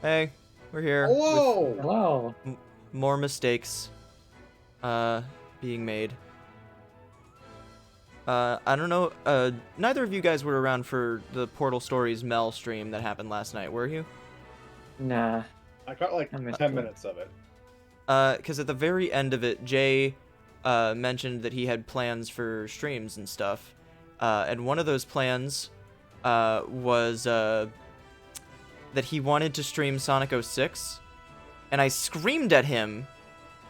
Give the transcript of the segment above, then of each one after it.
Hey, we're here. Hello! Hello. With more mistakes being made. I don't know, neither of you guys were around for the Portal Stories Mel stream that happened last night, were you? Nah. I got like I missed 10 it. minutes of it. Because at the very end of it, Jay mentioned that he had plans for streams and stuff. And one of those plans was that he wanted to stream Sonic 06. And I screamed at him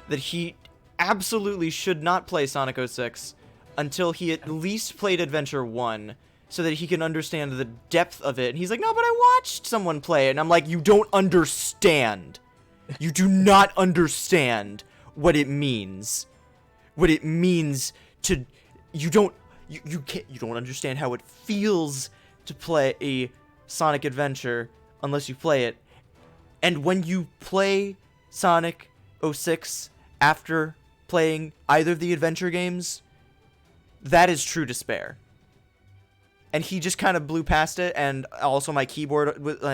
that he absolutely should not play Sonic 06 until he at least played Adventure 1 so that he can understand the depth of it. And he's like, no, but I watched someone play it. And I'm like, you don't understand. You do not understand what it means. What it means to... You don't understand how it feels to play a Sonic adventure unless you play it. And when you play Sonic 06 after playing either of the adventure games, that is true despair. And he just kind of blew past it, and also my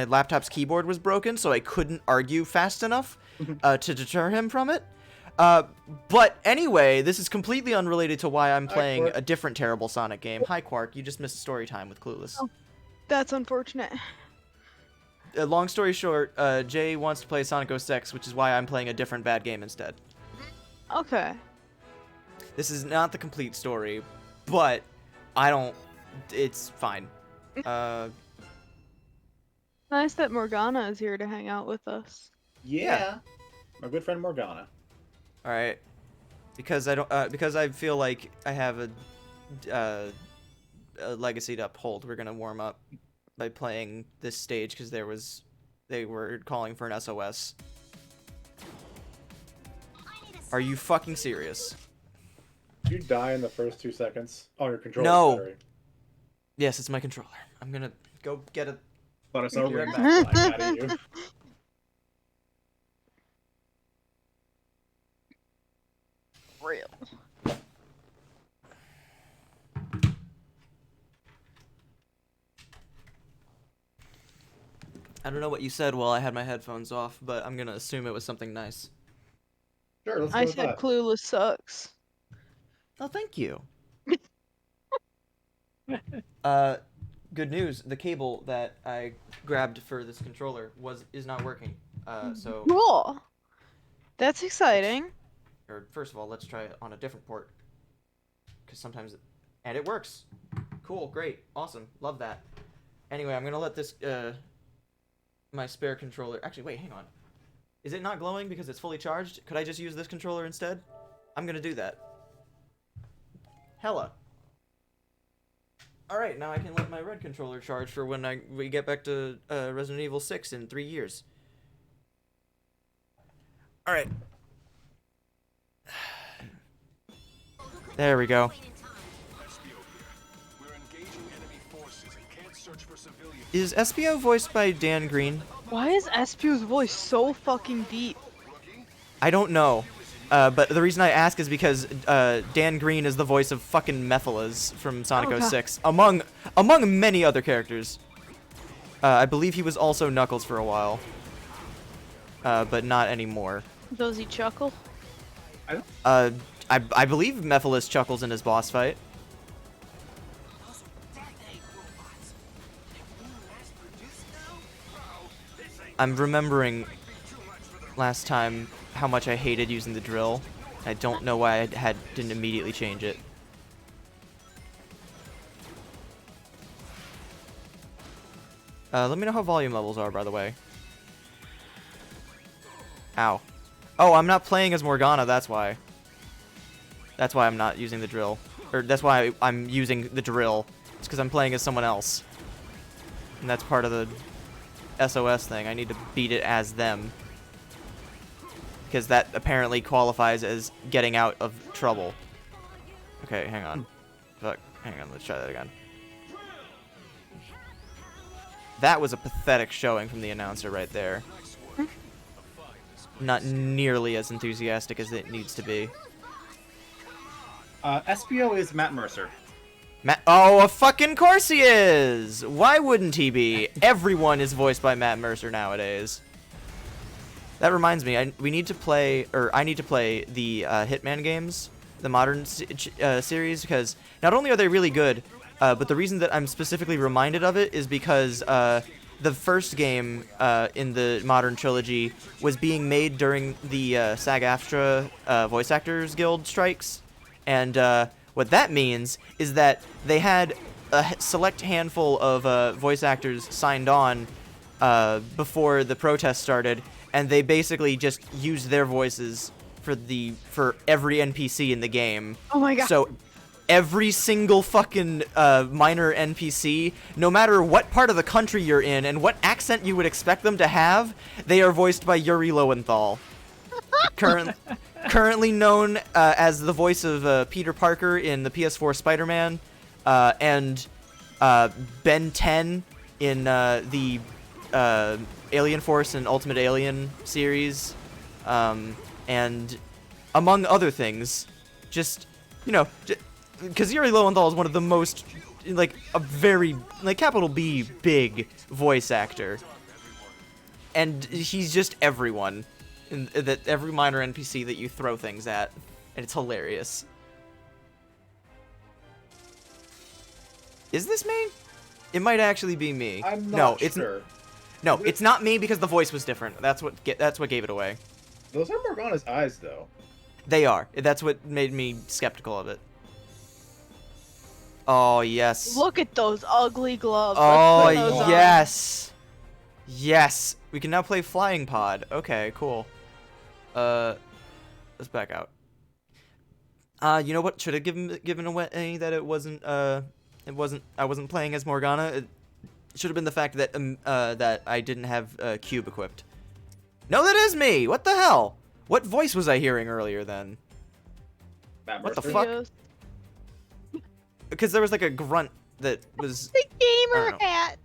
laptop's keyboard was broken, so I couldn't argue fast enough to deter him from it. But anyway, this is completely unrelated to why I'm playing a different terrible Sonic game. Hi, Quark. You just missed story time with Clueless. Oh, that's unfortunate. Long story short, Jay wants to play Sonic 06, which is why I'm playing a different bad game instead. Okay. This is not the complete story, but it's fine. Nice that Morgana is here to hang out with us. Yeah. My good friend Morgana. All right, because I feel like I have a legacy to uphold. We're gonna warm up by playing this stage because they were calling for an SOS. Are you fucking serious? Did you die in the first 2 seconds? Oh, your controller. No. Battery. Yes, it's my controller. I'm gonna go get it. Thought I saw You're rings right flying out of you. Real. I don't know what you said while I had my headphones off, but I'm gonna assume it was something nice. Sure, let's go I with said that. Clueless sucks. Oh, thank you. Good news. The cable that I grabbed for this controller is not working. So Cool. That's exciting. or first of all, let's try it on a different port. Because sometimes and it works. Cool, great, awesome, love that. Anyway, I'm gonna let this my spare controller. Actually, wait, hang on. Is it not glowing because it's fully charged? Could I just use this controller instead? I'm gonna do that. Hella. Alright, now I can let my red controller charge for when we get back to Resident Evil 6 in 3 years. Alright. There we go. Is SPO voiced by Dan Green? Why is Espio's voice so fucking deep? I don't know. But the reason I ask is because Dan Green is the voice of fucking Mephiles from Sonic 06, among many other characters. I believe he was also Knuckles for a while, but not anymore. Does he chuckle? I believe Mephiles chuckles in his boss fight. I'm remembering last time how much I hated using the drill. I don't know why I didn't immediately change it. Let me know how volume levels are, by the way. Ow. Oh, I'm not playing as Morgana, that's why. That's why I'm not using the drill. Or that's why I'm using the drill. It's because I'm playing as someone else. And that's part of the SOS thing. I need to beat it as them. Because that apparently qualifies as getting out of trouble. Okay, hang on. Fuck. Hang on, let's try that again. That was a pathetic showing from the announcer right there. Not nearly as enthusiastic as it needs to be. SPO is Matt Mercer. Oh, of fucking course he is! Why wouldn't he be? Everyone is voiced by Matt Mercer nowadays. That reminds me, I need to play the Hitman games, the modern series, because not only are they really good, but the reason that I'm specifically reminded of it is because the first game in the modern trilogy was being made during the SAG-AFTRA Voice Actors Guild strikes, and what that means is that they had a select handful of voice actors signed on before the protest started, and they basically just used their voices for every NPC in the game. Oh my god. So every single fucking minor NPC, no matter what part of the country you're in and what accent you would expect them to have, they are voiced by Yuri Lowenthal. Currently known as the voice of Peter Parker in the PS4 Spider-Man, and Ben 10 in the Alien Force and Ultimate Alien series, and among other things. Just, you know, because Yuri Lowenthal is one of the most, like, a very, like, capital B, big voice actor. And he's just everyone. That every minor NPC that you throw things at. And it's hilarious. Is this me? It might actually be me. I'm not it's sure. No, it's not me because the voice was different. That's what gave it away. Those are Morgana's eyes, though. They are. That's what made me skeptical of it. Oh, yes. Look at those ugly gloves. Oh, Let's put those on. yes. Yes. We can now play Flying Pod. Okay, cool. Let's back out. You know what? Should have given away that I wasn't playing as Morgana. It should have been the fact that that I didn't have Cube equipped. No, that is me. What the hell? What voice was I hearing earlier then? Matt What the Mercer? fuck? Yes. Because there was like a grunt that was. The I gamer don't know. hat.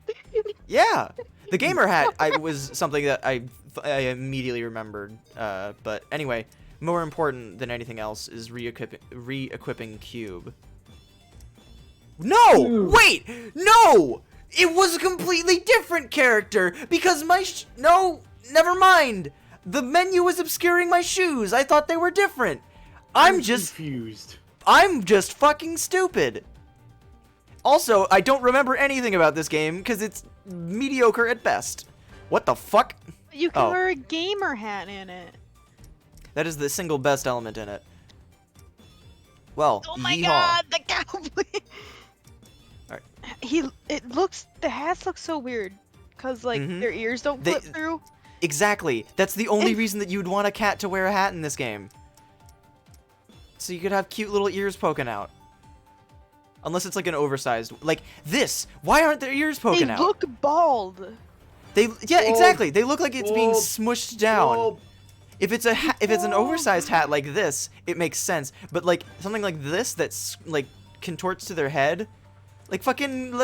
Yeah, the gamer hat was something that I immediately remembered. But anyway, more important than anything else is re-equipping Cube. No! Dude. Wait! No! It was a completely different character because no, never mind. The menu was obscuring my shoes. I thought they were different. I'm just confused. fucking stupid. Also, I don't remember anything about this game because it's mediocre at best. What the fuck? You can Oh. wear a gamer hat in it. That is the single best element in it. Well, Oh my yeehaw. god, the cowboy. Alright. The hats look so weird. Cause like Mhm. their ears don't They- flip through. Exactly. That's the only And- reason that you'd want a cat to wear a hat in this game. So you could have cute little ears poking out. Unless it's like an oversized, like this. Why aren't their ears poking They out? look bald. Yeah, Well, exactly. They look like it's being well, smushed down. Well, If it's an oversized hat like this, it makes sense. But like something like this that's like contorts to their head, like fucking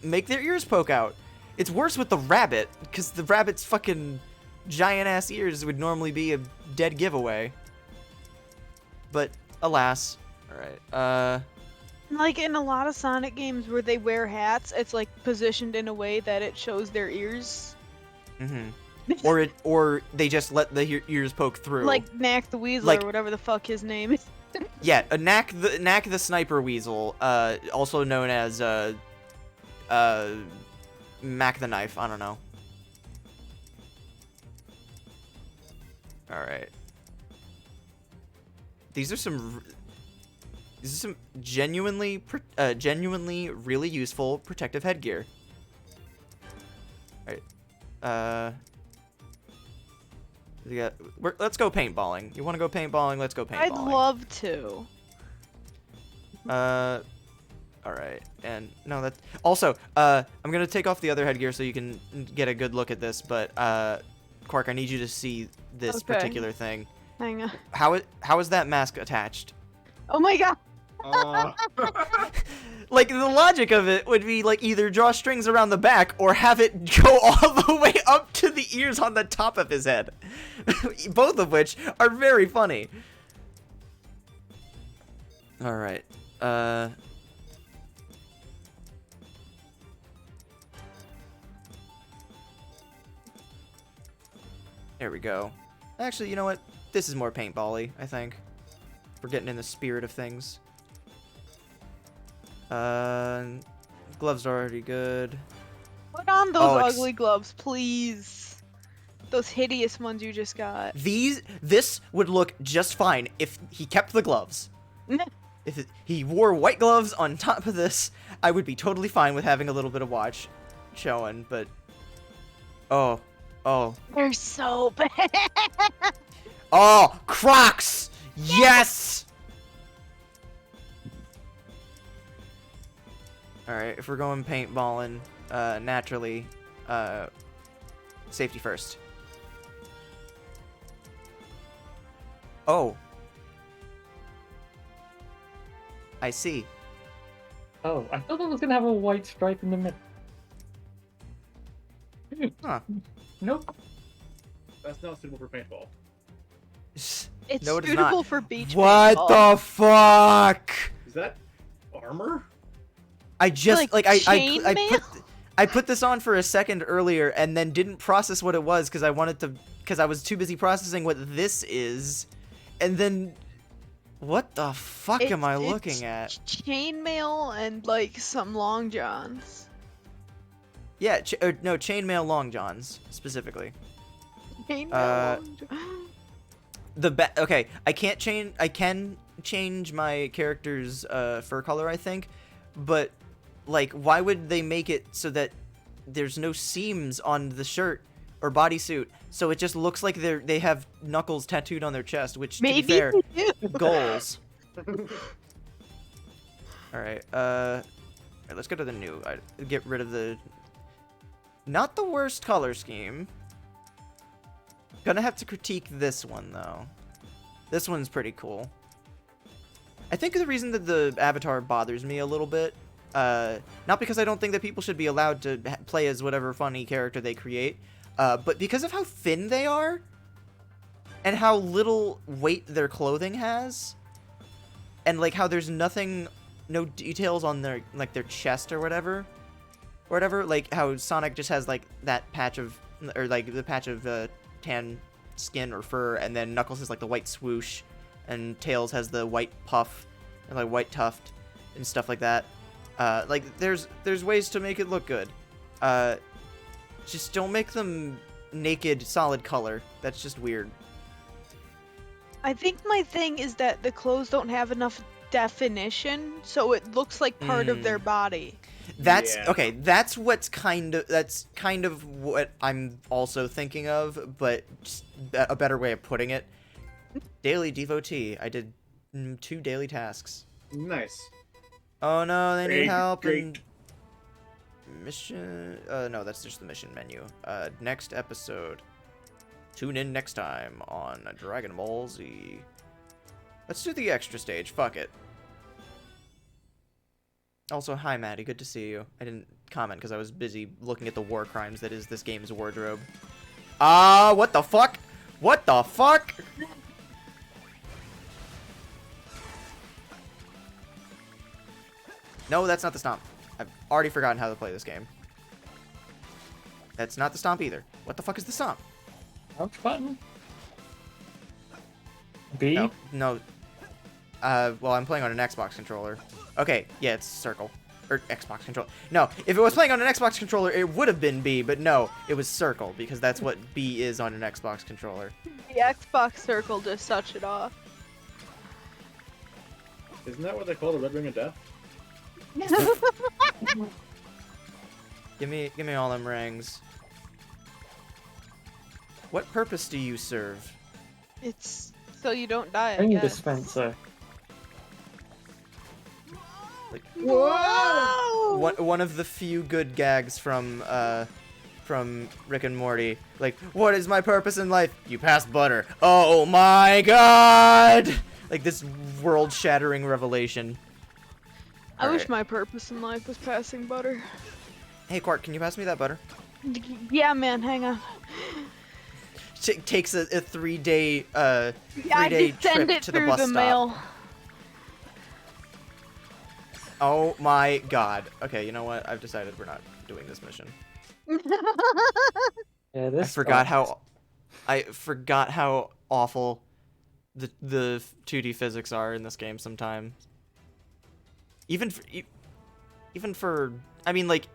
make their ears poke out. It's worse with the rabbit because the rabbit's fucking giant ass ears would normally be a dead giveaway. But alas, all right. Like in a lot of Sonic games where they wear hats, it's like positioned in a way that it shows their ears. Mhm. Or they just let the ears poke through. Like Knack the Weasel Like- or whatever the fuck his name is. Yeah, a Knack the Sniper Weasel, also known as Mac the Knife. I don't know. All right. These are some genuinely really useful protective headgear. All right. Let's go paintballing. You want to go paintballing? Let's go paintballing. I'd love to. All right, and no, that's also. I'm gonna take off the other headgear so you can get a good look at this. But Quark, I need you to see this Okay. particular thing. Hang on. How is that mask attached? Oh my god. Like the logic of it would be like either draw strings around the back or have it go all the way up to the ears on the top of his head. Both of which are very funny. All right. There we go. Actually, you know what? This is more paintball-y, I think. We're getting in the spirit of things. Gloves are already good. Put on those Oh, ugly gloves, please. Those hideous ones you just got. This would look just fine if he kept the gloves. If he wore white gloves on top of this, I would be totally fine with having a little bit of watch showing, but... Oh. They're so bad. Oh, Crocs! Yes! Alright, if we're going paintballing, naturally, safety first. Oh. I see. Oh, I thought it was gonna have a white stripe in the middle. Huh. Nope. That's not suitable for paintball. It's No, it is suitable not. for beach What paintball. the fuck? Is that armor? I just Like I put this on for a second earlier and then didn't process what it was because I was too busy processing what this is, and then what the fuck am I looking at? Chainmail and like some long johns. Yeah, no, chainmail long johns specifically. Chainmail long johns. Okay, I can change my character's fur color, I think, but like, why would they make it so that there's no seams on the shirt or bodysuit, so it just looks like they have knuckles tattooed on their chest, which, to be fair, goals. Alright, let's go to the new. Get rid of the... Not the worst color scheme. Gonna have to critique this one, though. This one's pretty cool. I think the reason that the avatar bothers me a little bit, not because I don't think that people should be allowed to play as whatever funny character they create, but because of how thin they are, and how little weight their clothing has, and like how there's no details on their chest or whatever, like how Sonic just has like that patch of, or like the patch of tan skin or fur, and then Knuckles has like the white swoosh, and Tails has the white puff and like white tuft and stuff like that. Like there's ways to make it look good. Just don't make them naked solid color. That's just weird. I think my thing is that the clothes don't have enough definition, so it looks like part of their body. That's okay. That's kind of what I'm also thinking of, but just a better way of putting it. Daily devotee. I did 2 daily tasks. Nice. Oh no, they need help. Great. And mission. No, that's just the mission menu. Next episode. Tune in next time on Dragon Ball Z. Let's do the extra stage. Fuck it. Also, hi Maddie, good to see you. I didn't comment because I was busy looking at the war crimes that is this game's wardrobe. What the fuck? What the fuck? No, that's not the stomp. I've already forgotten how to play this game. That's not the stomp either. What the fuck is the stomp? Crouch button? B? No. Well, I'm playing on an Xbox controller. Okay, yeah, it's circle. Or Xbox controller. No, if it was playing on an Xbox controller, it would have been B, but no, it was circle, because that's what B is on an Xbox controller. The Xbox circle just such it off. Isn't that what they call the Red Ring of Death? Give me all them rings. What purpose do you serve? It's so you don't die, I Ring guess. dispenser. Like, Whoa! one of the few good gags from Rick and Morty. Like, what is my purpose in life? You pass butter. Oh my god! Like this world-shattering revelation. I wish Alright. my purpose in life was passing butter. Hey Quark, can you pass me that butter? Yeah, man, hang on. Takes a 3-day I three-day just send trip it to the through bus the stop. mail. Oh my god. Okay, you know what? I've decided we're not doing this mission. Yeah, this I forgot how I forgot how awful the 2D physics are in this game sometimes. Even for I mean, like,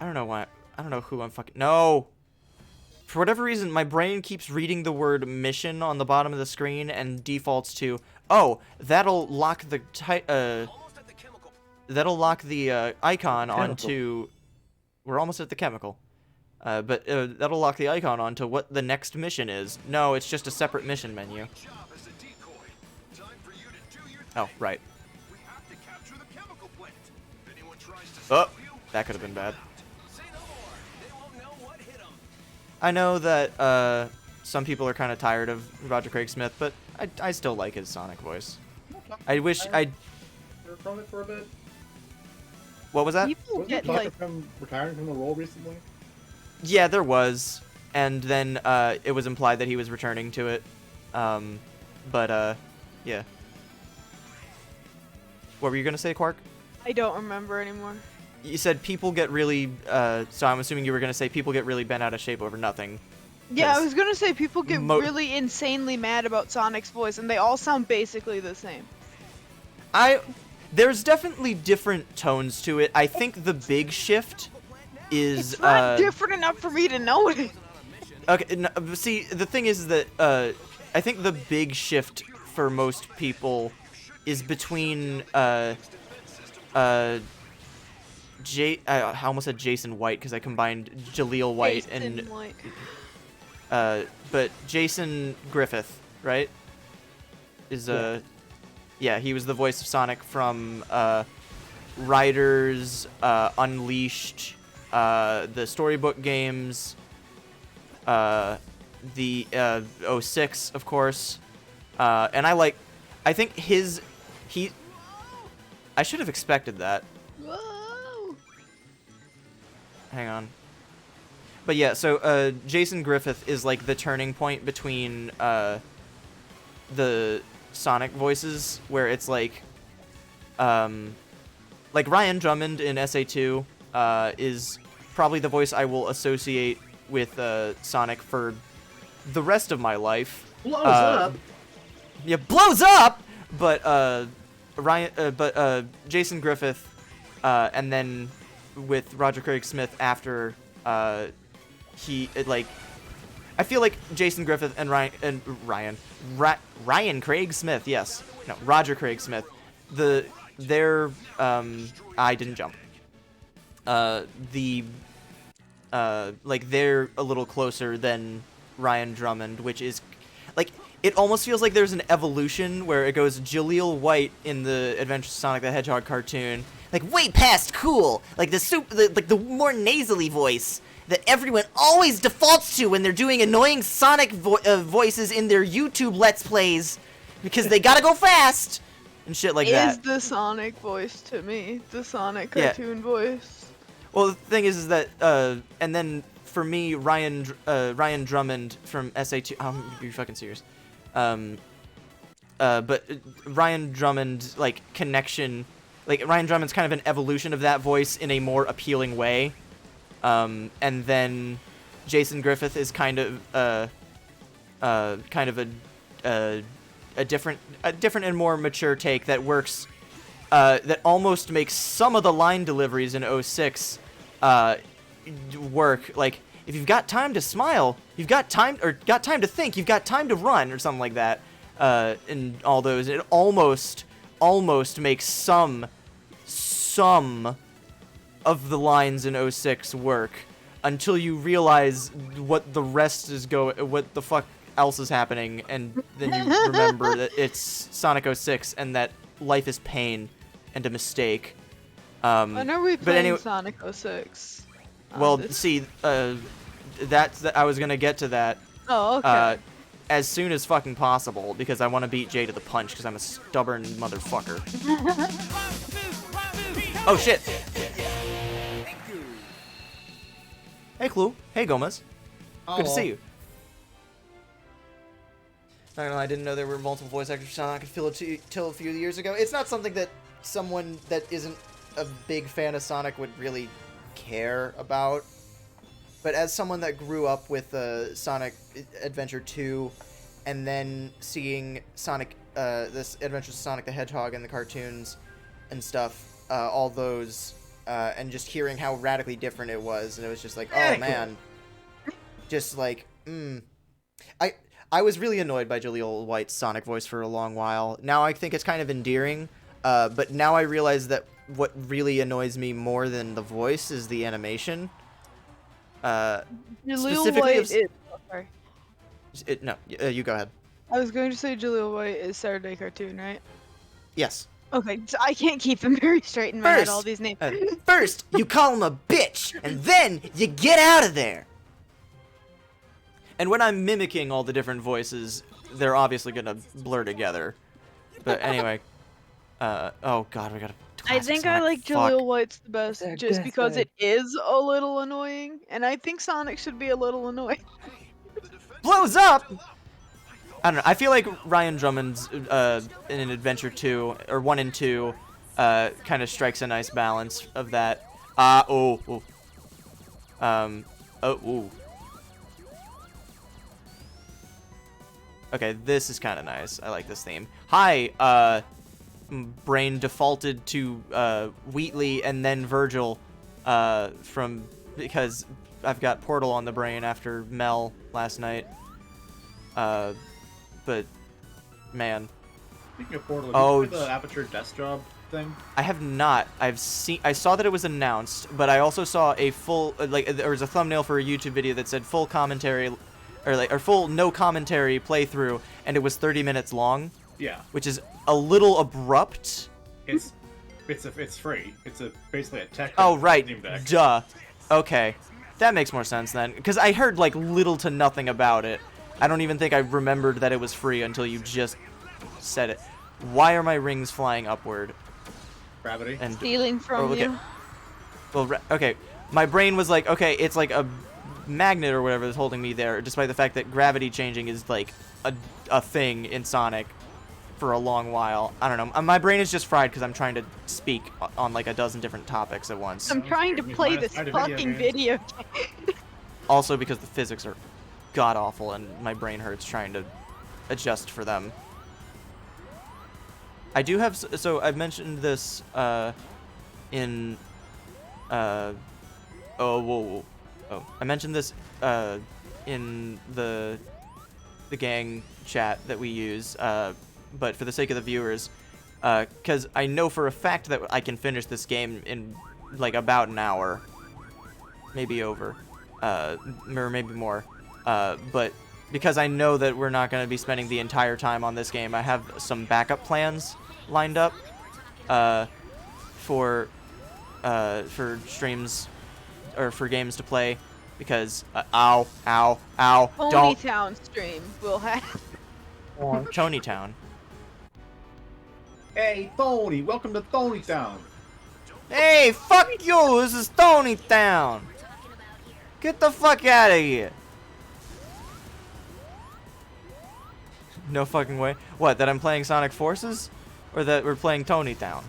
I don't know why. I don't know who I'm fucking... No! For whatever reason, my brain keeps reading the word mission on the bottom of the screen and defaults to, oh, that'll lock the icon onto... We're almost at the chemical. But that'll lock the icon onto what the next mission is. No, it's just a separate mission menu. Oh, right. Oh, that could have been bad. I know that some people are kind of tired of Roger Craig Smith, but I still like his Sonic voice. I wish I'd... From it for a bit. What was that? People Wasn't get there talk like of him retiring from the role recently? Yeah, there was. And then it was implied that he was returning to it. Yeah. What were you going to say, Quark? I don't remember anymore. You said people get really... so I'm assuming you were going to say people get really bent out of shape over nothing. Yeah, I 'Cause was gonna say people get really insanely mad about Sonic's voice, and they all sound basically the same. There's definitely different tones to it. I think the big shift is... It's not different enough for me to know it. Okay, no, see, the thing is that I think the big shift for most people is between I almost said Jason White because I combined Jaleel White and White. But Jason Griffith, right? Is yeah, he was the voice of Sonic from Riders, Unleashed, the storybook games, the 06, of course, and I think I should have expected that. Whoa! Hang on. But yeah, so Jason Griffith is like the turning point between the Sonic voices, where it's like Ryan Drummond in SA2 is probably the voice I will associate with Sonic for the rest of my life. Blows up. Yeah, blows up. But Jason Griffith, and then with Roger Craig Smith after I feel like Jason Griffith and Ryan Craig Smith, yes, no, Roger Craig Smith, they're I didn't jump. They're a little closer than Ryan Drummond, which is like, it almost feels like there's an evolution where it goes Jaleel White in the Adventures of Sonic the Hedgehog cartoon, like way past cool, like the more nasally voice that everyone always defaults to when they're doing annoying Sonic voices in their YouTube Let's Plays because they gotta go fast and shit like that. Is the Sonic voice to me, the Sonic cartoon voice. Well, the thing is that, and then for me, Ryan Drummond from SA2. Oh, you're fucking serious. But Ryan Drummond, like, connection, like, Ryan Drummond's kind of an evolution of that voice in a more appealing way. And then Jason Griffith is kind of a different and more mature take that works, that almost makes some of the line deliveries in 06 work. Like, if you've got time to smile, you've got time to think, you've got time to run, or something like that. In all those, it almost makes some of the lines in 06 work until you realize what the rest is what the fuck else is happening, and then you remember that it's Sonic 06 and that life is pain and a mistake. When are we playing anyway, Sonic 06? Well, see, I was gonna get to that. Oh, okay. As soon as fucking possible, because I want to beat Jay to the punch, because I'm a stubborn motherfucker. Oh shit! Hey Clue. Hey Gomez. Good to see you. Not gonna lie, I didn't know there were multiple voice actors for Sonic until a few years ago. It's not something that someone that isn't a big fan of Sonic would really care about. but as someone that grew up with Sonic Adventure 2, and then seeing this Adventures of Sonic the Hedgehog in the cartoons and stuff, all those, and just hearing how radically different it was, and it was just like, oh man, just like, I was really annoyed by Jaleel White's Sonic voice for a long while. Now I think it's kind of endearing, but now I realize that what really annoys me more than the voice is the animation. Jaleel White is... Sorry. No, you go ahead. I was going to say Jaleel White is Saturday Cartoon, right? Yes. Okay, so I can't keep them very straight in my head, all these names. First, you call him a bitch, and then you get out of there. And when I'm mimicking all the different voices, they're obviously gonna blur together. But anyway, oh god, we gotta. I think Sonic. I like Jaleel White's the best, They're just because good. it is a little annoying, and I think Sonic should be a little annoying. Blows up. I don't know. I feel like Ryan Drummond's in Adventure 2 or 1 and 2 kind of strikes a nice balance of that. Okay, this is kind of nice. I like this theme. Hi, brain defaulted to Wheatley and then Virgil because I've got Portal on the brain after Mel last night. But man. Speaking of Portal, have you played the Aperture Desk Job thing? I have not. I saw that it was announced, but I also saw a full there was a thumbnail for a YouTube video that said full commentary or full no commentary playthrough, and it was 30 minutes long. Yeah. Which is a little abrupt. It's free. It's basically a tech. Oh right. Steam Deck. Duh. Okay. That makes more sense then, because I heard like little to nothing about it. I don't even think I remembered that it was free until you just said it. Why are my rings flying upward? Gravity. And Stealing from you. Well, okay. My brain was like, okay, it's like a magnet or whatever that's holding me there, despite the fact that gravity changing is like a thing in Sonic for a long while. I don't know. My brain is just fried because I'm trying to speak on like a dozen different topics at once. I'm trying to play this fucking video game. Also because the physics are god-awful and my brain hurts trying to adjust for them. I do have... So I've mentioned this in... I mentioned this in the gang chat that we use, but for the sake of the viewers, because I know for a fact that I can finish this game in like about an hour, maybe over, or maybe more, but because I know that we're not going to be spending the entire time on this game, I have some backup plans lined up for streams or for games to play, because ow, don't. Ponytown stream will have. Tonytown. Hey, Tony, welcome to Tonytown. Hey, fuck you! This is Tonytown. Get the fuck out of here. No fucking way. What? That I'm playing Sonic Forces, or that we're playing Tonytown?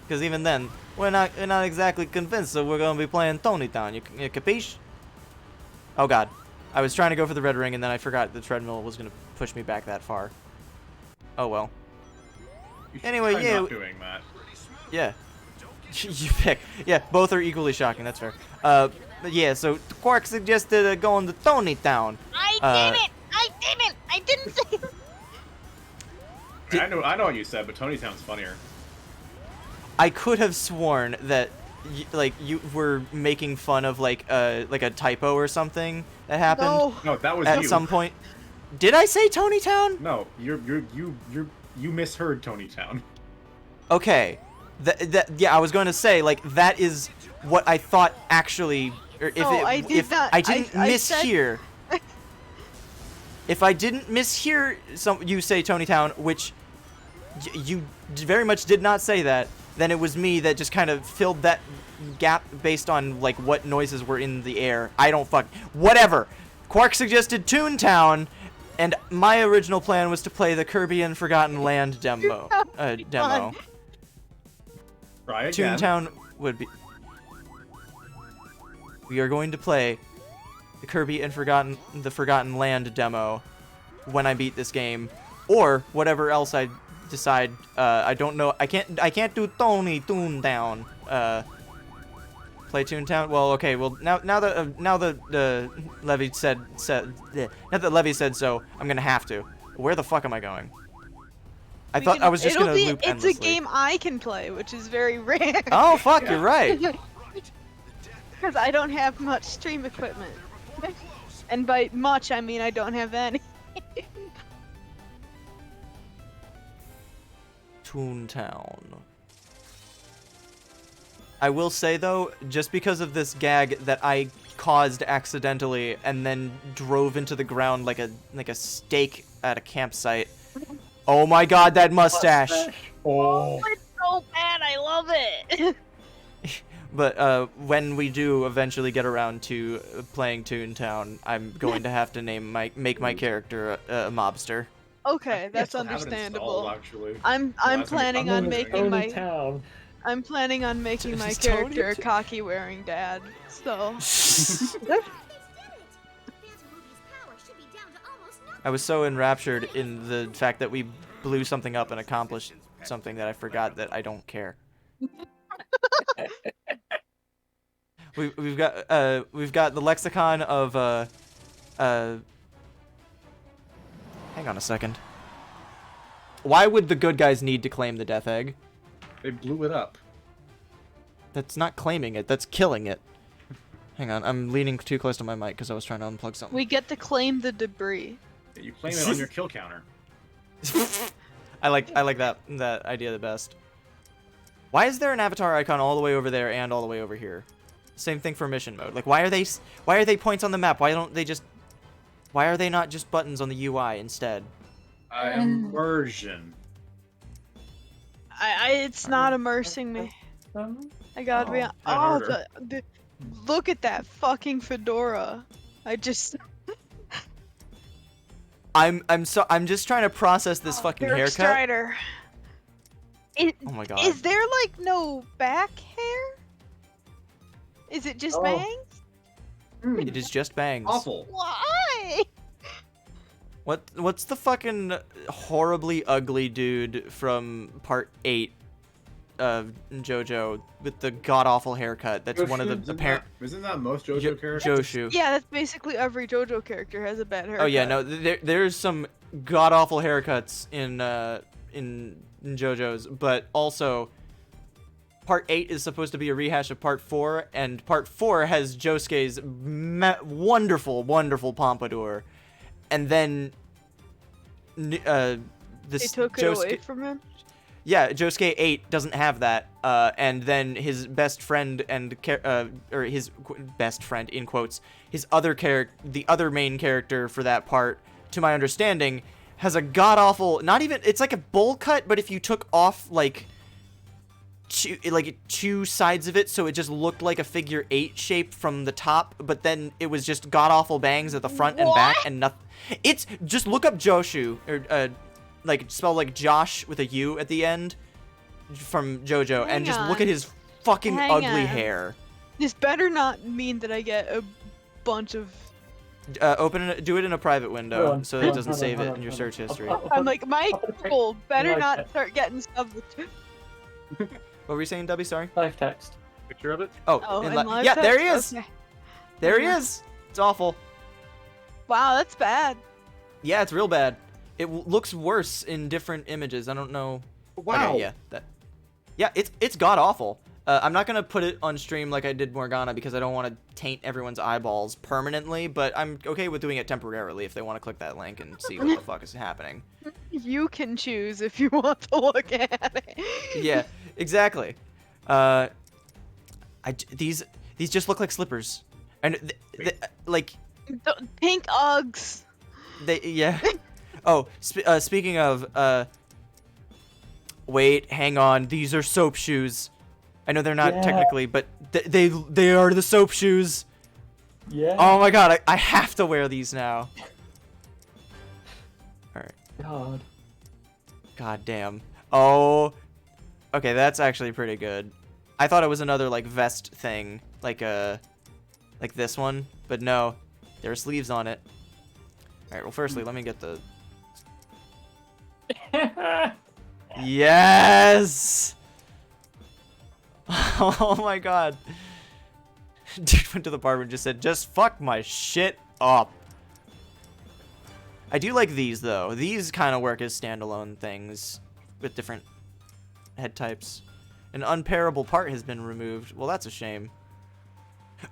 Because even then, we're not exactly convinced that we're gonna be playing Tonytown. You capiche? Oh god, I was trying to go for the red ring and then I forgot the treadmill was gonna push me back that far. Oh well. Anyway, yeah. Not doing that. Yeah. You pick. Yeah, both are equally shocking. That's fair. But yeah, so Quark suggested going to Tonytown. I didn't say it. I know what you said, but Tonytown's funnier. I could have sworn that you were making fun of like a typo or something that happened. No, that was at you. some point. Did I say Tonytown? No, you misheard Tonytown. Okay. Yeah, I was going to say like that is what I thought actually. Or if I didn't mishear. If I didn't mishear you say Tonytown, which you very much did not say that, then it was me that just kind of filled that gap based on like what noises were in the air. I don't whatever. Quark suggested Toontown, and my original plan was to play the Kirby and Forgotten Land demo. Try again. Toontown would be. we are going to play the Kirby and the Forgotten Land demo when I beat this game, or whatever else I decide. I don't know. I can't do Tony Toontown. Play Toontown. Well, okay. Well, now that Levy said now that Levy said so, I'm gonna have to. Where the fuck am I going? I thought I was just gonna loop endlessly. It's a game I can play, which is very rare. Oh fuck, you're right. Because I don't have much stream equipment. And by much, I mean I don't have any. Toontown. I will say though, just because of this gag that I caused accidentally and then drove into the ground like a stake at a campsite. Oh my god, that mustache! Oh. It's so bad, I love it! But when we do eventually get around to playing Toontown, I'm going to have to make my character a mobster. Okay, that's Still have it understandable. installed, actually. I'm Last planning time on we making my Town. I'm planning on making my Just Tony character a T- cocky wearing dad. So I was so enraptured in the fact that we blew something up and accomplished something that I forgot that I don't care. We've got the lexicon of hang on a second. Why would the good guys need to claim the death egg? They blew it up. That's not claiming it, that's killing it. Hang on, I'm leaning too close to my mic because I was trying to unplug something. we get to claim the debris. Yeah, you claim it on your kill counter. I like that idea the best. Why is there an avatar icon all the way over there and all the way over here? Same thing for mission mode. Like why are they points on the map? Why are they not just buttons on the UI instead? Immersion. It's not immersing me. I gotta be. Oh, look at that fucking fedora. I just. I'm just trying to process this fucking Dirk haircut. Strider. Oh my god. Is there like no back hair? Is it just bangs? It is just bangs. Awful. Why? What's the fucking horribly ugly dude from part 8 of JoJo with the god awful haircut? That's one of the apparent. Isn't that most JoJo characters? Joshu. Yeah, that's basically every JoJo character has a bad haircut. Oh yeah, no, there's some god awful haircuts in JoJo's, but also part 8 is supposed to be a rehash of part 4, and part 4 has Josuke's wonderful pompadour, and then this They took it away from him. Yeah, Josuke 8 doesn't have that, and then his best friend or his best friend in quotes, his other the other main character for that part, to my understanding, has a god awful. Not even, it's like a bowl cut, but if you took off like two sides of it, so it just looked like a figure 8 shape from the top, but then it was just god awful bangs at the front and back, and nothing. It's just look up Joshu or like spell like Josh with a U at the end from JoJo, and just look at his fucking ugly hair. This better not mean that I get a bunch of. Do it in a private window so that it doesn't save it in your search history. I'm like, my Google better not start getting stuff with. What were you saying, Dubby? Sorry. Live text. Picture of it? Oh, in in live yeah, text? there he is. Okay. There he is. It's awful. Wow, that's bad. Yeah, it's real bad. It looks worse in different images. I don't know. Wow. Okay, yeah, it's god awful. I'm not gonna put it on stream like I did Morgana because I don't want to taint everyone's eyeballs permanently, but I'm okay with doing it temporarily if they want to click that link and see what the fuck is happening. You can choose if you want to look at it. Yeah, exactly. These just look like slippers, and like The pink Uggs. yeah. Oh, speaking of wait, hang on. These are soap shoes. I know they're not technically, but they are the soap shoes. Yeah. Oh my god, I have to wear these now. Alright. God. God damn. Oh. Okay, that's actually pretty good. I thought it was another, like, vest thing. Like a like this one, but no, there are sleeves on it. All right, well, firstly, let me get the... Yes! Oh my god. Dude went to the barber and just said, just fuck my shit up. I do like these, though. These kind of work as standalone things with different head types. An unpairable part has been removed. Well, that's a shame.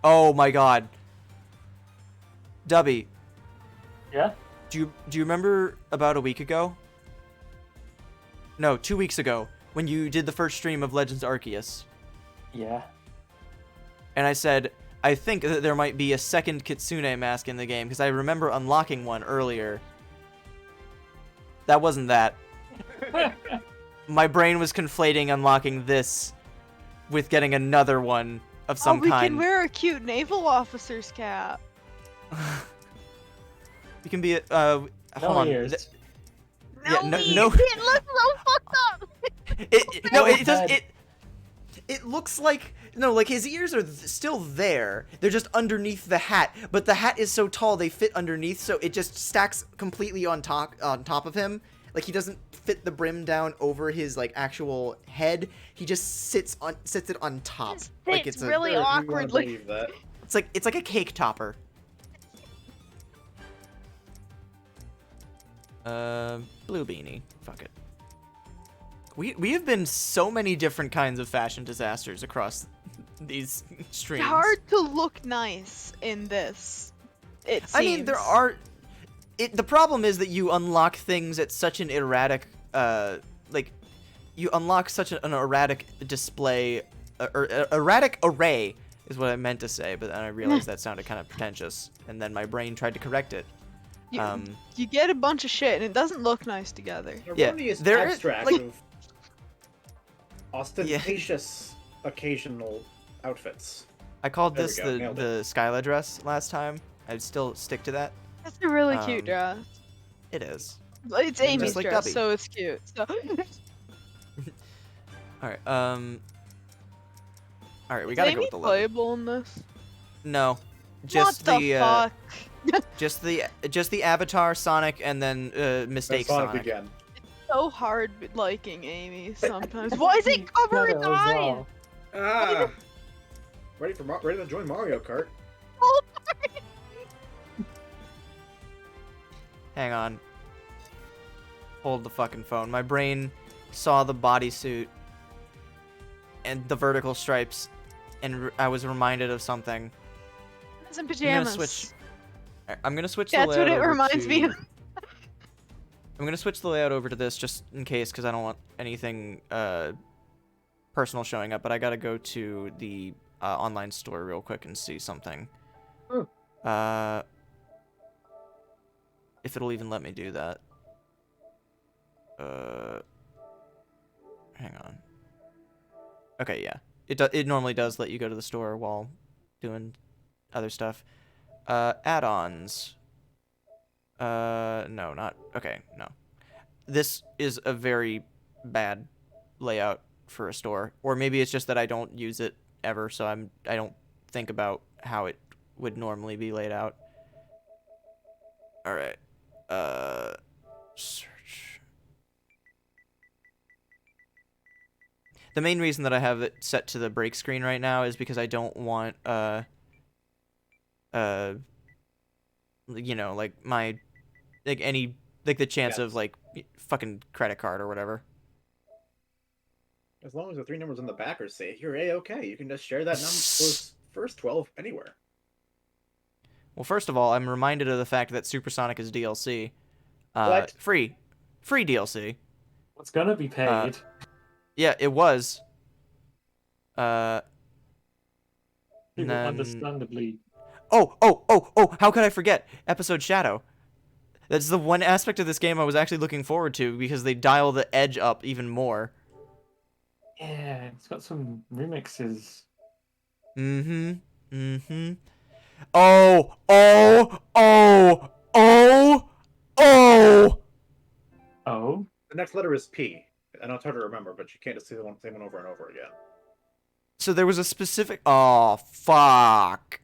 Oh my god. Dubby. Yeah? Do you remember about a week ago? No, 2 weeks ago, when you did the first stream of Legends Arceus. Yeah. And I said, I think that there might be a second Kitsune mask in the game, because I remember unlocking one earlier. That wasn't that. My brain was conflating unlocking this with getting another one of some we kind. can wear a cute naval officer's cap. You can be hold on. Ears. Yeah, no- it no- looks so fucked up. It looks like, no, like his ears are still there. They're just underneath the hat, but the hat is so tall they fit underneath, so it just stacks completely on top of him. Like he doesn't fit the brim down over his like actual head. He just sits it on top. This Like fits it's really Sure, if you wanna awkwardly. believe that. it's like a cake topper. Blue beanie. Fuck it. We have been so many different kinds of fashion disasters across these streams. It's hard to look nice in this. It seems. I mean, there are. The problem is that you unlock things at such an erratic, like, you unlock such an erratic display, or erratic array is what I meant to say, but then I realized that sounded kind of pretentious, and then my brain tried to correct it. You get a bunch of shit and it doesn't look nice together. Yeah, Erroneous there is, abstract like- of ostentatious occasional outfits. I called There we this go, nailed the Skyla dress last time. I'd still stick to that. That's a really cute Um, dress. It is. It's Amy's like dress, Dubby. so it's cute. So All right. All right. We is gotta Amy go with the level. playable in this? No, just what the fuck? just the Avatar, Sonic, and then Mistake Sonic Sonic. again. So hard liking Amy sometimes. Why is it covered in Shadow as eyes? well. Ah! Ready to join Mario Kart? Hang on. Hold the fucking phone. My brain saw the bodysuit and the vertical stripes, and I was reminded of something. It's in I'm gonna pajamas. switch. I'm gonna switch That's the layout what it over reminds me to- of. I'm gonna switch the layout over to this just in case, because I don't want anything personal showing up. But I gotta go to the online store real quick and see something. If it'll even let me do that. Hang on. Okay, yeah. It normally does let you go to the store while doing other stuff. Add-ons. No, not... Okay, no. This is a very bad layout for a store. Or maybe it's just that I don't use it ever, so I don't think about how it would normally be laid out. Alright. Search. The main reason that I have it set to the break screen right now is because I don't want, you know, like my, like any, like the chance of like fucking credit card or whatever. As long as the 3 numbers on the back are safe, you're A-okay. You can just share that number, those first 12 anywhere. Well, first of all, I'm reminded of the fact that Supersonic is DLC. What? Free DLC. It's gonna be paid. Yeah, it was. And People then... understandably. Oh, how could I forget? Episode Shadow. That's the one aspect of this game I was actually looking forward to because they dial the edge up even more. Yeah, it's got some remixes. Oh! Oh? The next letter is P. I know it's hard to remember, but you can't just say the same one over and over again. So there was a specific... Oh, fuck.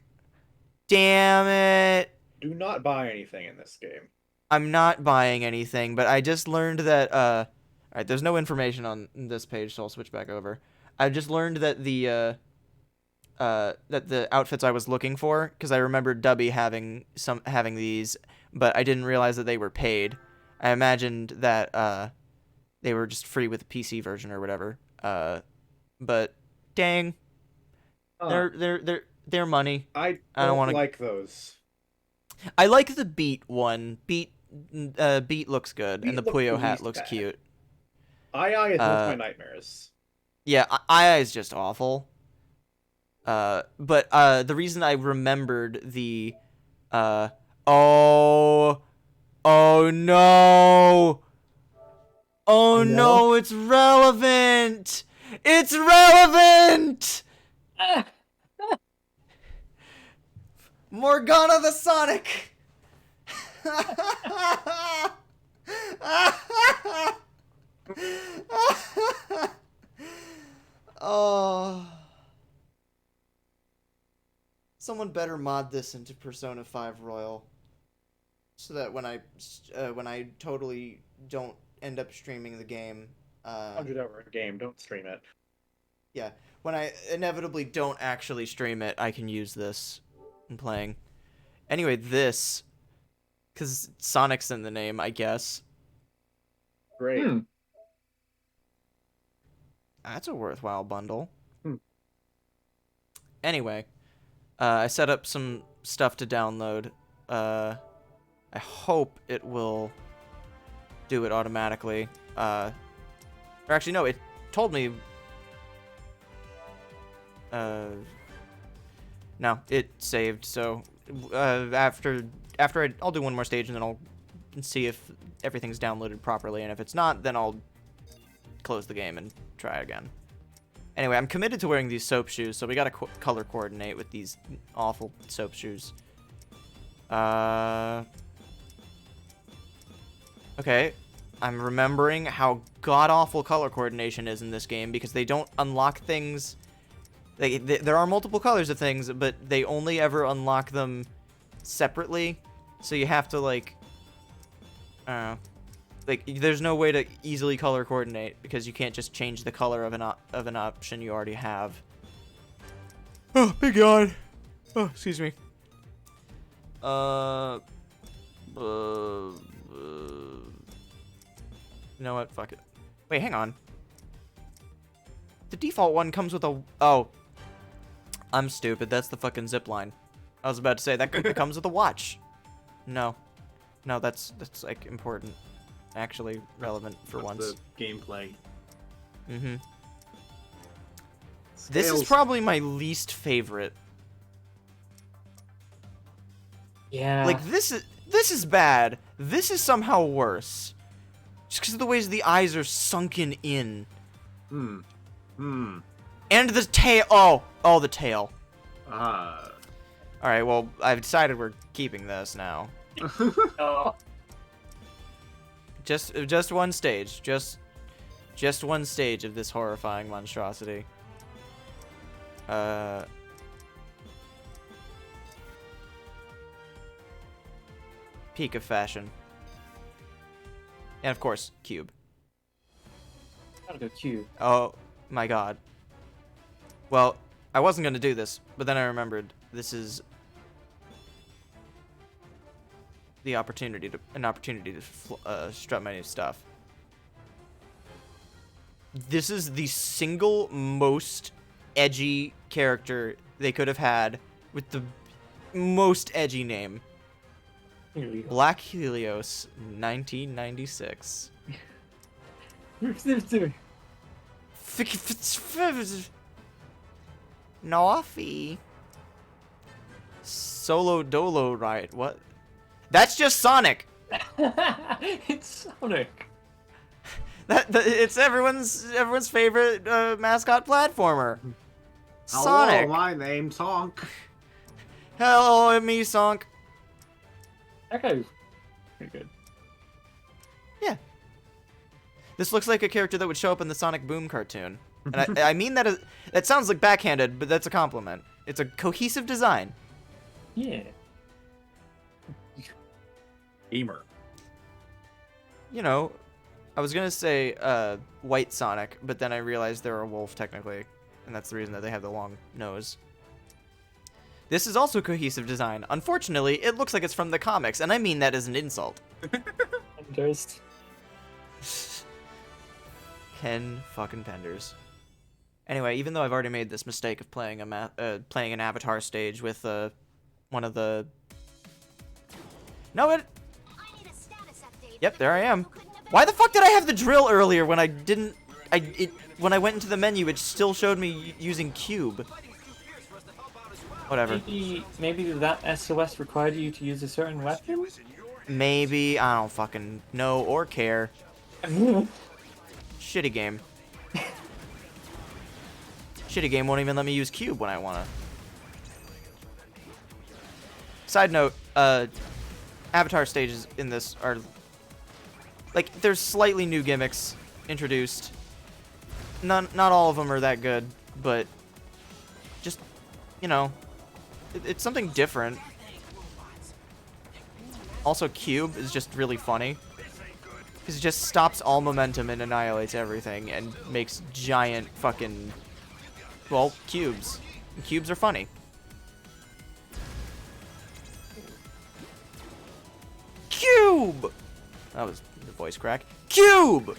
Damn it. Do not buy anything in this game. I'm not buying anything, but I just learned that, alright, there's no information on this page, so I'll switch back over. I just learned that the outfits I was looking for, because I remembered Dubby having these, but I didn't realize that they were paid. I imagined that, they were just free with the PC version or whatever. But dang, they're money. I don't don't wanna- like those. I like the Beat one. Beat looks good, Beat and the looks Puyo the hat least looks bad. cute. II is one of my nightmares. Yeah, II is just awful. But the reason I remembered the, oh no, oh no, it's relevant. It's relevant. Morgana the Sonic. Oh. Someone better mod this into Persona 5 Royal, so that when I totally don't end up streaming the game, $100 a game, don't stream it. yeah, when I inevitably don't actually stream it, I can use this in playing. Anyway, this, because Sonic's in the name, I guess. Great. That's a worthwhile bundle. Hmm. Anyway, I set up some stuff to download. I hope it will do it automatically. Or actually, no, it told me... no, it saved, so... I'll do one more stage, and then I'll see if everything's downloaded properly, and if it's not, then I'll close the game and try again. Anyway, I'm committed to wearing these soap shoes, so we gotta color coordinate with these awful soap shoes. Okay, I'm remembering how god-awful color coordination is in this game, because they don't unlock things... There are multiple colors of things, but they only ever unlock them separately, so you have to, like... I don't know. Like, there's no way to easily color coordinate, because you can't just change the color of an option you already have. Oh, big yawn. Oh, excuse me. You know what? Fuck it. Wait, hang on. The default one comes with a... Oh. I'm stupid. That's the fucking zip line. I was about to say, that comes with a watch. No. No, that's like, important. Actually relevant for That's once. the gameplay. Mm-hmm. This is probably my least favorite. Yeah. Like, this is bad. This is somehow worse. Just because of the ways the eyes are sunken in. Hmm. And the tail. Oh, the tail. Ah. Alright, well, I've decided we're keeping this now. Oh. Just one stage. Just one stage of this horrifying monstrosity. Peak of fashion. And of course, cube. Gotta go cube. Oh my god. Well, I wasn't gonna do this, but then I remembered this is an opportunity to strut my new stuff. This is the single most edgy character they could have had with the most edgy name. Black Helios, 1996. Noffy. Solo Dolo Riot. What? That's just Sonic. It's Sonic. It's everyone's favorite mascot platformer. Hello, Sonic. my name's Honk. Hello, me Sonk. Echo's pretty good. Yeah. This looks like a character that would show up in the Sonic Boom cartoon. And I mean that sounds like backhanded, but that's a compliment. It's a cohesive design. Yeah. Gamer. You know, I was gonna say White Sonic, but then I realized they're a wolf technically, and that's the reason that they have the long nose. This is also cohesive design. Unfortunately, it looks like it's from the comics, and I mean that as an insult. Just Ken fucking Penders. Anyway, even though I've already made this mistake of playing playing an Avatar stage with one of the... No, it... Yep, there I am. Why the fuck did I have the drill earlier when I didn't... when I went into the menu, it still showed me using cube. Whatever. Maybe that SOS required you to use a certain weapon? Maybe. I don't fucking know or care. Shitty game. Shitty game won't even let me use cube when I wanna. Side note, Avatar stages in this are... Like, there's slightly new gimmicks introduced. Not all of them are that good, but... Just, you know... It's something different. Also, cube is just really funny. Because it just stops all momentum and annihilates everything and makes giant fucking... Well, cubes. And cubes are funny. Cube! That was the voice crack. Cube!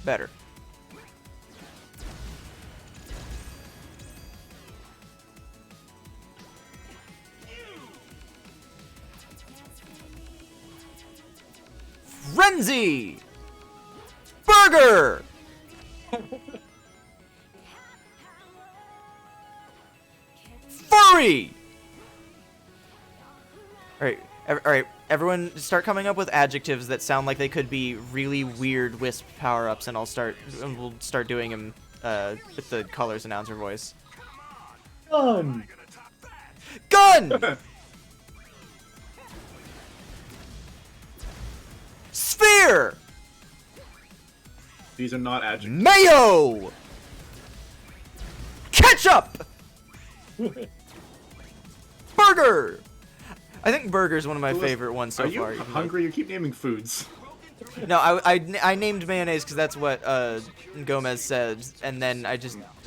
Better. Frenzy! Burger! Furry! Alright, everyone start coming up with adjectives that sound like they could be really weird Wisp power-ups, and we'll start doing them with the colors announcer voice. Gun! Gun! Sphere! These are not adjectives. Mayo! Ketchup! Burger! I think burger is one of my favorite ones so Are you far. hungry? You keep naming foods. No, I named mayonnaise because that's what Gomez said, and then I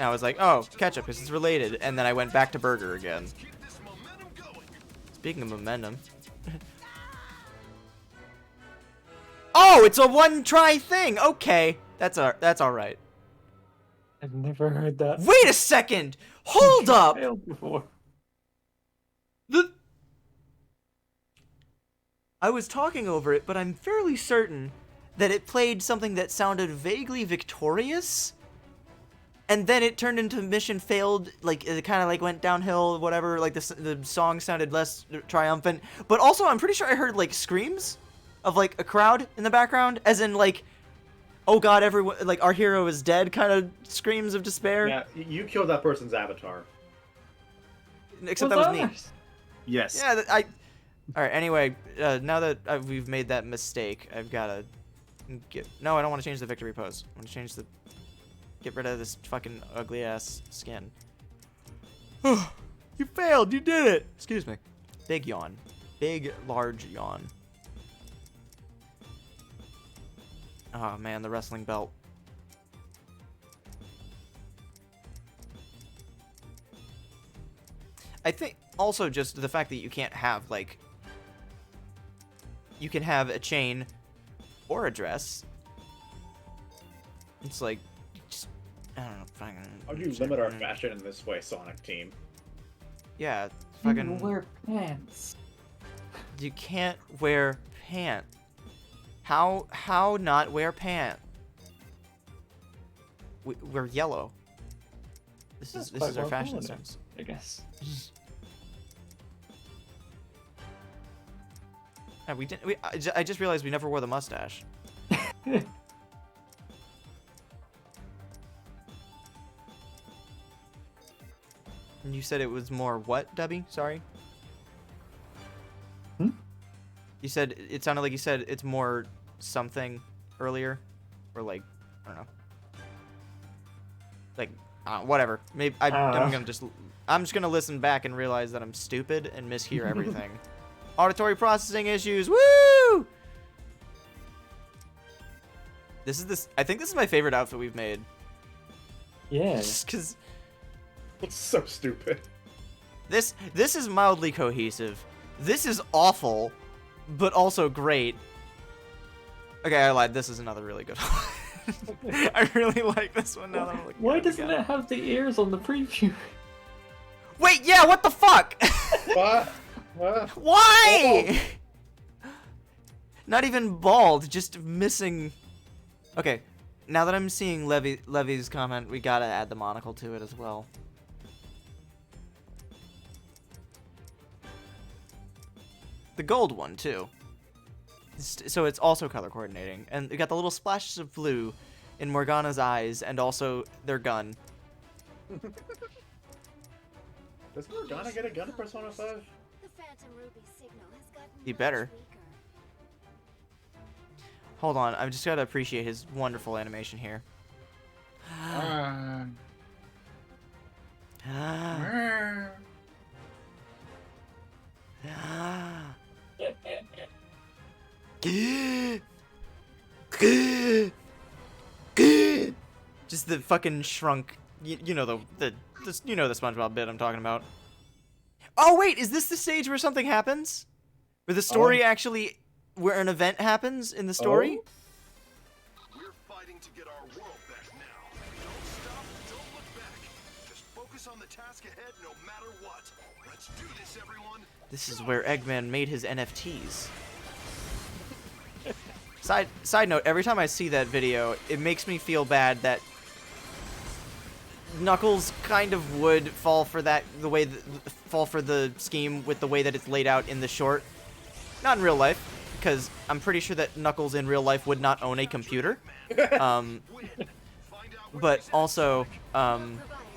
was like, oh, ketchup because it's related, and then I went back to burger again. Speaking of momentum. Oh, it's a one-try thing. Okay, that's all right. I've never heard that. Wait a second. Hold up. Failed before. I was talking over it, but I'm fairly certain that it played something that sounded vaguely victorious, and then it turned into mission failed. Like it kind of like went downhill, whatever. Like the song sounded less triumphant, but also I'm pretty sure I heard like screams of like a crowd in the background, as in like, oh god, everyone, like our hero is dead, kind of screams of despair. Yeah, you killed that person's avatar. Except that was me. Yes. Yeah, all right. Anyway, now that we've made that mistake, I've gotta No, I don't want to change the victory pose. I want to change get rid of this fucking ugly ass skin. You failed. You did it. Excuse me. Big yawn. Big, large yawn. Oh man, the wrestling belt. I think also just the fact that you can't have like you can have a chain or a dress. It's like just I don't know. Fucking, How do you limit our fashion in this way, Sonic Team? Yeah, You fucking. wear pants. You can't wear pant. How not wear pant? We're yellow. This That's is quite our well fashion done, sense. I guess. Yeah, we didn't. I just realized we never wore the mustache. And you said it was more what, Debbie? Sorry. Hmm? You said it sounded like you said it's more something earlier, or like I don't know. Like whatever. Maybe I'm just gonna listen back and realize that I'm stupid and mishear everything. Auditory processing issues. Woo! I think this is my favorite outfit we've made. Yeah. Just because It's so stupid. this is mildly cohesive. This is awful, but also great. Okay, I lied. This is another really good one. I really like this one now that I'm looking Why at it doesn't again. it have the ears on the preview? Wait, yeah, what the fuck? What? What? Why? Not even bald, just missing. Okay, now that I'm seeing Levy's comment, we gotta add the monocle to it as well. The gold one too. So it's also color coordinating, and we got the little splashes of blue in Morgana's eyes, and also their gun. Does Morgana get a gun in Persona 5? The Phantom Ruby signal has gotten He much better. weaker. Hold on, I've just gotta appreciate his wonderful animation here. Just the fucking shrunk. You know the you know the SpongeBob bit I'm talking about. Oh wait, is this the stage where something happens? Where the story actually, where an event happens in the story? We're fighting to get our world back now. Don't stop, don't look back. Just focus on the task ahead no matter what. Let's do this, everyone. This is where Eggman made his NFTs. Side note, every time I see that video, it makes me feel bad that Knuckles kind of would fall for the scheme with the way that it's laid out in the short. Not in real life, because I'm pretty sure that Knuckles in real life would not own a computer. But also,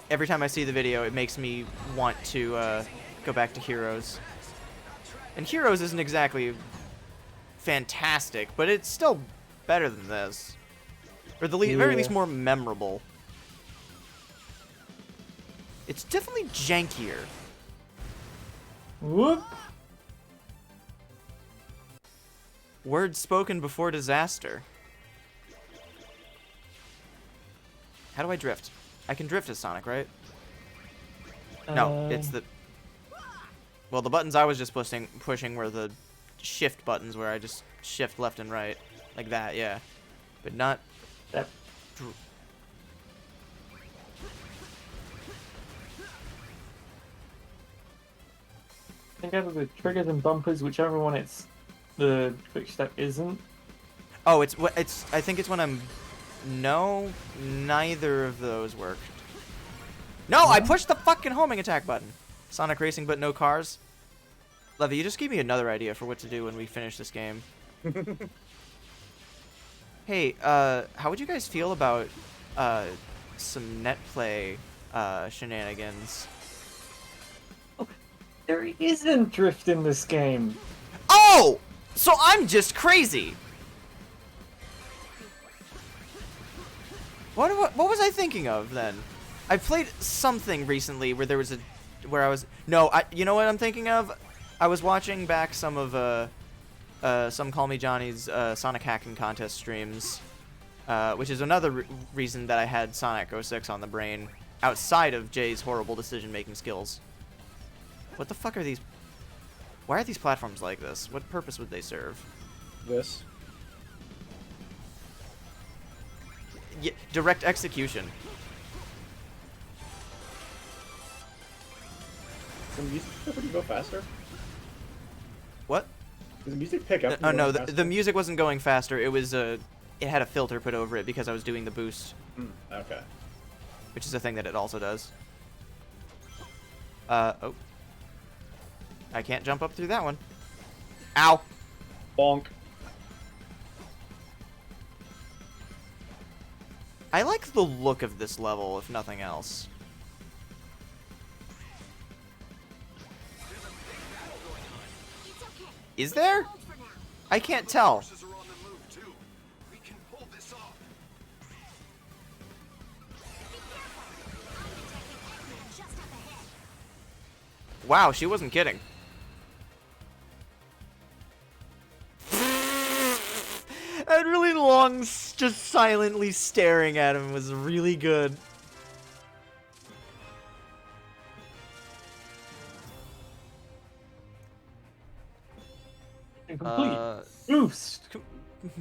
every time I see the video, it makes me want to go back to Heroes. And Heroes isn't exactly fantastic, but it's still better than this. Or the very least more memorable. It's definitely jankier. Whoop. Words spoken before disaster. How do I drift? I can drift as Sonic, right? No, it's the... Well, the buttons I was just pushing were the shift buttons, where I just shift left and right. Like that, yeah. But not... That. I think out of the triggers and bumpers, whichever one it's the quick step isn't. Oh, it's I think it's when I'm... No, neither of those worked. No, I pushed the fucking homing attack button. Sonic Racing, but no cars. Levy, you just gave me another idea for what to do when we finish this game. Hey, how would you guys feel about some net play shenanigans? There isn't drift in this game. Oh! So I'm just crazy! What was I thinking of then? I played something recently where there was you know what I'm thinking of? I was watching back some of some Call Me Johnny's Sonic hacking contest streams, which is another reason that I had Sonic 06 on the brain outside of Jay's horrible decision-making skills. What the fuck are these? Why are these platforms like this? What purpose would they serve? This. Yeah, direct execution. Does the music pick up when you go faster? What? Does the music pick up? Oh when you no, go faster? the music wasn't going faster. It was it had a filter put over it because I was doing the boost, Okay. which is a thing that it also does. Oh. I can't jump up through that one. Ow. Bonk. I like the look of this level, if nothing else. It's okay. Is there? Hold for now. I can't tell. Forces are on the move too. We can pull this off. Wow, she wasn't kidding. That really long, just silently staring at him was really good. And complete. Boost.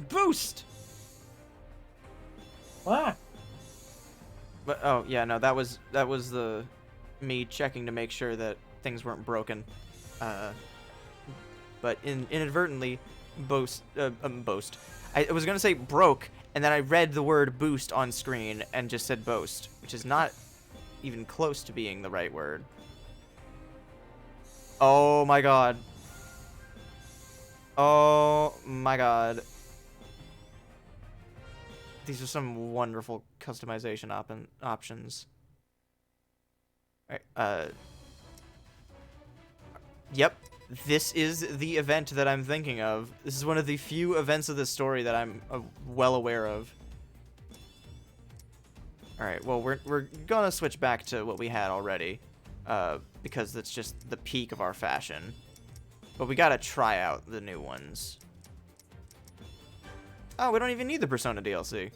Boost! Ah. But oh yeah, no, that was the me checking to make sure that things weren't broken. But inadvertently, boast. I was gonna say broke, and then I read the word boost on screen and just said boast, which is not even close to being the right word. Oh my god. Oh my god. These are some wonderful customization options. Alright, yep. This is the event that I'm thinking of. This is one of the few events of this story that I'm well aware of. Alright, well, we're gonna switch back to what we had already. Because that's just the peak of our fashion. But we gotta try out the new ones. Oh, we don't even need the Persona DLC.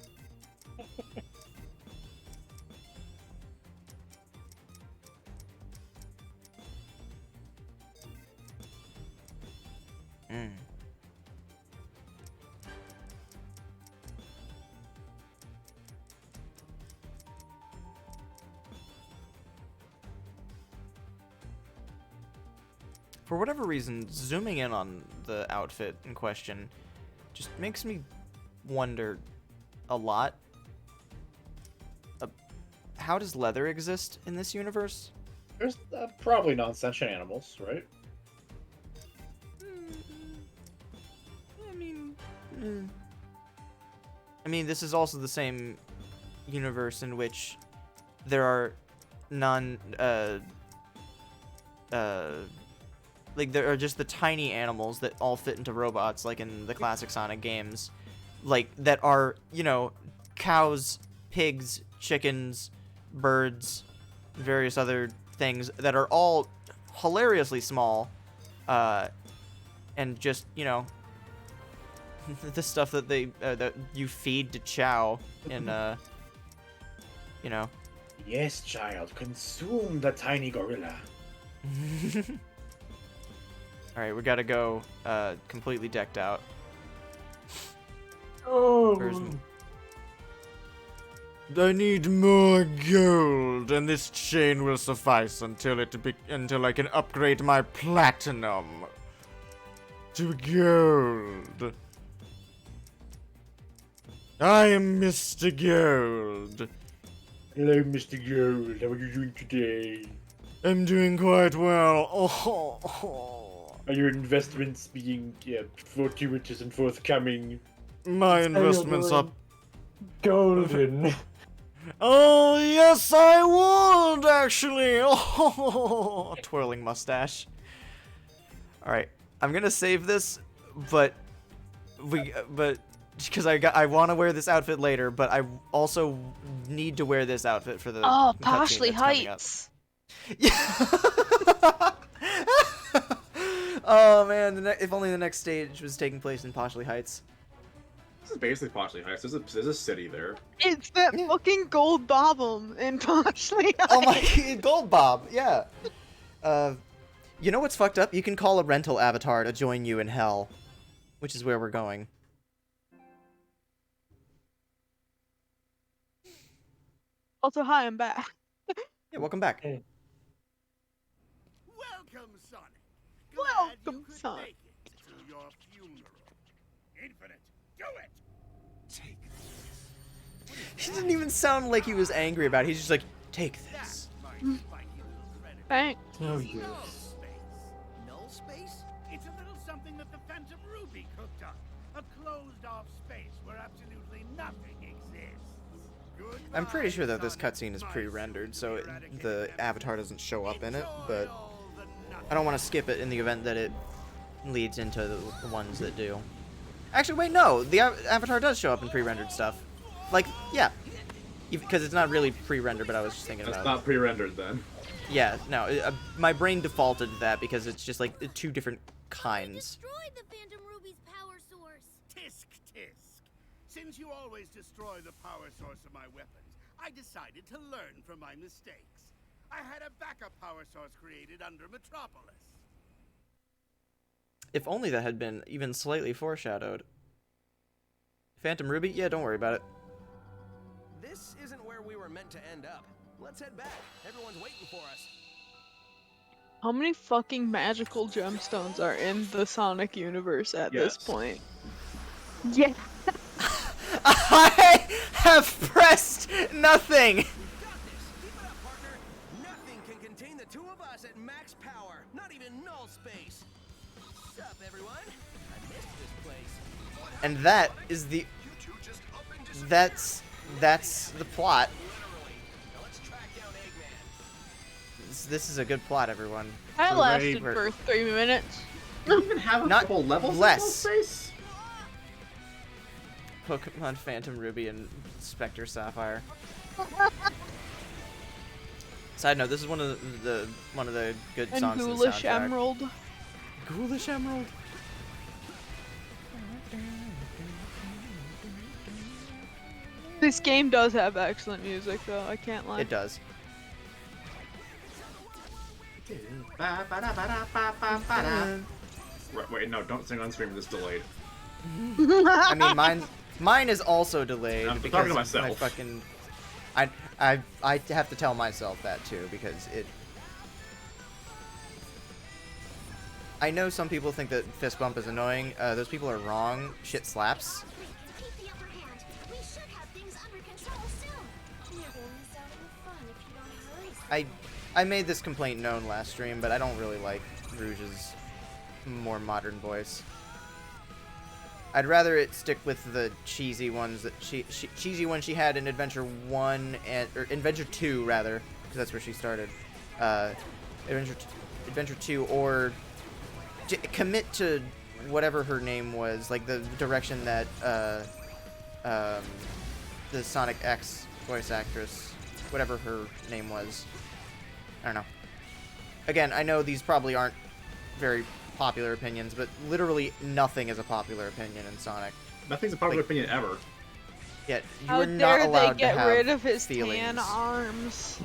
For whatever reason, zooming in on the outfit in question just makes me wonder a lot. How does leather exist in this universe? There's probably non-sentient animals, right? I mean, this is also the same universe in which there are like, there are just the tiny animals that all fit into robots, like in the classic Sonic games. Like, that are, you know, cows, pigs, chickens, birds, various other things that are all hilariously small. And just, you know, the stuff that that you feed to Chow in, you know. Yes, child, consume the tiny gorilla. Alright, we gotta go completely decked out. Oh. I need more gold, and this chain will suffice until I can upgrade my platinum to gold. I am Mr. Gold. Hello, Mr. Gold. How are you doing today? I'm doing quite well. Oh. Are your investments being fortuitous and forthcoming? My investments are... golden. Oh, yes, I would, actually. Oh, twirling mustache. Alright, I'm gonna save this, but because I want to wear this outfit later, but I also need to wear this outfit for the Oh, cutscene Poshley that's coming up. Heights. Yeah. Oh man, if only the next stage was taking place in Poshley Heights. This is basically Poshley Heights. There's a city there. It's that fucking gold bobble in Poshley Heights. Oh my, Gold Bob, yeah. You know what's fucked up? You can call a rental avatar to join you in hell, which is where we're going. Also, hi, I'm back. Yeah, welcome back. Hey. Welcome, Sonic. Welcome, Sonic. Make it to your funeral. Infinite, do it. Take He didn't even sound like he was angry about it. He's just like, take this. Thanks. Oh, Null yes. space. Null space? It's a little something that the Phantom Ruby cooked up. A closed-off space where absolutely nothing exists. I'm pretty sure that this cutscene is pre-rendered, so the avatar doesn't show up in it, but I don't want to skip it in the event that it leads into the ones that do. Actually, wait, no! The avatar does show up in pre-rendered stuff. Like, yeah. because it's not really pre-rendered, but I was just thinking That's about. not pre-rendered then. Yeah, no, my brain defaulted to that because it's just like two different kinds. Destroyed the Phantom Ruby's power source. Tisk tisk. Since you always destroy the power source of my weapons, I decided to learn from my mistakes. I had a backup power source created under Metropolis. If only that had been even slightly foreshadowed. Phantom Ruby? Yeah, don't worry about it. This isn't where we were meant to end up. Let's head back. Everyone's waiting for us. How many fucking magical gemstones are in the Sonic universe at this Yes. point? Yeah. I have pressed nothing! Got this. Keep it up, partner. Nothing can contain the two of us at max power. Not even null space. Sup, everyone? I missed this place. And that is the... You two just up and disappeared. That's the plot. Literally. Now let's track down Eggman. This is a good plot, everyone. That So lasted they- for 3 minutes. You even have a Not couple levels less. of space? Pokemon Phantom Ruby and Spectre Sapphire. Side note: this is one of the good And songs in the Ghoulish soundtrack. Emerald. Ghoulish Emerald. This game does have excellent music, though. I can't lie. It does. Right, wait, no, don't sing on stream. This is delayed. I mean, mine is also delayed I'm because talking to myself. my fucking. I have to tell myself that too because it. I know some people think that fist bump is annoying. Those people are wrong. Shit slaps. To keep the upper hand, we should have things under control soon. You're gonna miss out on the fun if you don't hurry. I made this complaint known last stream, but I don't really like Rouge's more modern voice. I'd rather it stick with the cheesy ones that cheesy one she had in Adventure 1 or Adventure 2 rather, because that's where she started. Adventure 2 or commit to whatever her name was, like the direction that the Sonic X voice actress, whatever her name was. I don't know. Again, I know these probably aren't very popular opinions, but literally nothing is a popular opinion in Sonic. Nothing's a popular Like- opinion ever. Yet you How are not dare allowed they get to have rid of his feelings. tan arms?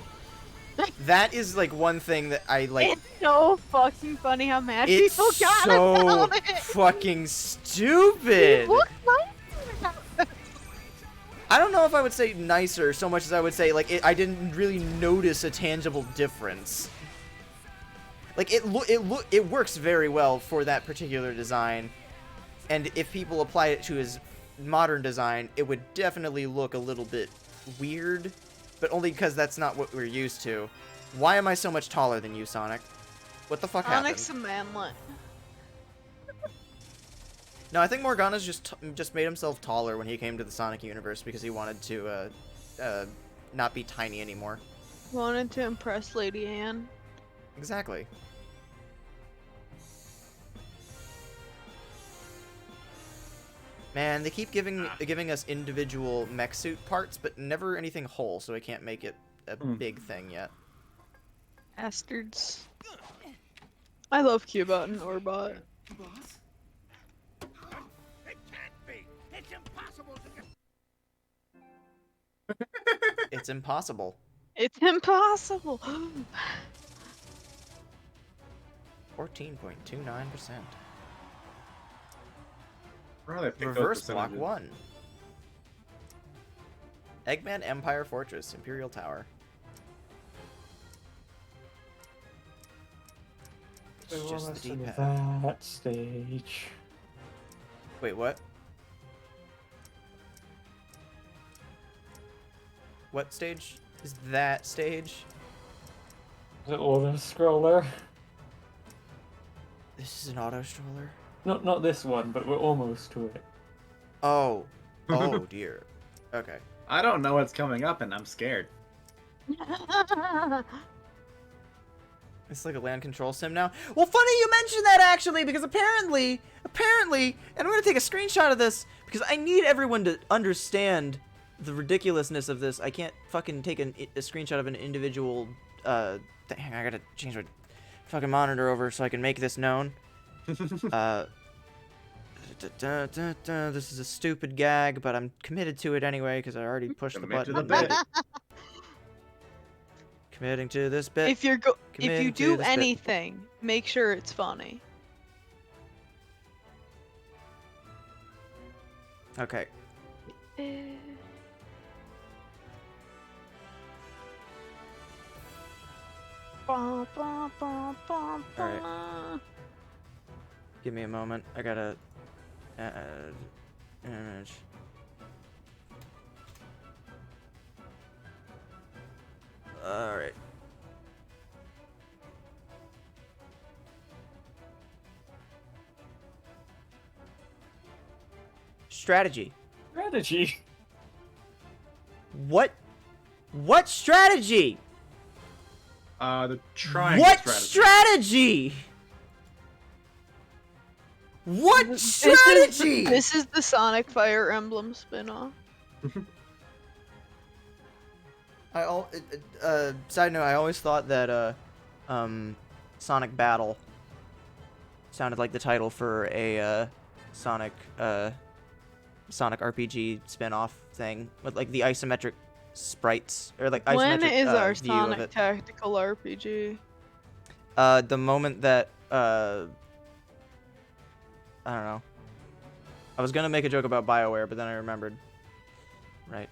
That is like one thing that I like. It's so fucking funny how mad It's people got so about it. fucking stupid. He looked nice. I don't know if I would say nicer so much as I would say like I didn't really notice a tangible difference. Like it works very well for that particular design, and if people apply it to his modern design, it would definitely look a little bit weird, but only because that's not what we're used to. Why am I so much taller than you, Sonic? What the fuck Sonic's happened? a manlet. No, I think Morgana's just made himself taller when he came to the Sonic universe because he wanted to not be tiny anymore. Wanted to impress Lady Anne. Exactly. Man, they keep giving us individual mech suit parts, but never anything whole, so I can't make it a big thing yet. Bastards. I love Cubot and Orbot. Boss? It can't be. It's impossible to get. It's impossible. It's impossible. 14.29%. Where do they pick those Reverse block percentages? 1. Eggman Empire Fortress, Imperial Tower. It's just the D-pad. That stage. Wait, what? What stage is that stage? Is it auto scroller? This is an auto stroller. Not this one, but we're almost to it. Oh, oh dear. Okay. I don't know what's coming up, and I'm scared. It's like a land control sim now. Well, funny you mentioned that actually, because apparently, and I'm gonna take a screenshot of this because I need everyone to understand the ridiculousness of this. I can't fucking take a screenshot of an individual. Dang, I gotta change my fucking monitor over so I can make this known. This is a stupid gag, but I'm committed to it anyway because I already pushed the Commit to button. the bit. Committing to this bit. If you Committing to do this bit. anything, make sure it's funny. Okay. Alright. Give me a moment. I gotta add image. Alright. Strategy. Strategy. What? What strategy? The triangle What strategy. strategy? What strategy? This is the Sonic Fire Emblem spin-off. Side note, I always thought that Sonic Battle sounded like the title for a Sonic RPG spin-off thing with like the isometric sprites or like When isometric is our view of Sonic it. Tactical RPG? The moment that I don't know. I was gonna make a joke about BioWare, but then I remembered. Right.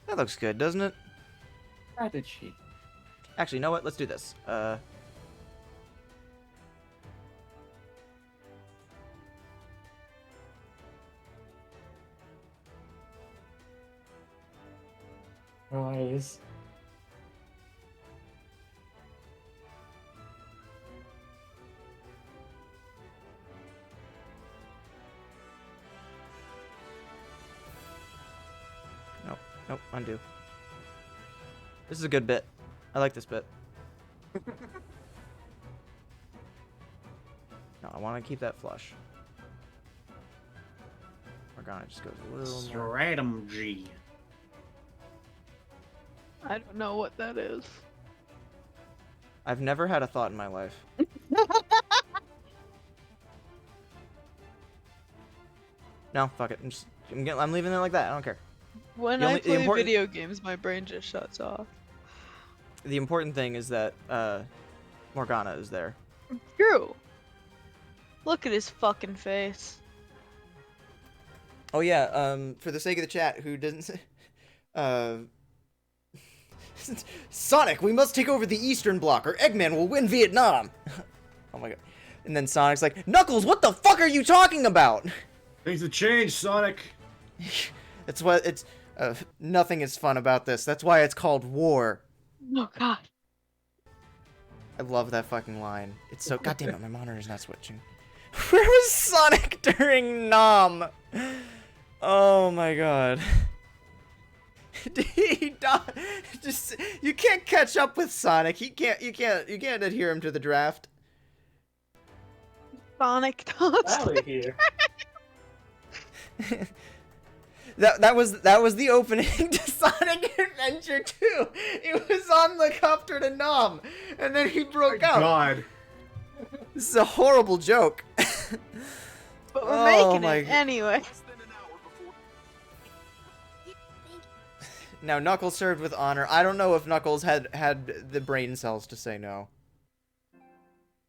That looks good, doesn't it? Strategy. Actually, you know what? Let's do this. Rise. Nope. Nope. Undo. This is a good bit. I like this bit. No, I want to keep that flush. Morgana just goes a little more. Strategy. I don't know what that is. I've never had a thought in my life. No, fuck it. I'm leaving it like that. I don't care. When The I only- the play important- video games, my brain just shuts off. The important thing is that Morgana is there. True. Look at his fucking face. Oh yeah. For the sake of the chat, who doesn't say, Sonic, we must take over the Eastern Bloc, or Eggman will win Vietnam. Oh my god. And then Sonic's like, Knuckles, what the fuck are you talking about? Things have changed, Sonic. That's what it's. Nothing is fun about this. That's why it's called war. Oh god. I love that fucking line. It's so. God damn it, my monitor's not switching. Where was Sonic during Nom? Oh my god. He died. Just you can't catch up with Sonic. You can't adhere him to the draft. Sonic dogs. Out of here. That was the opening to Sonic Adventure 2. It was on the copter to Nom, and then he broke out. God. This is a horrible joke. But we're Oh making my it anyway. Less than an hour before. Now Knuckles served with honor. I don't know if Knuckles had the brain cells to say no.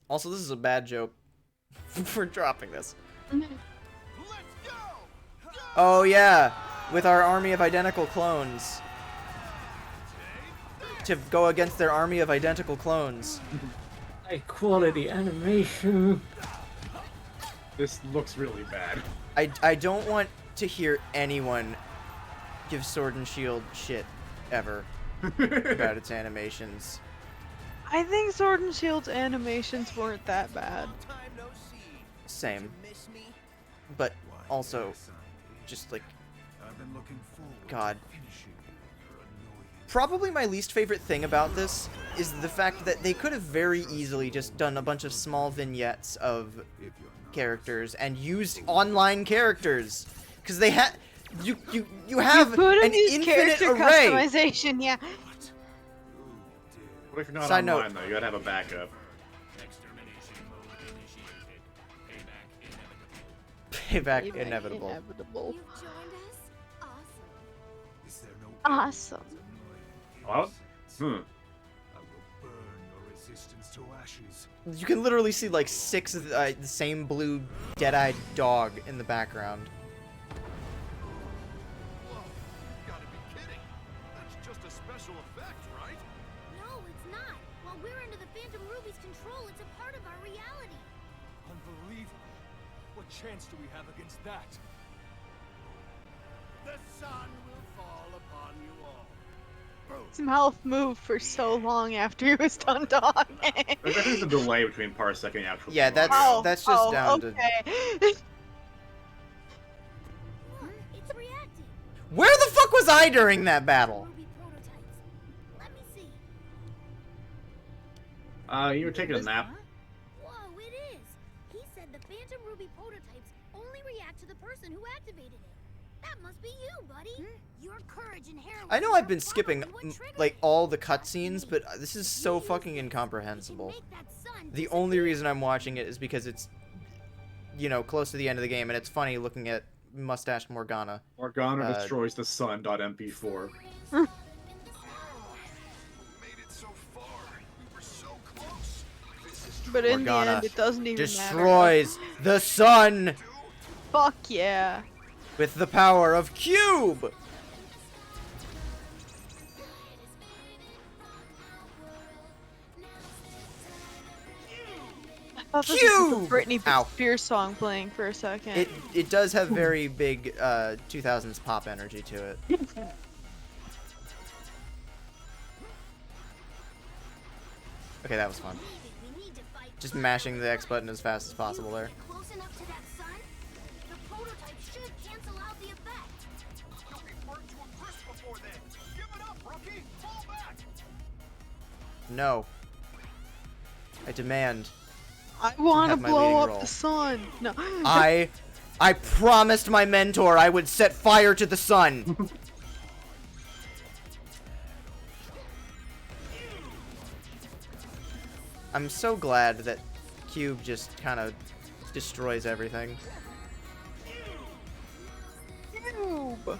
Also, this is a bad joke for dropping this. Let's go! Oh yeah, with our army of identical clones. To go against their army of identical clones. High quality animation. This looks really bad. I don't want to hear anyone give Sword and Shield shit ever about its animations. I think Sword and Shield's animations weren't that bad. Time no see. Same, Miss me? but also just like God. Probably my least favorite thing about this is the fact that they could have very easily just done a bunch of small vignettes of characters and used online characters, because they had you have Could an have used infinite character array. customization, yeah. What if you're not Side note- online though? You gotta have a backup. Payback inevitable. Inevitable. You joined us? Awesome. Is there no Awesome. Well, I will burn your resistance to ashes. You can literally see like 6 of the same blue dead-eyed dog in the background. Whoa, you gotta be kidding. That's just a special effect, right? No, it's not. While we're under the Phantom Ruby's control, it's a part of our reality. Unbelievable. What chance do we have against that? The sun will fall upon you all. Boom. His mouth moved for so long after he was done talking. I think there's a delay between parsec and actual. Yeah, that's audio. that's just down to okay. Look, it's reacting. where the fuck was I during that battle? Ruby prototypes. Let me see. You were taking a nap. Whoa, it is. He said the Phantom Ruby prototypes only react to the person who activated it. That must be you, buddy. Your courage and heroism. I know I've been are skipping probably what triggered like it. all the cutscenes, but this is so fucking incomprehensible. The only reason I'm watching it is because it's, you know, close to the end of the game, and it's funny looking at mustached Morgana. Morgana destroys the sun.mp4. Made it so far. We were so close. This is But in the Morgana end, it doesn't even Destroys the sun matter. Fuck yeah. with the power of Cube! I thought this was Cube! a Britney Ow. Spears song playing for a second. It does have very big 2000s pop energy to it. Okay, that was fun. We need to fight Just mashing the X button as fast as possible there. close enough to that sun. The prototype should cancel out the effect. You'll be burnt to a crisp before then. Give it up, rookie. Fall back. No. I demand. I want to have my blow leading up role. the sun. No. I promised my mentor I would set fire to the sun. I'm so glad that Cube just kind of destroys everything. Cube.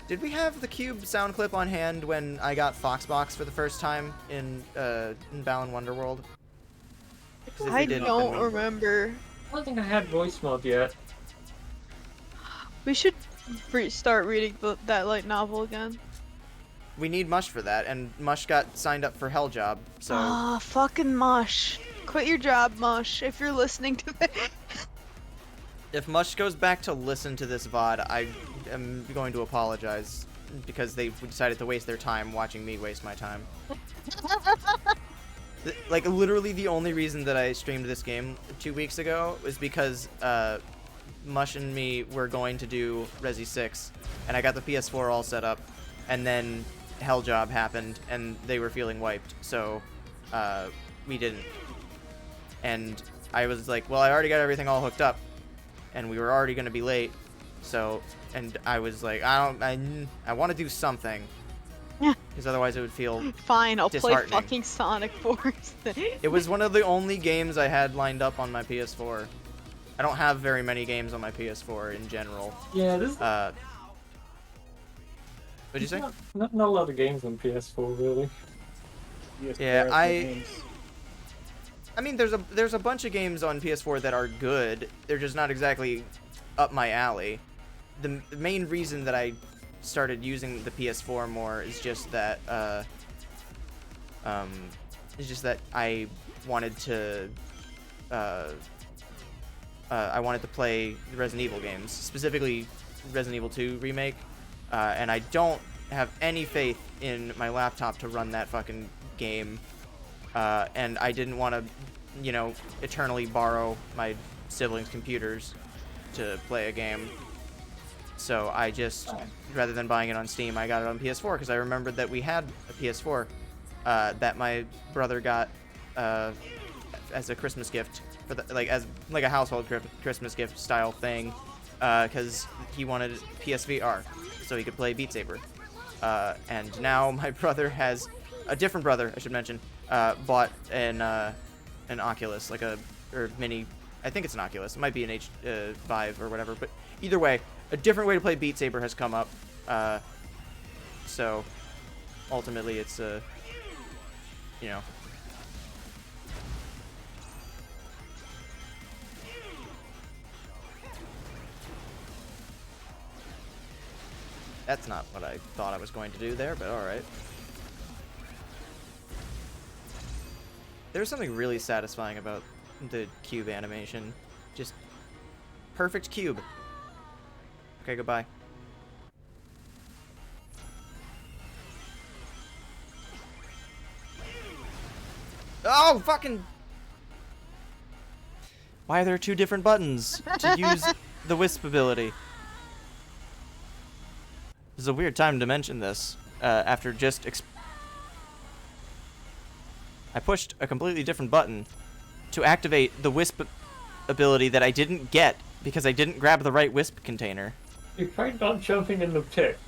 Did we have the Cube sound clip on hand when I got Foxbox for the first time in Balan Wonderworld? 'Cause if we I didn't, don't then we- remember. I don't think I had voice mod yet. We should start reading that light novel again. We need Mush for that, and Mush got signed up for Hell Job, so... Ah, fucking Mush. Quit your job, Mush, if you're listening to this. If Mush goes back to listen to this VOD, I am going to apologize, because they decided to waste their time watching me waste my time. Like, literally the only reason that I streamed this game 2 weeks ago was because Mush and me were going to do Resi 6, and I got the PS4 all set up, and then Hell Job happened, and they were feeling wiped, so we didn't. And I was like, well, I already got everything all hooked up, and we were already going to be late, so, and I was like, I want to do something. Yeah. Because otherwise it would feel Fine, I'll play disheartening. fucking Sonic Force. It was one of the only games I had lined up on my PS4. I don't have very many games on my PS4 in general. Yeah, there's What'd you say? not a lot of games on PS4 really. Yeah, I mean, there's a bunch of games on PS4 that are good. They're just not exactly up my alley. The main reason that I started using the PS4 more is just that I wanted to play the Resident Evil games, specifically Resident Evil 2 remake, and I don't have any faith in my laptop to run that fucking game, and I didn't want to, you know, eternally borrow my siblings' computers to play a game. So I just, rather than buying it on Steam, I got it on PS4 because I remembered that we had a PS4 that my brother got as a Christmas gift for the as a household Christmas gift style thing, because he wanted PSVR so he could play Beat Saber. And now my brother has a different brother, I should mention, bought an Oculus, like or mini. I think it's an Oculus. It might be an Vive or whatever, but either way, a different way to play Beat Saber has come up. So ultimately, it's you know. That's not what I thought I was going to do there, but alright. There's something really satisfying about the cube animation. Just perfect cube. Okay, goodbye. Oh, fucking... Why are there 2 different buttons to use the Wisp ability? This is a weird time to mention this, after just I pushed a completely different button to activate the Wisp ability that I didn't get because I didn't grab the right Wisp container. You tried not jumping in the pit.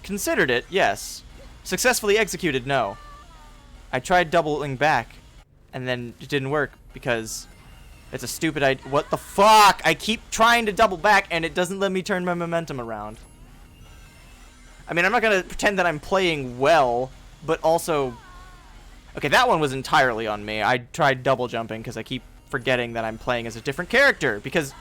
Considered it, yes. Successfully executed, no. I tried doubling back, and then it didn't work because it's a stupid idea. What the fuck? I keep trying to double back, and it doesn't let me turn my momentum around. I mean, I'm not gonna pretend that I'm playing well, but also... Okay, that one was entirely on me. I tried double jumping because I keep forgetting that I'm playing as a different character, because...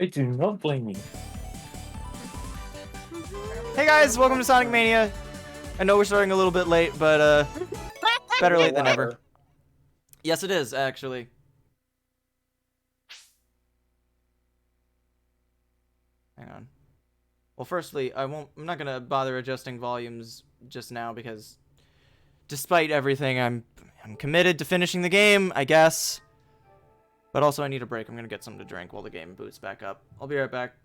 I do not blame you. Hey guys, welcome to Sonic Mania. I know we're starting a little bit late, but better late than never. Yes, it is, actually. Hang on. Well, firstly, I'm not gonna bother adjusting volumes just now because despite everything, I'm committed to finishing the game, I guess. But also I need a break. I'm gonna get something to drink while the game boots back up. I'll be right back.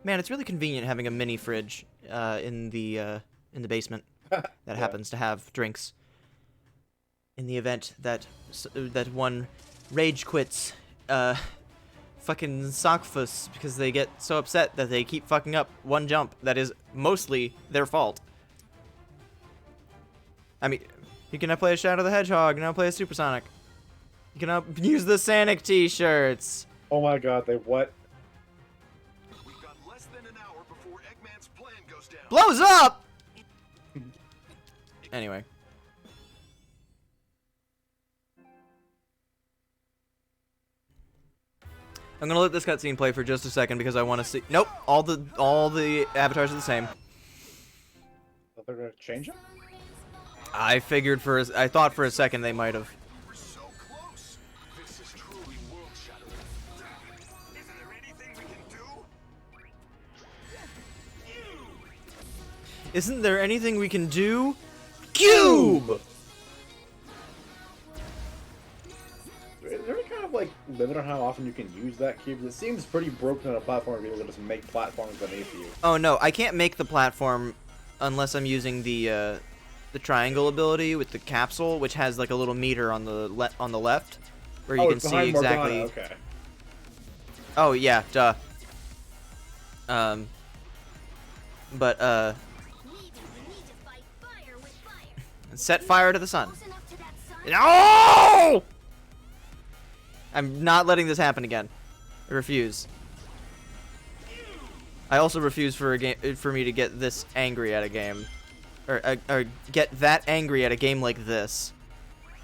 Man, it's really convenient having a mini fridge in the basement that happens to have drinks. In the event that that one rage quits, fucking Sockfuss because they get so upset that they keep fucking up one jump that is mostly their fault. I mean, you can now play a Shadow the Hedgehog, you can now play a Supersonic. You can now use the Sonic t-shirts. Oh my god, they what? Blows up! Anyway. I'm gonna let this cutscene play for just a second because I want to see. Nope, all the avatars are the same. They're gonna change them? I figured I thought for a second they might have. We're so close. This is truly world-shattering. Isn't there anything we can do? Isn't there anything we can do? Cube! Is there any kind of like limit on how often you can use that cube? It seems pretty broken on a platform to be able to just make platforms beneath you. Oh no, I can't make the platform unless I'm using the triangle ability with the capsule, which has like a little meter on the left, where you can it's see behind exactly. Morgana, okay. Oh yeah, duh. But set fire to the sun. No! I'm not letting this happen again. I refuse. I also refuse for me to get this angry at a game, or get that angry at a game like this.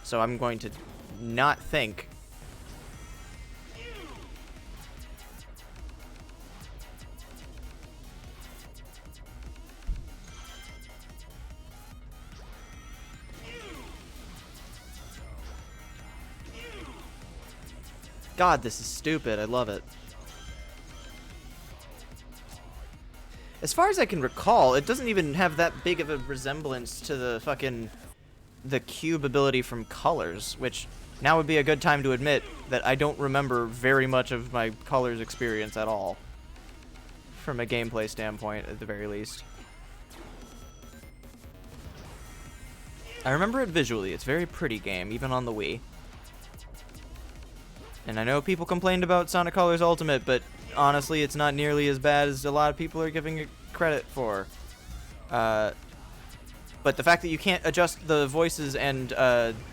So I'm going to not think. God, this is stupid. I love it. As far as I can recall, it doesn't even have that big of a resemblance to the cube ability from Colors, which now would be a good time to admit that I don't remember very much of my Colors experience at all. From a gameplay standpoint, at the very least. I remember it visually. It's a very pretty game, even on the Wii. And I know people complained about Sonic Colors Ultimate, but honestly, it's not nearly as bad as a lot of people are giving it credit for. But the fact that you can't adjust the voices and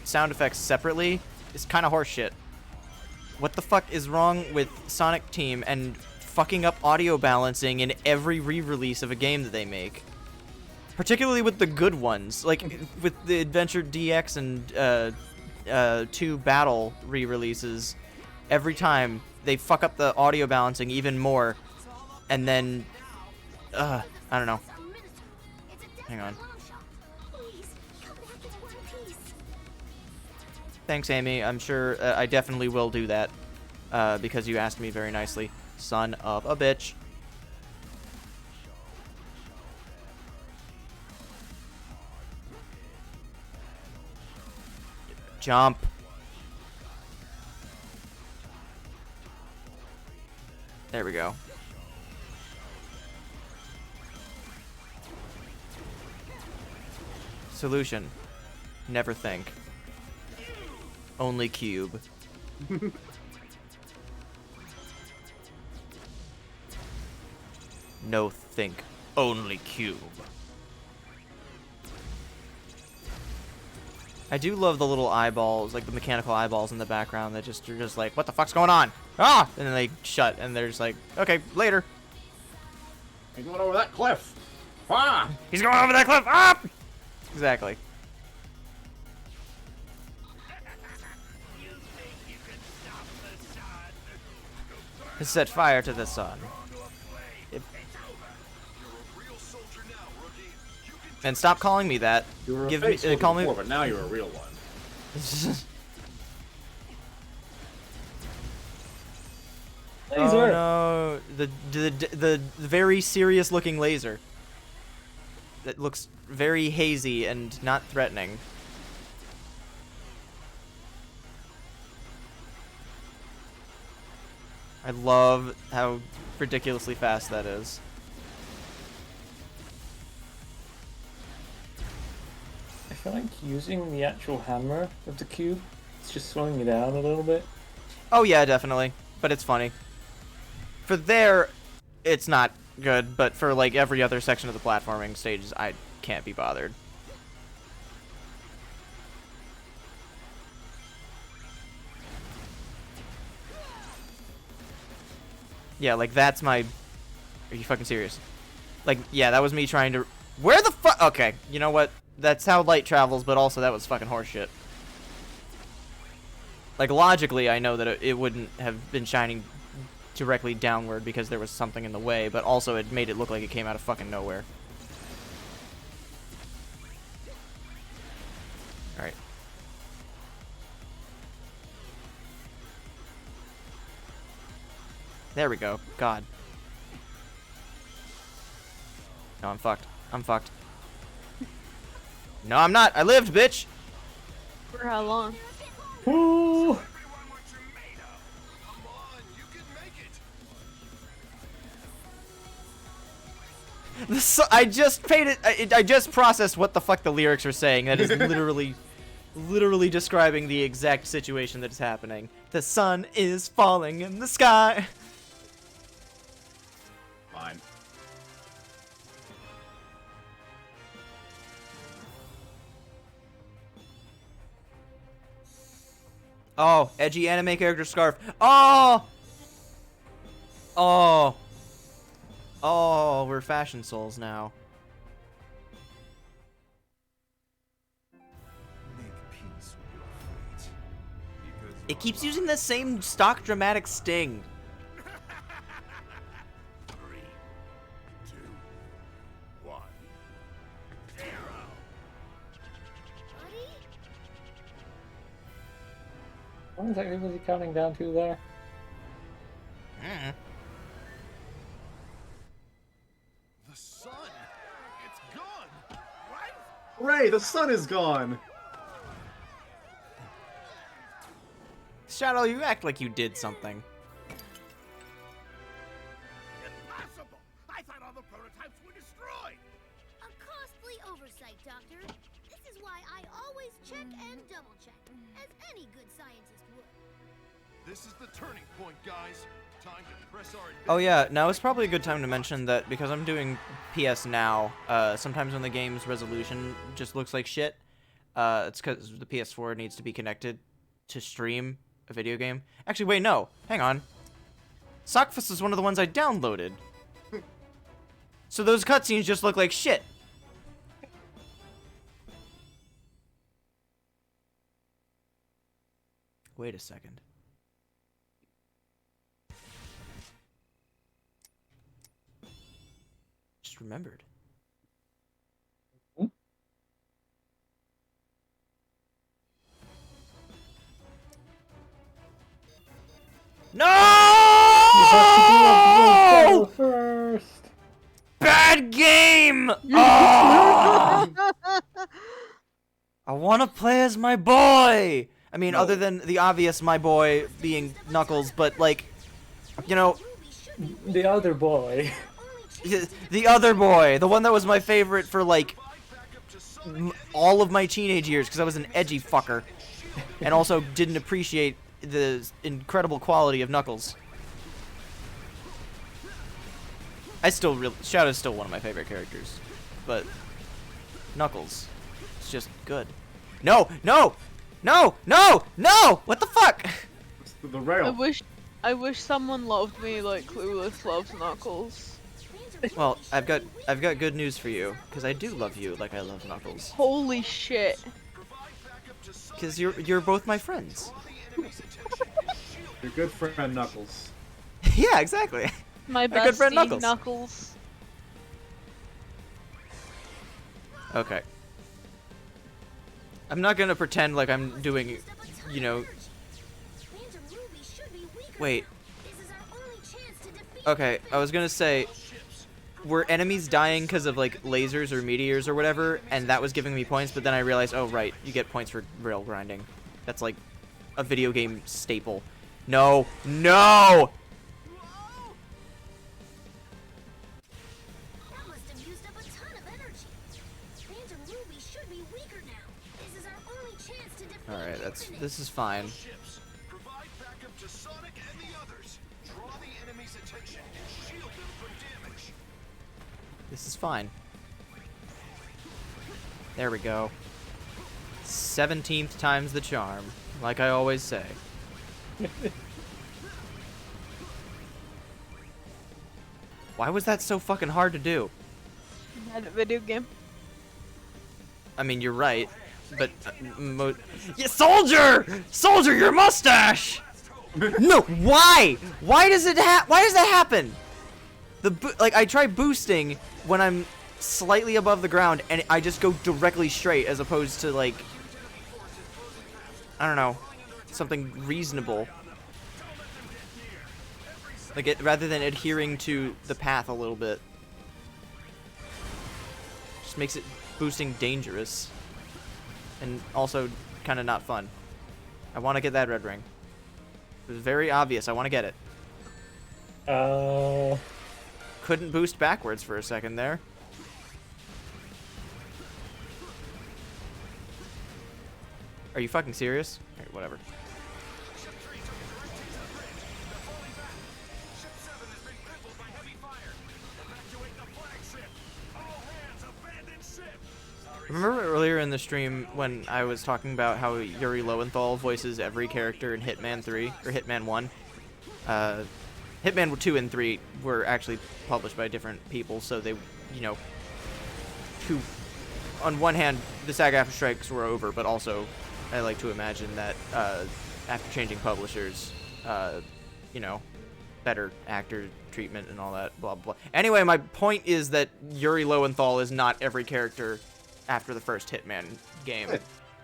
sound effects separately is kind of horseshit. What the fuck is wrong with Sonic Team and fucking up audio balancing in every re-release of a game that they make? Particularly with the good ones, like with the Adventure DX and 2 Battle re-releases. Every time they fuck up the audio balancing even more, and then, I don't know. Hang on. Thanks, Amy. I'm sure I definitely will do that, because you asked me very nicely. Son of a bitch. Jump. There we go. Solution. Never think. Only cube. No think. Only cube. I do love the little eyeballs, like the mechanical eyeballs in the background that are just like, what the fuck's going on? Ah! And then they shut, and they're just like, okay, later. He's going over that cliff. Ah! He's going over that cliff! Ah! Exactly. Set fire to the sun. And stop calling me that. You were Give a fake me, call me. before, but now you're a real one. Oh no, the very serious looking laser. That looks very hazy and not threatening. I love how ridiculously fast that is. I feel like using the actual hammer of the cube, it's just slowing it down a little bit. Oh yeah, definitely. But it's funny. For there, it's not good, but for like every other section of the platforming stages, I can't be bothered. Yeah, like that's my... Are you fucking serious? Like, yeah, that was me trying to... Where the fuck... Okay, you know what? That's how light travels, but also that was fucking horseshit. Like, logically, I know that it wouldn't have been shining directly downward because there was something in the way, but also it made it look like it came out of fucking nowhere. All right. There we go. God. No, I'm fucked. I'm fucked. No, I'm not. I lived, bitch. For how long? Ooh. I just paid it. I just processed what the fuck the lyrics are saying. That is literally describing the exact situation that is happening. The sun is falling in the sky. Fine. Oh, edgy anime character scarf. Oh! Oh. Oh, we're fashion souls now. Make peace with your fate. Because It keeps using the same stock dramatic sting. 3, 2, 1, 0. Buddy? What exactly was he counting down to there? The sun! It's gone! Right? Hooray, the sun is gone! Shadow, you act like you did something. Impossible! I thought all the prototypes were destroyed! A costly oversight, Doctor. This is why I always check and double check, as any good scientist would. This is the turning point, guys. Time to press our Oh yeah, now it's probably a good time to mention that because I'm doing PS Now, sometimes when the game's resolution just looks like shit, it's because the PS4 needs to be connected to stream a video game. Actually, wait, no. Hang on. Sockfist is one of the ones I downloaded. So those cutscenes just look like shit. Wait a second. Just remembered. No! First. Bad game! Oh! I want to play as my boy! I mean, other than the obvious my boy being Knuckles, but like, you know, The other boy. the other boy, the one that was my favorite for like all of my teenage years because I was an edgy fucker and also didn't appreciate the incredible quality of Knuckles. Shadow's still one of my favorite characters, but Knuckles, it's just good. No! No! No! No! No! What the fuck? The rail. I wish someone loved me like Clueless loves Knuckles. Well, I've got good news for you, because I do love you like I love Knuckles. Holy shit. Because you're both my friends. Your good friend Knuckles. Yeah, exactly. My My good friend bestie Knuckles. Okay. I'm not gonna pretend like I'm doing, you know... Wait. Okay, I was gonna say... Were enemies dying because of, like, lasers or meteors or whatever, and that was giving me points, but then I realized, oh, right, you get points for rail grinding. That's, like, a video game staple. No! No! That must have used up a ton of energy. Phantom Ruby should be weaker now. This is our only chance to defeat Alright, this is fine. ships. Provide backup to Sonic and the others. Draw the enemy's attention and shield them from damage. This is fine. There we go. 17th time's the charm, like I always say. Why was that so fucking hard to do? Had a video game. I mean, you're right, but yeah, Soldier! Soldier, your mustache! No, why? Why does that happen? Like I try boosting when I'm slightly above the ground and I just go directly straight as opposed to like I don't know, something reasonable. Like rather than adhering to the path a little bit. Just makes it boosting dangerous. And also kind of not fun. I want to get that red ring. It was very obvious. I want to get it. Couldn't boost backwards for a second there. Are you fucking serious? Alright, whatever. Remember earlier in the stream when I was talking about how Yuri Lowenthal voices every character in Hitman 3 or Hitman 1? Hitman 2 and 3 were actually published by different people, so they, you know, on one hand, the SAG-AFTRA strikes were over, but also I like to imagine that after changing publishers, you know, better actor treatment and all that, blah, blah. Anyway, my point is that Yuri Lowenthal is not every character after the first Hitman game.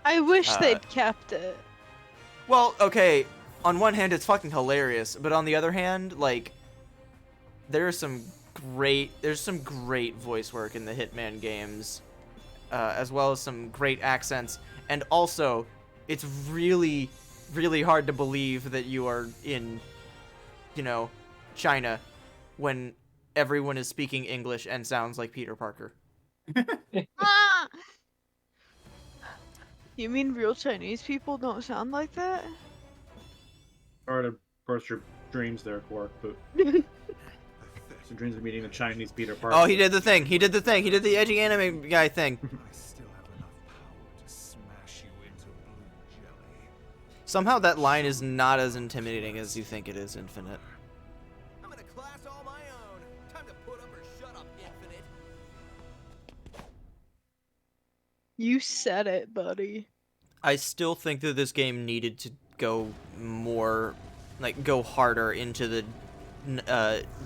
I wish they'd kept it. Well, okay, on one hand, it's fucking hilarious, but on the other hand, like, there's some great voice work in the Hitman games, as well as some great accents, and also, it's really, really hard to believe that you are in, you know, China when everyone is speaking English and sounds like Peter Parker. Ah! You mean real Chinese people don't sound like that? Sorry to burst your dreams there, Quark, but some dreams of meeting the Chinese Peter Parker. Oh, he did the thing. He did the thing. He did the edgy anime guy thing. I still have enough power to smash you into blue jelly. Somehow that line is not as intimidating as you think it is, Infinite. I'm in a class all my own. Time to put up or shut up, Infinite. You said it, buddy. I still think that this game needed to go more, like, go harder into the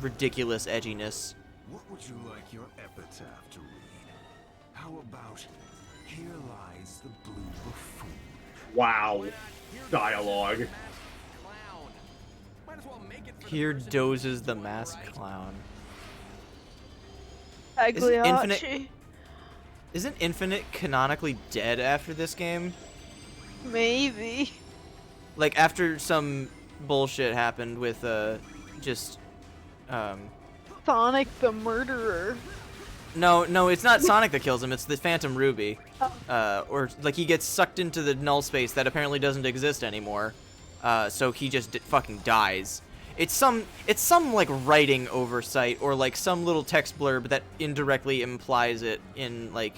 ridiculous edginess. What would you like your epitaph to read? How about, here lies the blue buffoon. Wow. Dialogue. Here dozes the masked clown. Pagliacci. Isn't Infinite canonically dead after this game? Maybe. Like, after some bullshit happened with, Sonic the Murderer. No, it's not Sonic that kills him, it's the Phantom Ruby. Or, like, he gets sucked into the null space that apparently doesn't exist anymore. So he just fucking dies. It's some, like, writing oversight, or, like, some little text blurb that indirectly implies it in, like,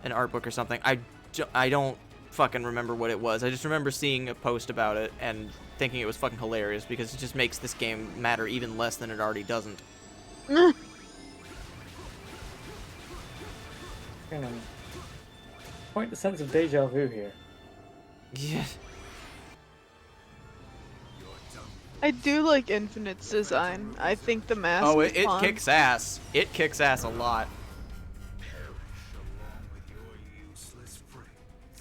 an art book or something. I don't fucking remember what it was. I just remember seeing a post about it and thinking it was fucking hilarious because it just makes this game matter even less than it already doesn't. Quite the sense of deja vu here. Yeah. I do like Infinite's design. I think the mask Oh, is it fun. kicks ass. It kicks ass a lot.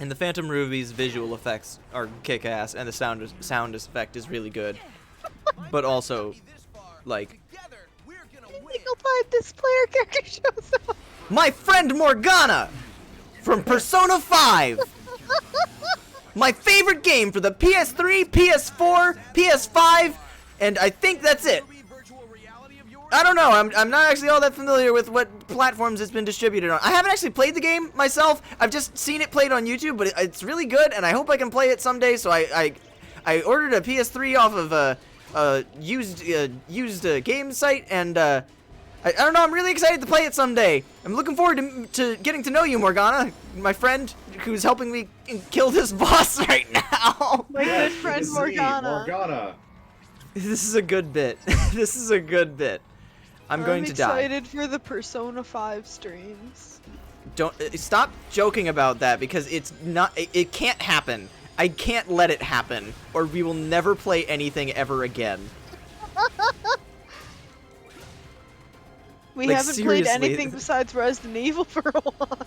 And the Phantom Ruby's visual effects are kick-ass, and the sound effect is really good. But also, like, Single time this player character shows up. my friend Morgana from Persona 5. My favorite game for the PS3, PS4, PS5, and I think that's it. I don't know. I'm not actually all that familiar with what platforms it's been distributed on. I haven't actually played the game myself. I've just seen it played on YouTube, but it's really good, and I hope I can play it someday. So I ordered a PS3 off of a used game site, and I don't know. I'm really excited to play it someday. I'm looking forward to getting to know you, Morgana, my friend who's helping me kill this boss right now. My good friend Morgana. Morgana. This is a good bit. This is a good bit. I'm going to die. I'm excited for the Persona 5 streams. Don't stop joking about that because it's not. It can't happen. I can't let it happen, or we will never play anything ever again. We Like, haven't seriously. played anything besides Resident Evil for a while.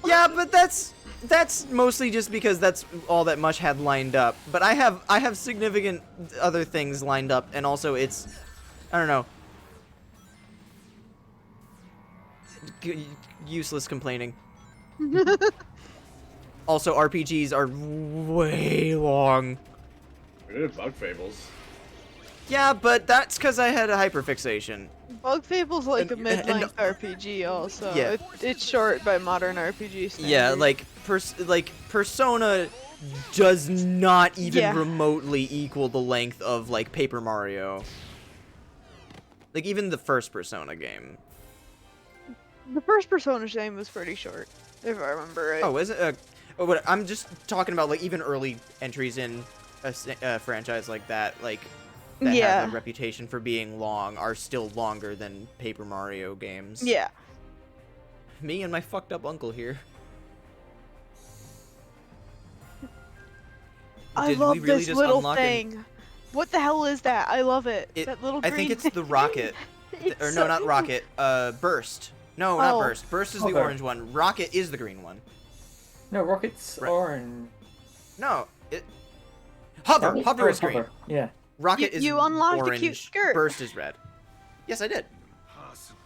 Yeah, but that's that's mostly just because that's all that Mush had lined up. But I have significant other things lined up, and also it's, I don't know. Useless complaining. Also, RPGs are way long. We did Bug Fables. Yeah, but that's because I had a hyperfixation. Bug Fable's like a And- mid-length RPG also. Yeah. It's short by modern RPG standards. Yeah, like Persona does not even remotely equal the length of like Paper Mario. Like even the first Persona game. The first Persona game was pretty short, if I remember right. Oh, is it? I'm just talking about like even early entries in a franchise like that, like that have a reputation for being long, are still longer than Paper Mario games. Yeah. Me and my fucked up uncle here. I Did love we really this just little unlock thing. What the hell is that? I love it. That little I green think it's the rocket. It's Or so no, not rocket. Burst. No, not Oh. Burst. Burst is the Hover. orange one. Rocket is the green one. No, Rocket's orange. No, it. Hover. Hover is green. Hover. Yeah. Rocket is you unlocked a orange. cute skirt. Burst is red. Yes, I did. Impossible.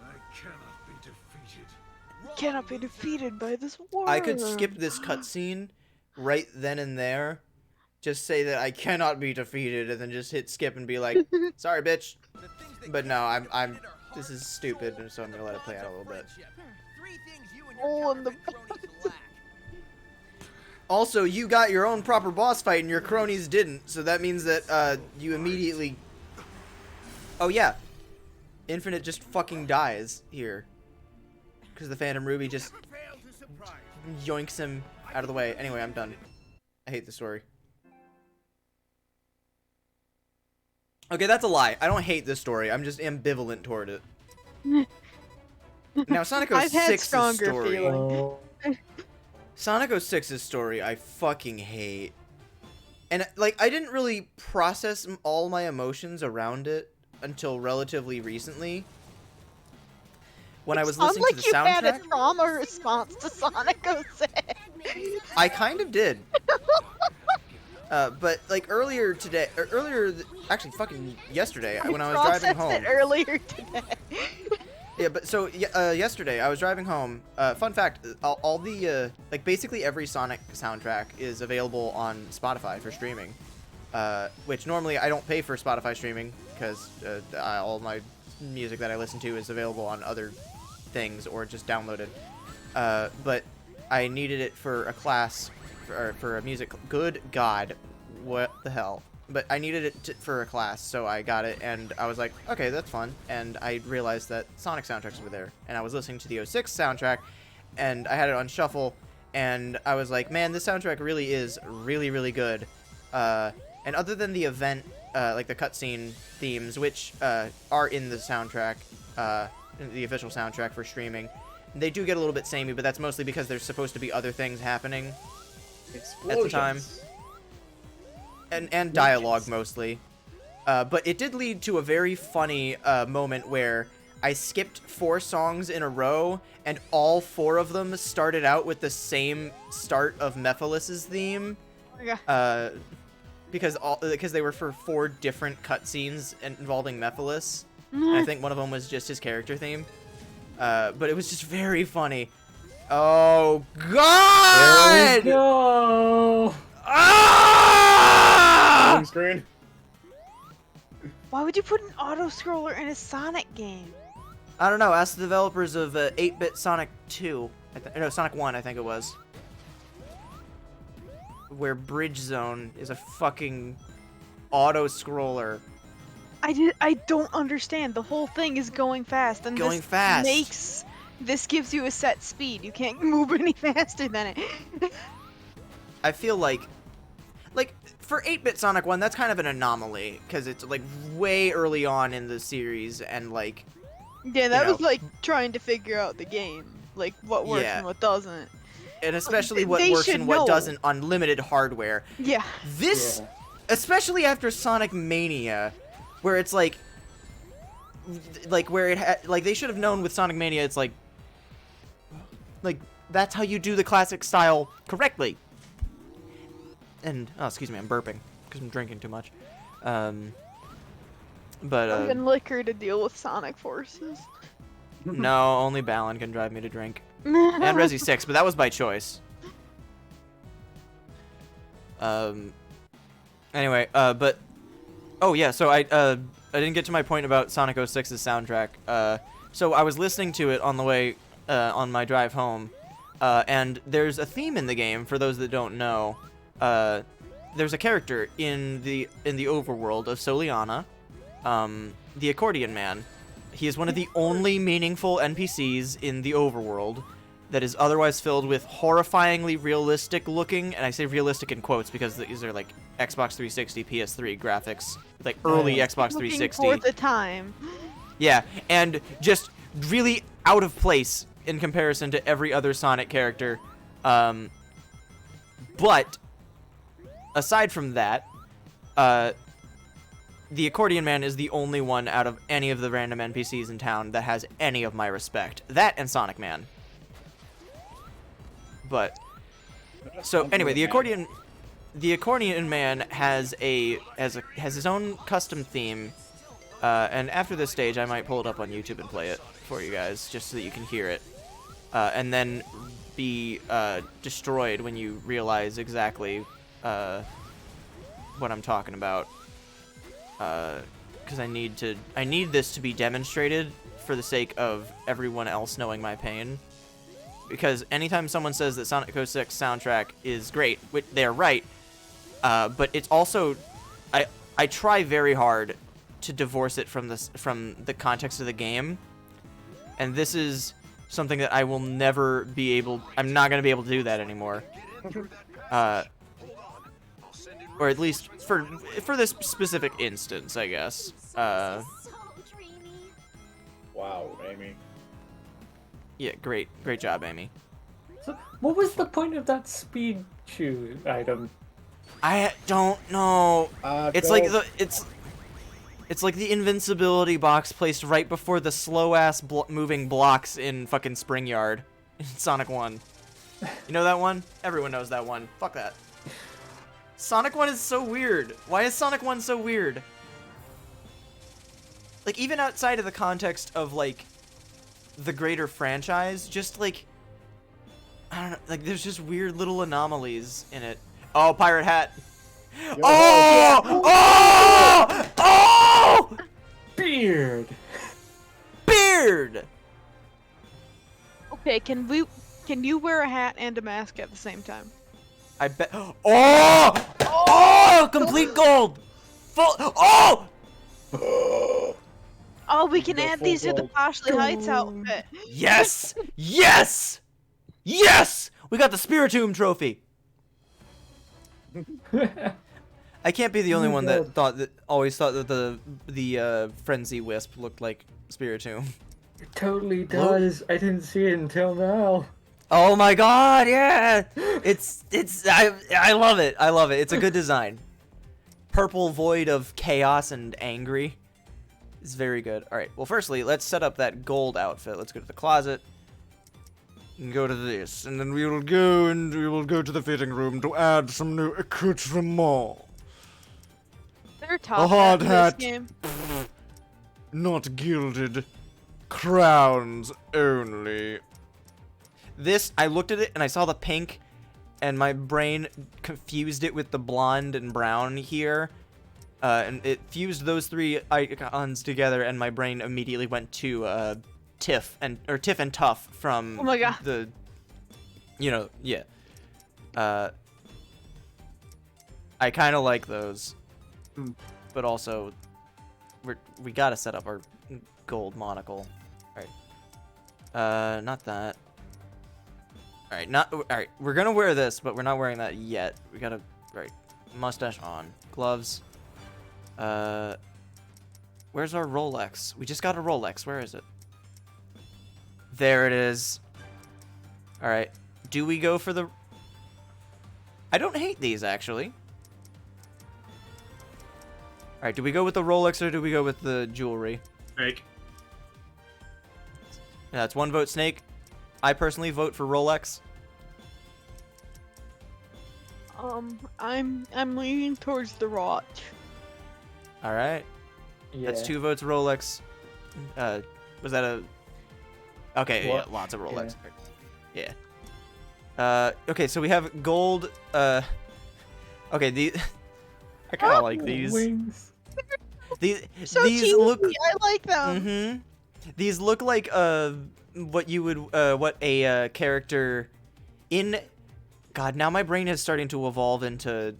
I cannot be defeated. Cannot be defeated by this world. I could skip this cutscene right then and there. Just say that I cannot be defeated, and then just hit skip and be like, "Sorry, bitch." But no, I'm. This is stupid, and so I'm gonna let it play out a little bit. Oh, and the Also, you got your own proper boss fight, and your cronies didn't, so that means that you immediately. Oh yeah, Infinite just fucking dies here, because the Phantom Ruby just yoinks him out of the way. Anyway, I'm done. I hate the story. Okay, that's a lie. I don't hate this story. I'm just ambivalent toward it. Now, Sonic I've had 06's stronger story. feelings. Sonic 06's story, I fucking hate. And, like, I didn't really process all my emotions around it until relatively recently. When I was listening to the you had a soundtrack. trauma response to Sonic 06. I kind of did. But like earlier today, or actually fucking yesterday, when I was driving home. It earlier today. Yeah, but so yesterday I was driving home. Fun fact: all the like basically every Sonic soundtrack is available on Spotify for streaming. Which normally I don't pay for Spotify streaming because all my music that I listen to is available on other things or just downloaded. But I needed it for a class. For a music. Good God, what the hell? But I needed it for a class, so I got it, and I was like, okay, that's fun. And I realized that Sonic soundtracks were there, and I was listening to the 06 soundtrack, and I had it on shuffle, and I was like, man, this soundtrack really is really, really good. And other than the event, like the cutscene themes, which are in the soundtrack, the official soundtrack for streaming, they do get a little bit samey, but that's mostly because there's supposed to be other things happening at the time. And dialogue mostly. But it did lead to a very funny moment where I skipped 4 songs in a row, and all 4 of them started out with the same start of Mephilus's theme. Yeah. Because they were for 4 different cutscenes involving Mephilus. And I think one of them was just his character theme. But it was just very funny. Oh God! There we go. Ah! Green screen. Why would you put an auto-scroller in a Sonic game? I don't know. Ask the developers of 8-bit Sonic 2. No, Sonic 1, I think it was. Where Bridge Zone is a fucking auto-scroller. I don't understand. The whole thing is going fast, and this gives you a set speed. You can't move any faster than it. I feel like for 8-bit Sonic 1, that's kind of an anomaly because it's like way early on in the series, and like yeah, that was like trying to figure out the game, like what works and what doesn't, and especially what works and what doesn't on limited hardware. Yeah. This, especially after Sonic Mania, where it's like where it like they should have known with Sonic Mania, it's like that's how you do the classic style correctly. And oh, excuse me, I'm burping because I'm drinking too much. But and liquor to deal with Sonic forces. no, only Balin can drive me to drink. And Resi 6, but that was by choice. Anyway, but oh yeah, so I didn't get to my point about Sonic 06's soundtrack. So I was listening to it on the way on my drive home, and there's a theme in the game for those that don't know. There's a character in the overworld of Soliana, the Accordion Man. He is one of the only meaningful NPCs in the overworld that is otherwise filled with horrifyingly realistic looking, and I say realistic in quotes because these are like Xbox 360, PS3 graphics, like early Xbox 360. For the time. Yeah, and just really out of place in comparison to every other Sonic character. But aside from that, the Accordion Man is the only one out of any of the random NPCs in town that has any of my respect. That and Sonic Man. But so anyway, the Accordion Man has his own custom theme, and after this stage, I might pull it up on YouTube and play it for you guys, just so that you can hear it, and then be destroyed when you realize exactly what I'm talking about. Because I need this to be demonstrated for the sake of everyone else knowing my pain. Because anytime someone says that Sonic 06 soundtrack is great, which they're right, but it's also, I try very hard to divorce it from the context of the game, and this is something that I will never be able. I'm not gonna be able to do that anymore, or at least for this specific instance, I guess. Wow, Amy. Yeah, great job, Amy. So, what was the point of that speed shoe item? I don't know. It's like the invincibility box placed right before the slow ass moving blocks in fucking Spring Yard in Sonic 1. You know that one? Everyone knows that one. Fuck that. Sonic 1 is so weird. Why is Sonic 1 so weird? Like, even outside of the context of like the greater franchise, just like, I don't know, like there's just weird little anomalies in it. Oh, pirate hat. Oh! Oh! Oh! Beard. Beard. Okay, can you wear a hat and a mask at the same time? I bet. Oh! Oh! Complete gold. Full. Oh! Oh, we can add these to the Poshley Heights outfit. Yes! Yes! Yes! We got the Spiritomb trophy. I can't be the only one that always thought that the Frenzy Wisp looked like Spiritomb. It totally does. I didn't see it until now. Oh my god, yeah! I love it. I love it. It's a good design. Purple void of chaos and angry. It's very good. Alright, well firstly, let's set up that gold outfit. Let's go to the closet. And go to this. And then we will go to the fitting room to add some new accoutrement. They're top A hard hat. This game. Not gilded. Crowns only. This, I looked at it and I saw the pink, and my brain confused it with the blonde and brown here. And it fused those three icons together, and my brain immediately went to Tiff and Tuff from oh my god. the, yeah. I kind of like those, but also we gotta set up our gold monocle. All right. Not that. All right. We're gonna wear this, but we're not wearing that yet. We gotta. Right. Mustache on. Gloves. Where's our Rolex? We just got a Rolex. Where is it? There it is. All right. Do we go for the... I don't hate these, actually. All right. Do we go with the Rolex or do we go with the jewelry? Fake. Yeah, that's one vote, Snake. I personally vote for Rolex. I'm leaning towards the watch. All right. Yeah. That's 2 votes Rolex. Was that a? Okay, yeah, What? lots of Rolex. Yeah. Okay, so we have gold. Okay, I kind of like these. Wings. These So these cheesy, look. I like them. These look like what you would what a character in. God, now my brain is starting to evolve into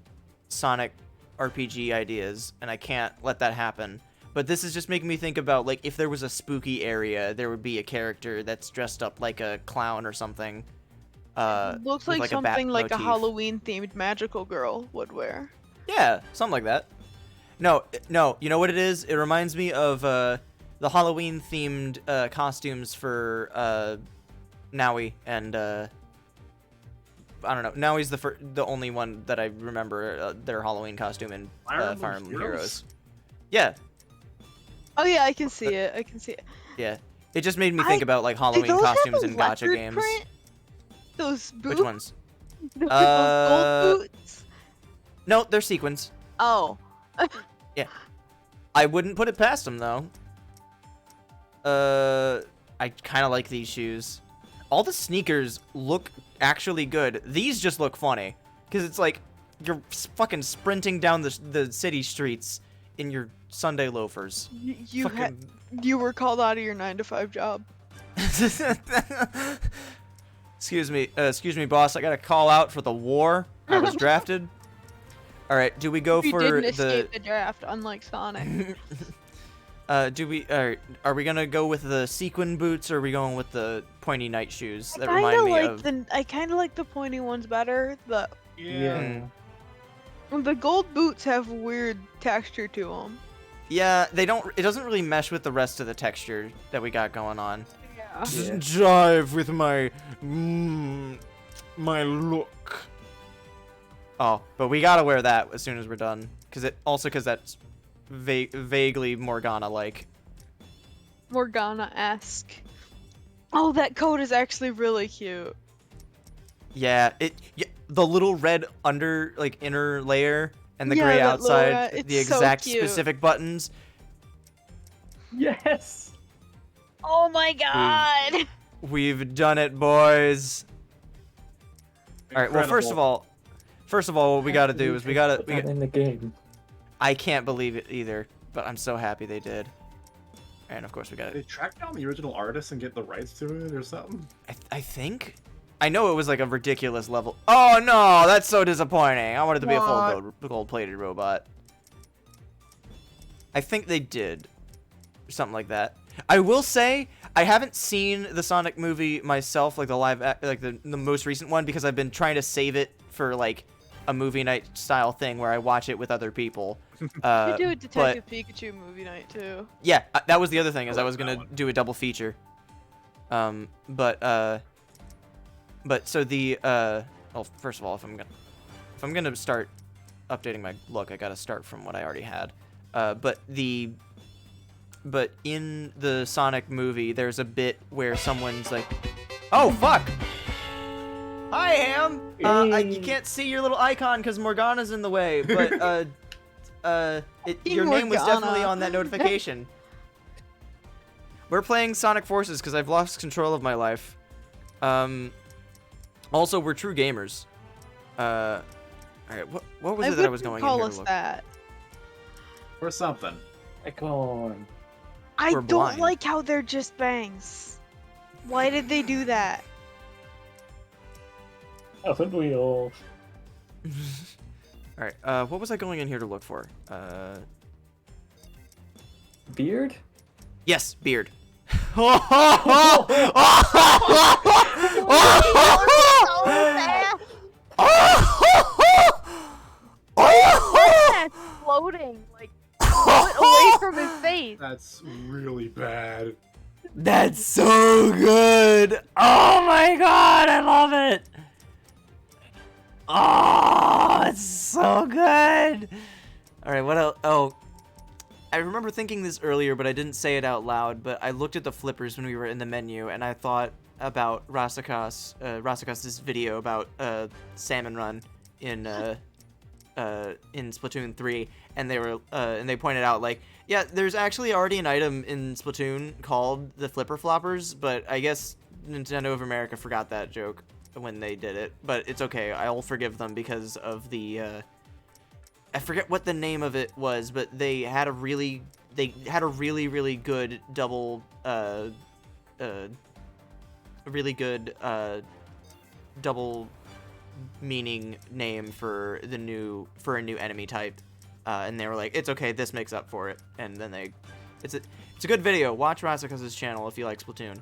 Sonic RPG ideas, and I can't let that happen. But this is just making me think about, like, if there was a spooky area, there would be a character that's dressed up like a clown or something. Looks with, like a bat something like a motif. Halloween-themed magical girl would wear. Yeah, something like that. No, you know what it is? It reminds me of the Halloween-themed costumes for Naui and I don't know. Naui's the only one that I remember their Halloween costume in Fire Emblem Heroes. Yeah. Oh yeah, I can see it. I can see it. Yeah. It just made me think about like Halloween costumes in gacha leopard games. print? Those boots? Which ones? Those gold boots? No, they're sequins. Oh. Yeah. I wouldn't put it past them though. I kind of like these shoes. All the sneakers look actually good. These just look funny because it's like you're fucking sprinting down the city streets in your Sunday loafers. You were called out of your 9-to-5 job. Excuse me, boss. I got a call out for the war. I was drafted. All right, do we go You for didn't the? escape the draft, unlike Sonic. Are we gonna go with the sequin boots, or are we going with the pointy night shoes that I remind me of? I kind of like the pointy ones better. Yeah. The gold boots have weird texture to them. Yeah, they don't. It doesn't really mesh with the rest of the texture that we got going on. Yeah. Doesn't jive with my my look. Oh, but we gotta wear that as soon as we're done, because that's vaguely Morgana-like. Morgana-esque. Oh, that coat is actually really cute. Yeah, the little red inner layer and the gray that outside, it's the exact so cute. specific buttons. Yes. Oh my god! We've done it, boys. All right. Well, first of all, what we gotta do is we gotta in the game. I can't believe it either, but I'm so happy they did. And of course we got They it. track down the original artist and get the rights to it or something. I think. I know it was like a ridiculous level. Oh no, that's so disappointing. I wanted to be a full gold-plated robot. I think they did. Something like that. I will say I haven't seen the Sonic movie myself, like the most recent one, because I've been trying to save it for like a movie night style thing where I watch it with other people. You do a Detective Pikachu movie night too. Yeah, that was the other thing, is I was gonna do a double feature. But so the well, first of all, if I'm gonna start updating my look, I gotta start from what I already had. But in the Sonic movie, there's a bit where someone's like, "Oh fuck! Hi, Ham. You can't see your little icon because Morgana's in the way, but your name was definitely on that notification." We're playing Sonic Forces because I've lost control of my life. Also, we're true gamers. All right, what was it that I was going in here to look? That. Or something. Icon. I We're don't blind. like how they're just bangs. Why did they do that? Haven't we all? All right, what was I going in here to look for? Beard? Yes, beard. That's floating, like, away from his face. That's really bad. That's so good. Oh my god, I love it. Oh, it's so good. All right, what else? Oh, I remember thinking this earlier, but I didn't say it out loud. But I looked at the flippers when we were in the menu, and I thought, about Rasakas's video about Salmon Run in Splatoon 3, and they pointed out like, yeah, there's actually already an item in Splatoon called the Flipper Floppers, but I guess Nintendo of America forgot that joke when they did it. But it's okay, I'll forgive them because of the I forget what the name of it was, but they had a really good double double meaning name for a new enemy type, and they were like, it's okay, this makes up for it. And then it's a good video. Watch Rasakas's channel if you like Splatoon.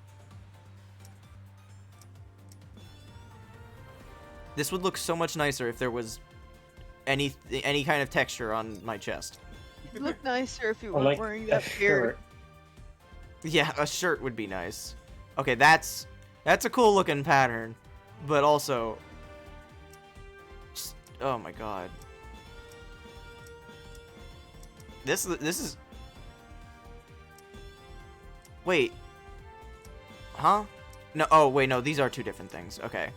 This would look so much nicer if there was any kind of texture on my chest. It'd look nicer if you weren't wearing that beard. Yeah, a shirt would be nice. Okay, that's a cool looking pattern, but also, just, oh my god, this is. Wait, huh? No, oh wait, no, these are two different things. Okay.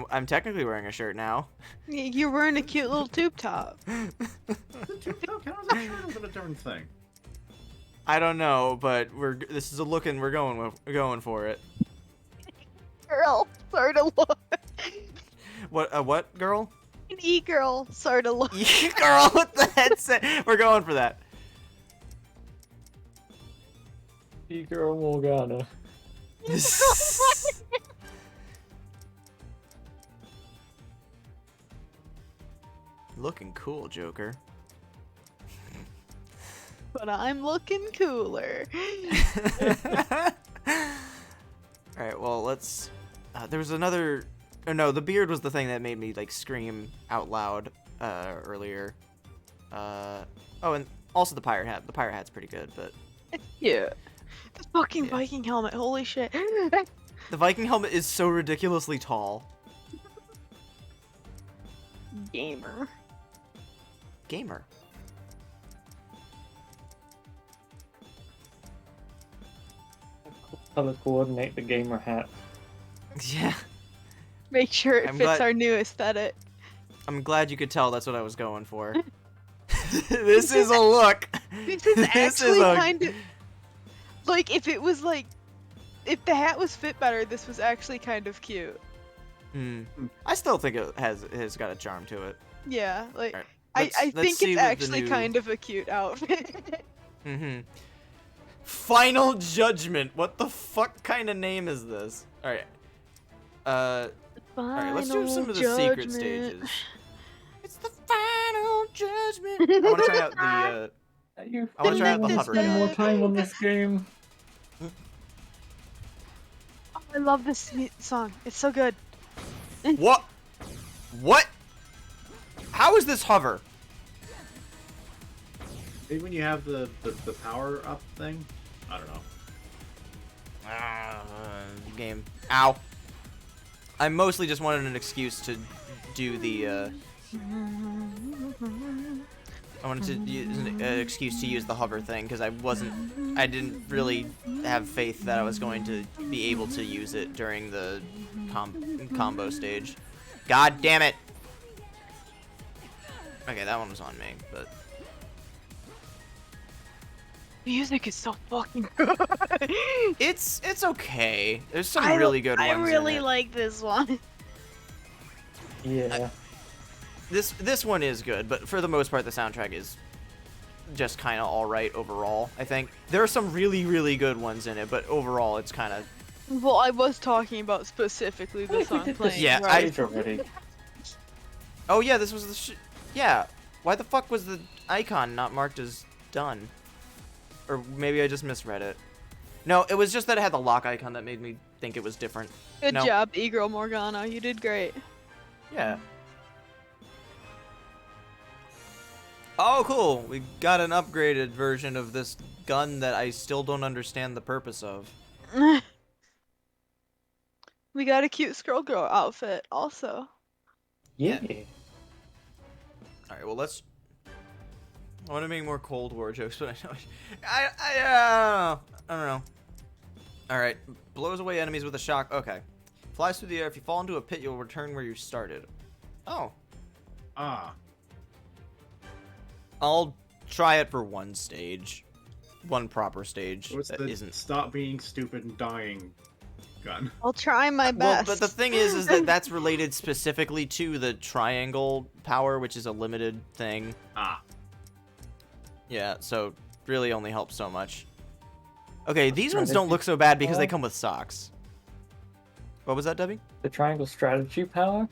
I'm technically wearing a shirt now. You're wearing a cute little tube top. The tube top counts as a shirt, or is it a different thing? I don't know, but this is a look and we're going for it. Girl, sort of look. What girl? An e-girl, sort of look. E-girl with the headset. We're going for that. E-girl Morgana. Looking cool, Joker. But I'm looking cooler. Alright, well, let's... there was another... Oh, no, the beard was the thing that made me, like, scream out loud earlier. Oh, and also the pirate hat. The pirate hat's pretty good, but... Yeah. The fucking Viking helmet, holy shit. The Viking helmet is so ridiculously tall. Gamer. Gamer. Color coordinate the gamer hat. Yeah. Make sure it fits our new aesthetic. I'm glad you could tell that's what I was going for. This is a look. This is actually kind of... Like, if it was like... If the hat was fit better, this was actually kind of cute. I still think it has got a charm to it. Yeah, like... Right, I think it's actually kind of a cute outfit. Final Judgment. What the fuck kind of name is this? Alright. Alright, let's do some of the secret stages. It's the final judgment. I want to try out the I want to try out the hover Spend more gun. time on this game. Oh, I love this song. It's so good. What? What? How is this hover? Maybe when you have the power up thing? I don't know. Game. Ow. I mostly just wanted an excuse to do the, I wanted to use an excuse to use the hover thing, because I didn't really have faith that I was going to be able to use it during the combo stage. God damn it! Okay, that one was on me, but... Music is so fucking good. It's okay. There's some really good ones. I really like this one. Yeah. This one is good, but for the most part, the soundtrack is just kind of all right overall. I think there are some really, really good ones in it, but overall, it's kind of. Well, I was talking about specifically the song playing. Yeah, right? already. Oh yeah, this was the. Yeah, why the fuck was the icon not marked as done? Or maybe I just misread it. No, it was just that it had the lock icon that made me think it was different. Good job, E-Girl Morgana. You did great. Yeah. Oh, cool. We got an upgraded version of this gun that I still don't understand the purpose of. We got a cute Scroll Girl outfit, also. Yeah. Alright, well, let's... I want to make more Cold War jokes, but I don't know. Alright, blows away enemies with a shock. Okay. Flies through the air. If you fall into a pit, you'll return where you started. Oh. Ah. I'll try it for one stage. One proper stage What's that the isn't... stop being stupid and dying gun? I'll try my Well, best. but the thing is that that's related specifically to the triangle power, which is a limited thing. Ah. Yeah, so really only helps so much. Okay, these ones don't look so bad because they come with socks. What was that, Debbie? The triangle strategy power?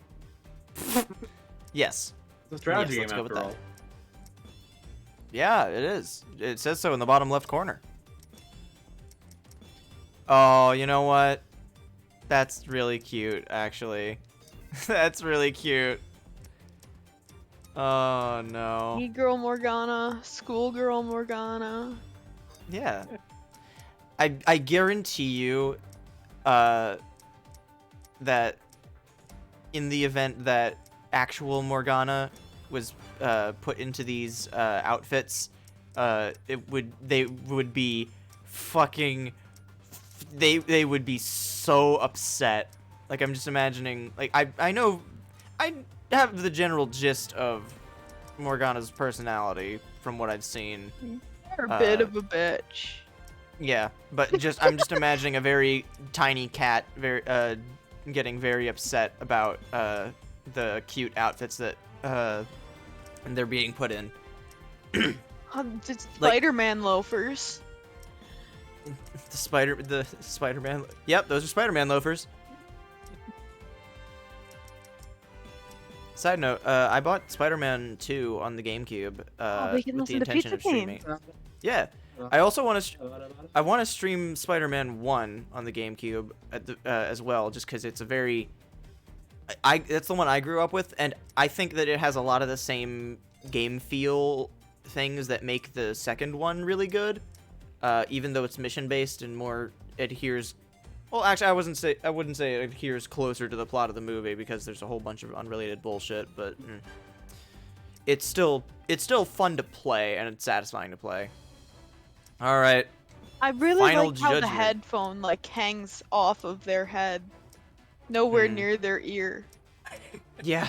Yes. It's a strategy Yes, let's game go with after that. all. Yeah, it is. It says so in the bottom left corner. Oh, you know what? That's really cute, actually. That's really cute. Oh, no. E-girl Morgana, schoolgirl Morgana. Yeah. I guarantee you that in the event that actual Morgana was put into these outfits, they would be fucking they would be so upset. Like, I'm just imagining, like, I know I have the general gist of Morgana's personality from what I've seen. You're a bit of a bitch. Yeah, but I'm just imagining a very tiny cat getting very upset about the cute outfits that they're being put in. It's Spider-Man loafers. The Spider-Man. Yep, those are Spider-Man loafers. Side note, I bought Spider-Man 2 on the GameCube we can with the listen to intention Pizza of streaming. Pain. Yeah, I also want to stream Spider-Man 1 on the GameCube as well, just because it's a very that's the one I grew up with, and I think that it has a lot of the same game feel things that make the second one really good, even though it's mission based and more adheres. Well, actually, I wouldn't say it adheres closer to the plot of the movie because there's a whole bunch of unrelated bullshit, but it's still fun to play and it's satisfying to play. All right. I really Final like how the judgment. headphone hangs off of their head, nowhere near their ear. Yeah.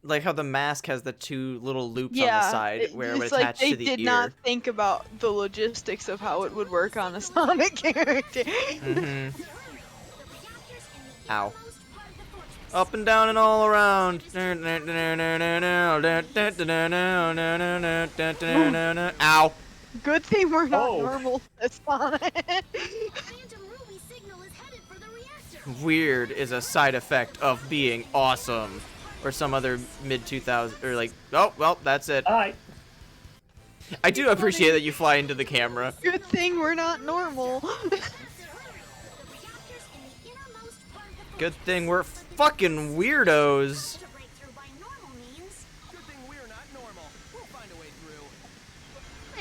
Like how the mask has the two little loops on the Yeah, side where it would it's like attach they to the did ear. not think about the logistics of how it would work on a Sonic character. Ow. Up and down and all around. Ow. Good thing we're not Oh. normal as Sonic. Phantom Ruby signal is headed for the reactor. Weird is a side effect of being awesome. Or some other mid-2000s, or like, oh, well, that's it. Alright. I do appreciate that you fly into the camera. Good thing we're not normal. Good thing we're fucking weirdos. To break through by normal means. Good thing we're not normal. We'll find a way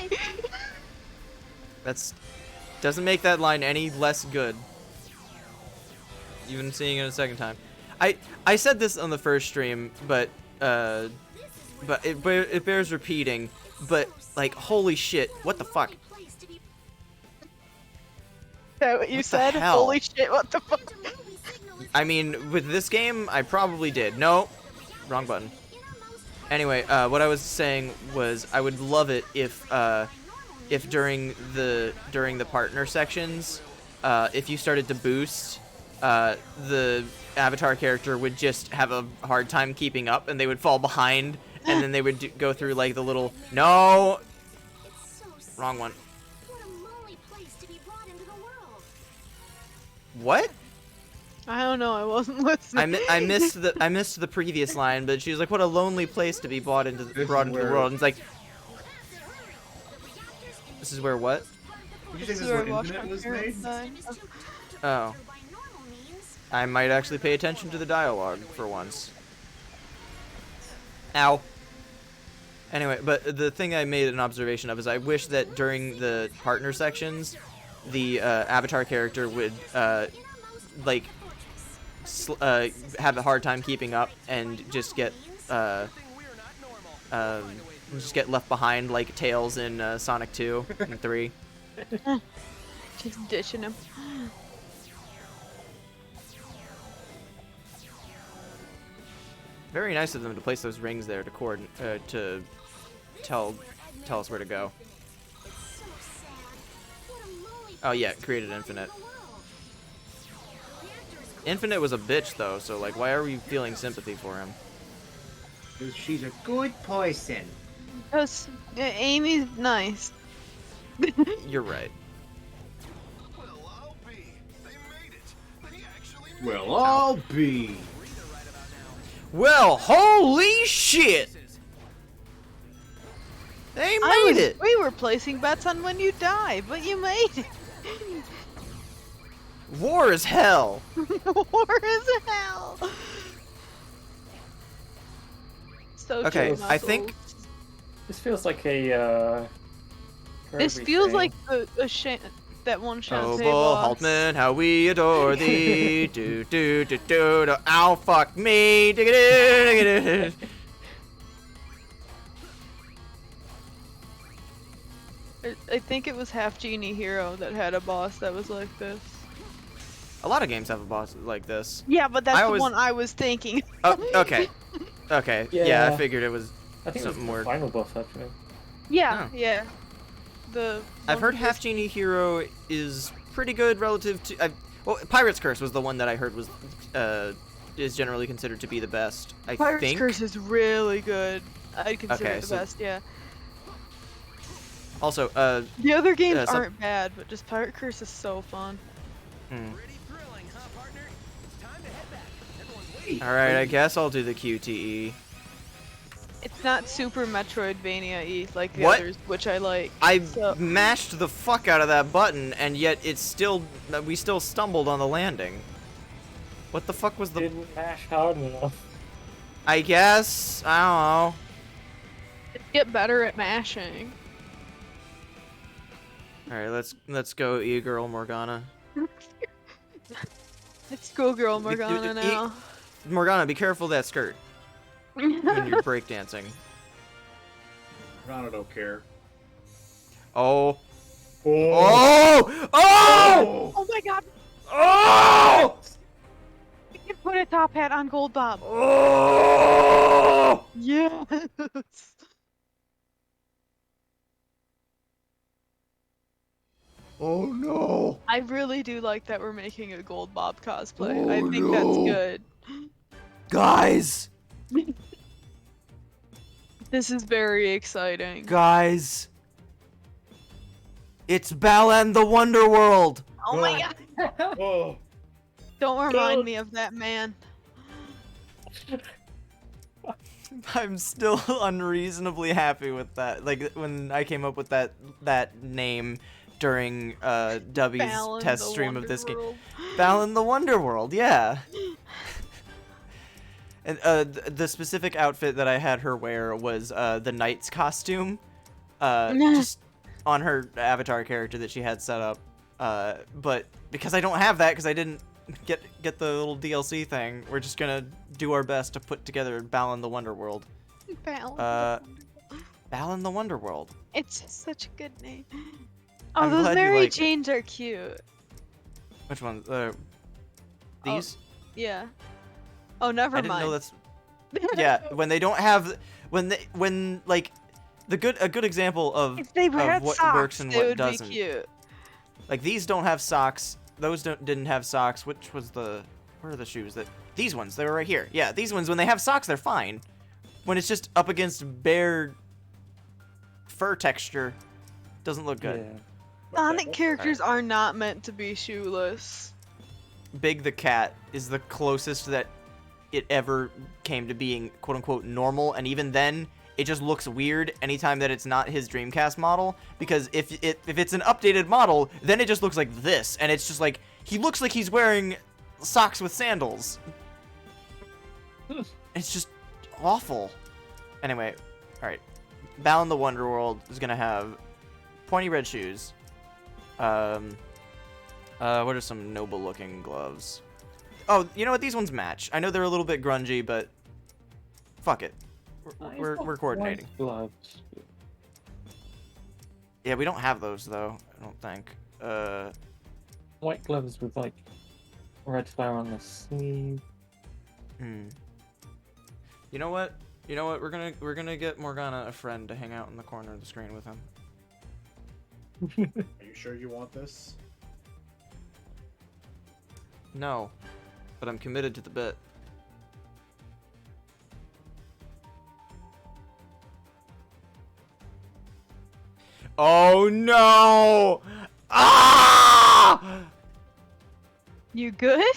through. That's doesn't make that line any less good. Even seeing it a second time. I said this on the first stream, but it bears repeating. But like, holy shit, what the fuck? Is that what you What the said? hell? Holy shit, what the fuck? I mean, with this game, I probably did. No, wrong button. Anyway, what I was saying was I would love it if during the partner sections, if you started to boost, the avatar character would just have a hard time keeping up, and they would fall behind, and then they would go through like the little wrong one. What a lonely place to be brought into the world. What? I don't know, I wasn't listening. I missed the previous line, but she was like, "What a lonely place to be brought into the world." And it's like, this is where what? Did you say this is Where where I watched Infinite my was parents made? die. Oh. I might actually pay attention to the dialogue for once. Ow. Anyway, but the thing I made an observation of is I wish that during the partner sections, the avatar character would have a hard time keeping up and just get left behind like Tails in Sonic 2 and 3. Just ditching him. Very nice of them to place those rings there to tell us where to go. Oh yeah, created Infinite. Infinite was a bitch though, so like, why are we feeling sympathy for him? Because she's a good person. Because Amy's nice. You're right. Well, I'll be. Well, holy shit! They made it! We were placing bets on when you die, but you made it. War is hell! War is hell! So okay, true, I think... This feels like a, This feels like a that one Shantae Noble boss. Haltman, how we adore thee! do do do do do! Ow, fuck me! I think it was Half Genie Hero that had a boss that was like this. A lot of games have a boss like this. Yeah, but that's the one I was thinking. Oh, okay. Okay. Yeah, I figured it was I think something it was more. the final boss actually. Yeah, Oh. yeah. I've heard Half Genie Hero is pretty good relative to. Well, Pirate's Curse was the one that I heard was is generally considered to be the best. I Pirate's think. Curse is really good. I'd consider it the best. Yeah. Also, the other games aren't bad, but just Pirate Curse is so fun. All right, I guess I'll do the QTE. It's not super Metroidvania-y like the What? others, which I like. I so. mashed the fuck out of that button, and yet it's still we still stumbled on the landing. What the fuck was the? Didn't mash hard enough. I guess I Get better at mashing. don't know. All right, let's go, e-girl Morgana. Let's go, girl Morgana now. Morgana, be careful of that skirt when you're breakdancing. Morgana don't care. Oh. Oh! Oh! Oh! Oh my god! Oh! We can put a top hat on Gold Bob. Oh! Yes! Oh no! I really do like that we're making a Gold Bob cosplay. I think that's good. Guys! This is very exciting. Guys! It's Balan the Wonderworld! Oh my god! Oh! Don't remind me of that man. I'm still unreasonably happy with that. Like, when I came up with that name during W's Balan test the stream of this game. Wonderworld. Balan the Wonderworld, yeah. And the specific outfit that I had her wear was the knight's costume, just on her avatar character that she had set up. But because I don't have that, because I didn't get the little DLC thing, we're just gonna do our best to put together Balan the Wonderworld. Balan the Wonderworld. It's just such a good name. Oh, I'm those glad you Mary like it. Janes are cute. Which ones? These? Yeah. Oh, never I mind. didn't know that's. Yeah, when they don't have, when like, a good example of If they had what socks, works and they what would doesn't. be cute. Like these don't have socks. Those didn't have socks. Which was the? Where are the shoes that? These ones. They were right here. Yeah, these ones. When they have socks, they're fine. When it's just up against bare fur texture, doesn't look good. Yeah. Sonic characters are not meant to be shoeless. Big the Cat is the closest that it ever came to being quote unquote normal, and even then it just looks weird anytime that it's not his Dreamcast model, because if it's an updated model, then it just looks like this, and it's just like he looks like he's wearing socks with sandals. It's just awful. Anyway, alright. Balan the Wonderworld is gonna have pointy red shoes. What are some noble looking gloves? Oh, you know what? These ones match. I know they're a little bit grungy, but fuck it. We're coordinating. Gloves. Yeah, we don't have those though. I don't think. white gloves with like red flower on the sleeve. You know what? You know what? We're gonna get Morgana a friend to hang out in the corner of the screen with him. Are you sure you want this? No, but I'm committed to the bit. Oh no! Ah! You good?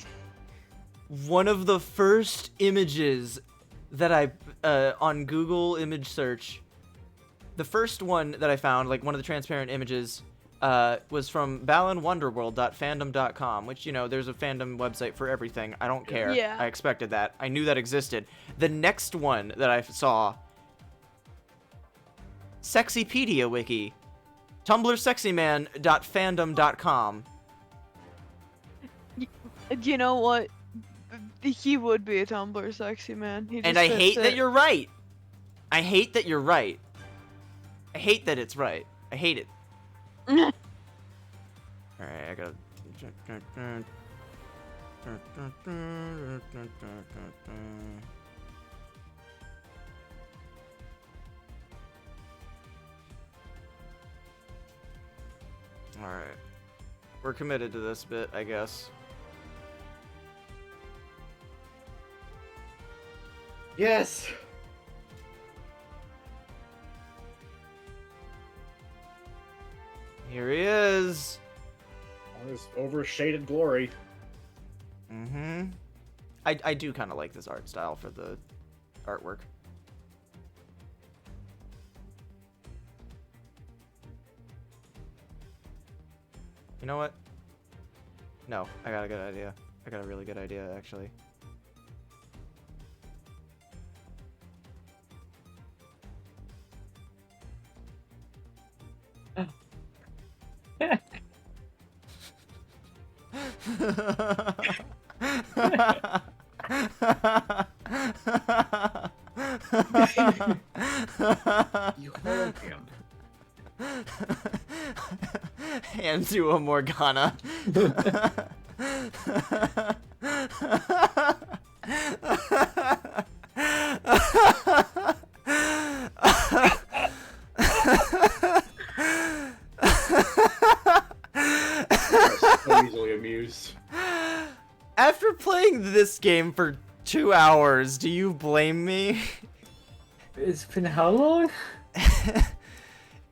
One of the first images that I on Google image search, the first one that I found, like one of the transparent images, was from balanwonderworld.fandom.com, which, you know, there's a fandom website for everything. I don't care. Yeah. I expected that. I knew that existed. The next one that I saw, Sexypedia wiki, tumblrsexyman.fandom.com. You know what? He would be a Tumblr sexy man. And I hate that you're right. I hate that you're right. I hate that it's right. I hate it. Alright, I gotta... Alright. We're committed to this bit, I guess. Yes! Here he is. All this overshaded glory. Mm-hmm. I do kind of like this art style for the artwork. You know what? No, I got a good idea. I got a really good idea, actually. You hold him. Hand to a Morgana. So easily amused. After playing this game for 2 hours, do you blame me? It's been how long?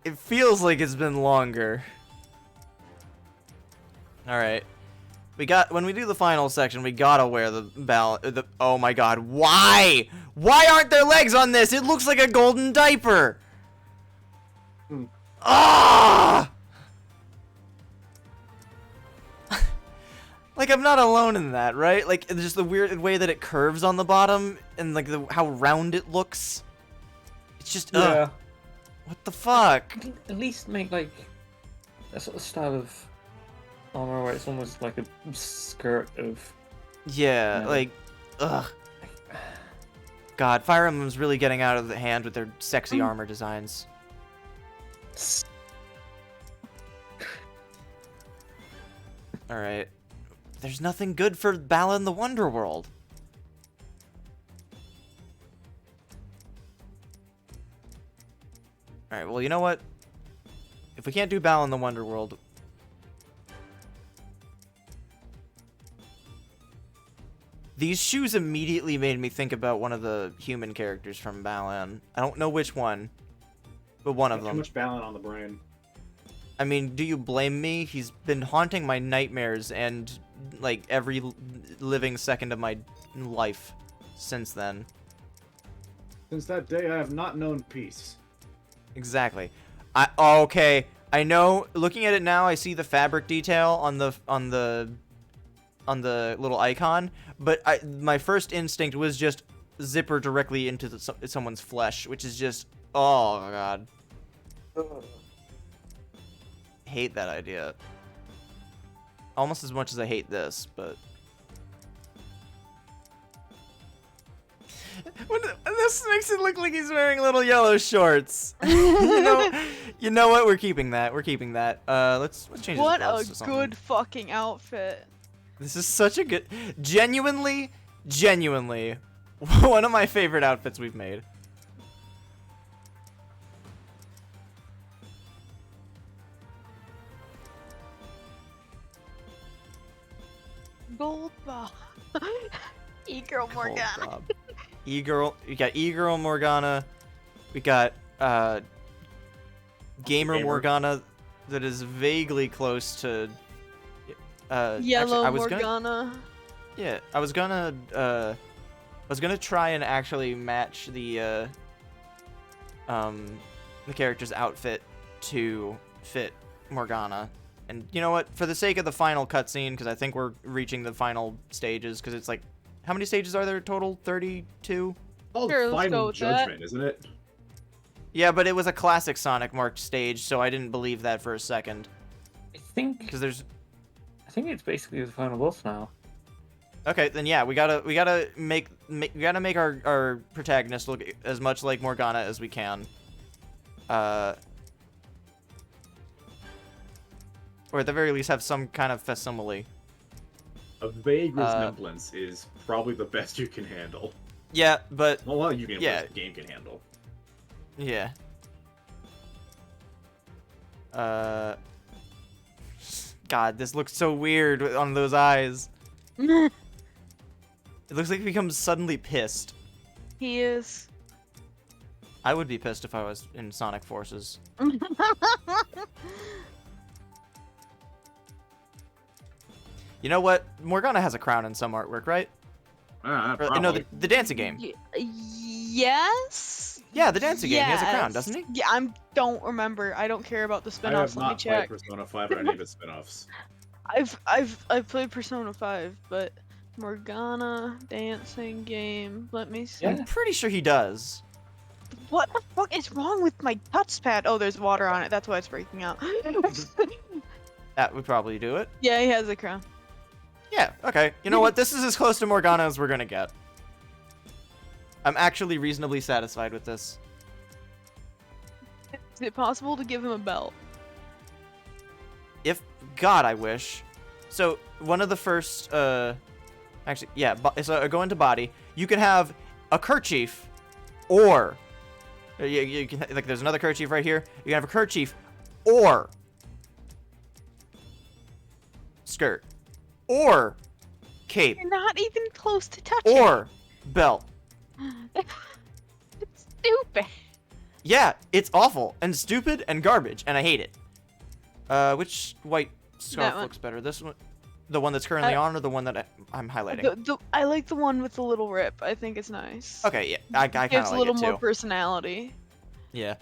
It feels like it's been longer. Alright. When we do the final section, we gotta wear the oh my god, why? Why aren't there legs on this? It looks like a golden diaper! Ah! Like, I'm not alone in that, right? Like, just the weird way that it curves on the bottom, and like how round it looks. It's just, Yeah. What the fuck? At least make like a sort of style of armor where it's almost like a skirt of. Yeah, like, ugh. God, Fire Emblem's really getting out of the hand with their sexy armor designs. Alright. There's nothing good for Bala in the Wonderworld. Alright, well, you know what? If we can't do Bala in the Wonderworld... These shoes immediately made me think about one of the human characters from Balan. I don't know which one, but one of them. Too much Balan on the brain. I mean, do you blame me? He's been haunting my nightmares and, like, every living second of my life since then. Since that day, I have not known peace. Exactly. Okay, I know. Looking at it now, I see the fabric detail on the little icon, but my first instinct was just zipper directly into someone's flesh, which is just, oh god. Hate that idea. Almost as much as I hate this, but This makes it look like he's wearing little yellow shorts. You know what? We're keeping that. We're keeping that. Let's change his What gloves a to something. good fucking outfit. This is such a good, genuinely, one of my favorite outfits we've made. Gold Bob. E-girl Morgana. E-girl, we got E-girl Morgana. We got gamer Morgana that is vaguely close to Yellow actually, Morgana. I was gonna try and actually match the character's outfit to fit Morgana. And you know what? For the sake of the final cutscene, because I think we're reaching the final stages, because it's like, how many stages are there total? 32? Called Sure, let's go Final with Judgment, that. isn't it? Yeah, but it was a classic Sonic marked stage, so I didn't believe that for a second. I think Because there's... it's basically the final boss now. Okay, then yeah, we gotta make our protagonist look as much like Morgana as we can. Or at the very least have some kind of facsimile. A vague resemblance is probably the best you can handle. Yeah, but... Well, you can, yeah. the game can handle. Yeah. God, this looks so weird on those eyes. It looks like he becomes suddenly pissed. He is. I would be pissed if I was in Sonic Forces. You know what? Morgana has a crown in some artwork, right? No, the dancing game. Yes? Yeah, the dancing game. He has a crown, doesn't he? Yeah, I don't remember. I don't care about the I spin-offs. have Let me not check. played Persona 5 or any of its spin-offs. I've played Persona 5, but Morgana dancing game. Let me see. I'm pretty sure he does. What the fuck is wrong with my touchpad? Oh, there's water on it. That's why it's breaking out. That would probably do it. Yeah, he has a crown. Yeah, okay. You know what? This is as close to Morgana as we're gonna get. I'm actually reasonably satisfied with this. Is it possible to give him a belt? If God, I wish. So one of the first, actually, yeah. So go into body. You can have a kerchief, or you can like. There's another kerchief right here. You can have a kerchief, or skirt, or cape, You're not even close to touching. or belt. It's stupid. Yeah, it's awful and stupid and garbage, and I hate it. Which white scarf looks better? This one, the one that's currently on, or the one that I'm highlighting? I like the one with the little rip. I think it's nice. Okay, yeah, I kind of like it too. Gives a little more personality. Yeah.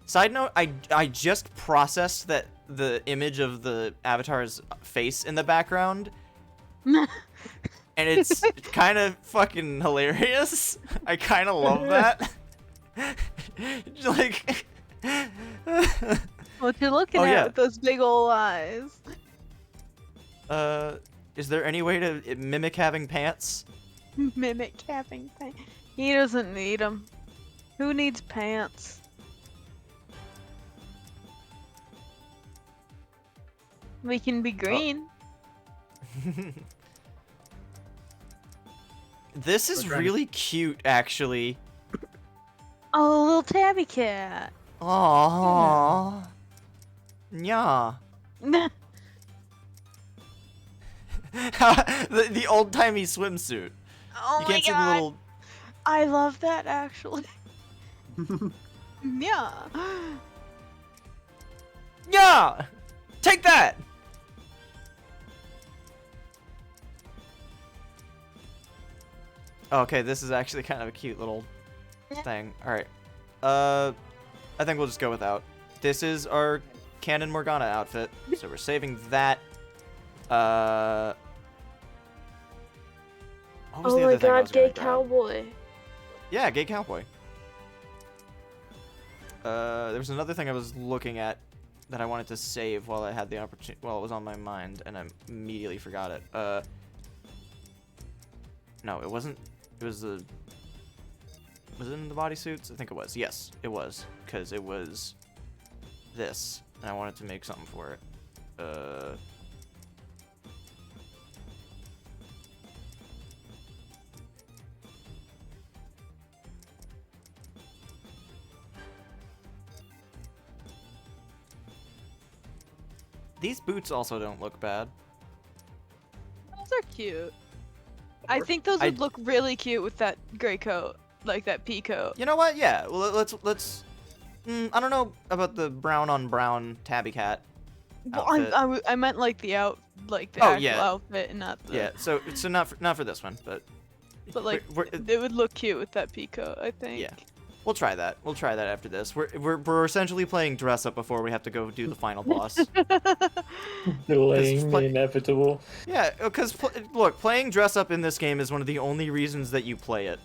Side note, I just processed that the image of the avatar's face in the background, and it's kind of fucking hilarious. I kind of love that. Like, what you looking at with those big ol' eyes? Is there any way to mimic having pants? Mimic having pants. He doesn't need them. Who needs pants? We can be green. This is really cute, actually. Oh, a little tabby cat. Aww. Yeah. the old-timey swimsuit. Oh you can't my see God. the little... I love that, actually. Yeah. Yeah! Take that! Okay, this is actually kind of a cute little thing. Alright. I think we'll just go without. This is our Canon Morgana outfit, so we're saving that. What was the Oh other my thing I God, was gonna gay grab? cowboy. Yeah, gay cowboy. There was another thing I was looking at that I wanted to save while I had the opportunity, while it was on my mind, and I immediately forgot it. No, it wasn't. It was the Was it in the bodysuits? I think it was. Yes, it was. Because it was this. And I wanted to make something for it. These boots also don't look bad. Those are cute. I think those would look really cute with that gray coat, like that pea coat. You know what? Yeah. Well, let's. I don't know about the brown on brown tabby cat. Well, I meant like the actual outfit, and not the. Yeah. So not for this one, but. But like it would look cute with that pea coat, I think. Yeah. We'll try that. We'll try that after this. We're essentially playing dress up before we have to go do the final boss. Delaying the inevitable. Yeah, because look, playing dress up in this game is one of the only reasons that you play it.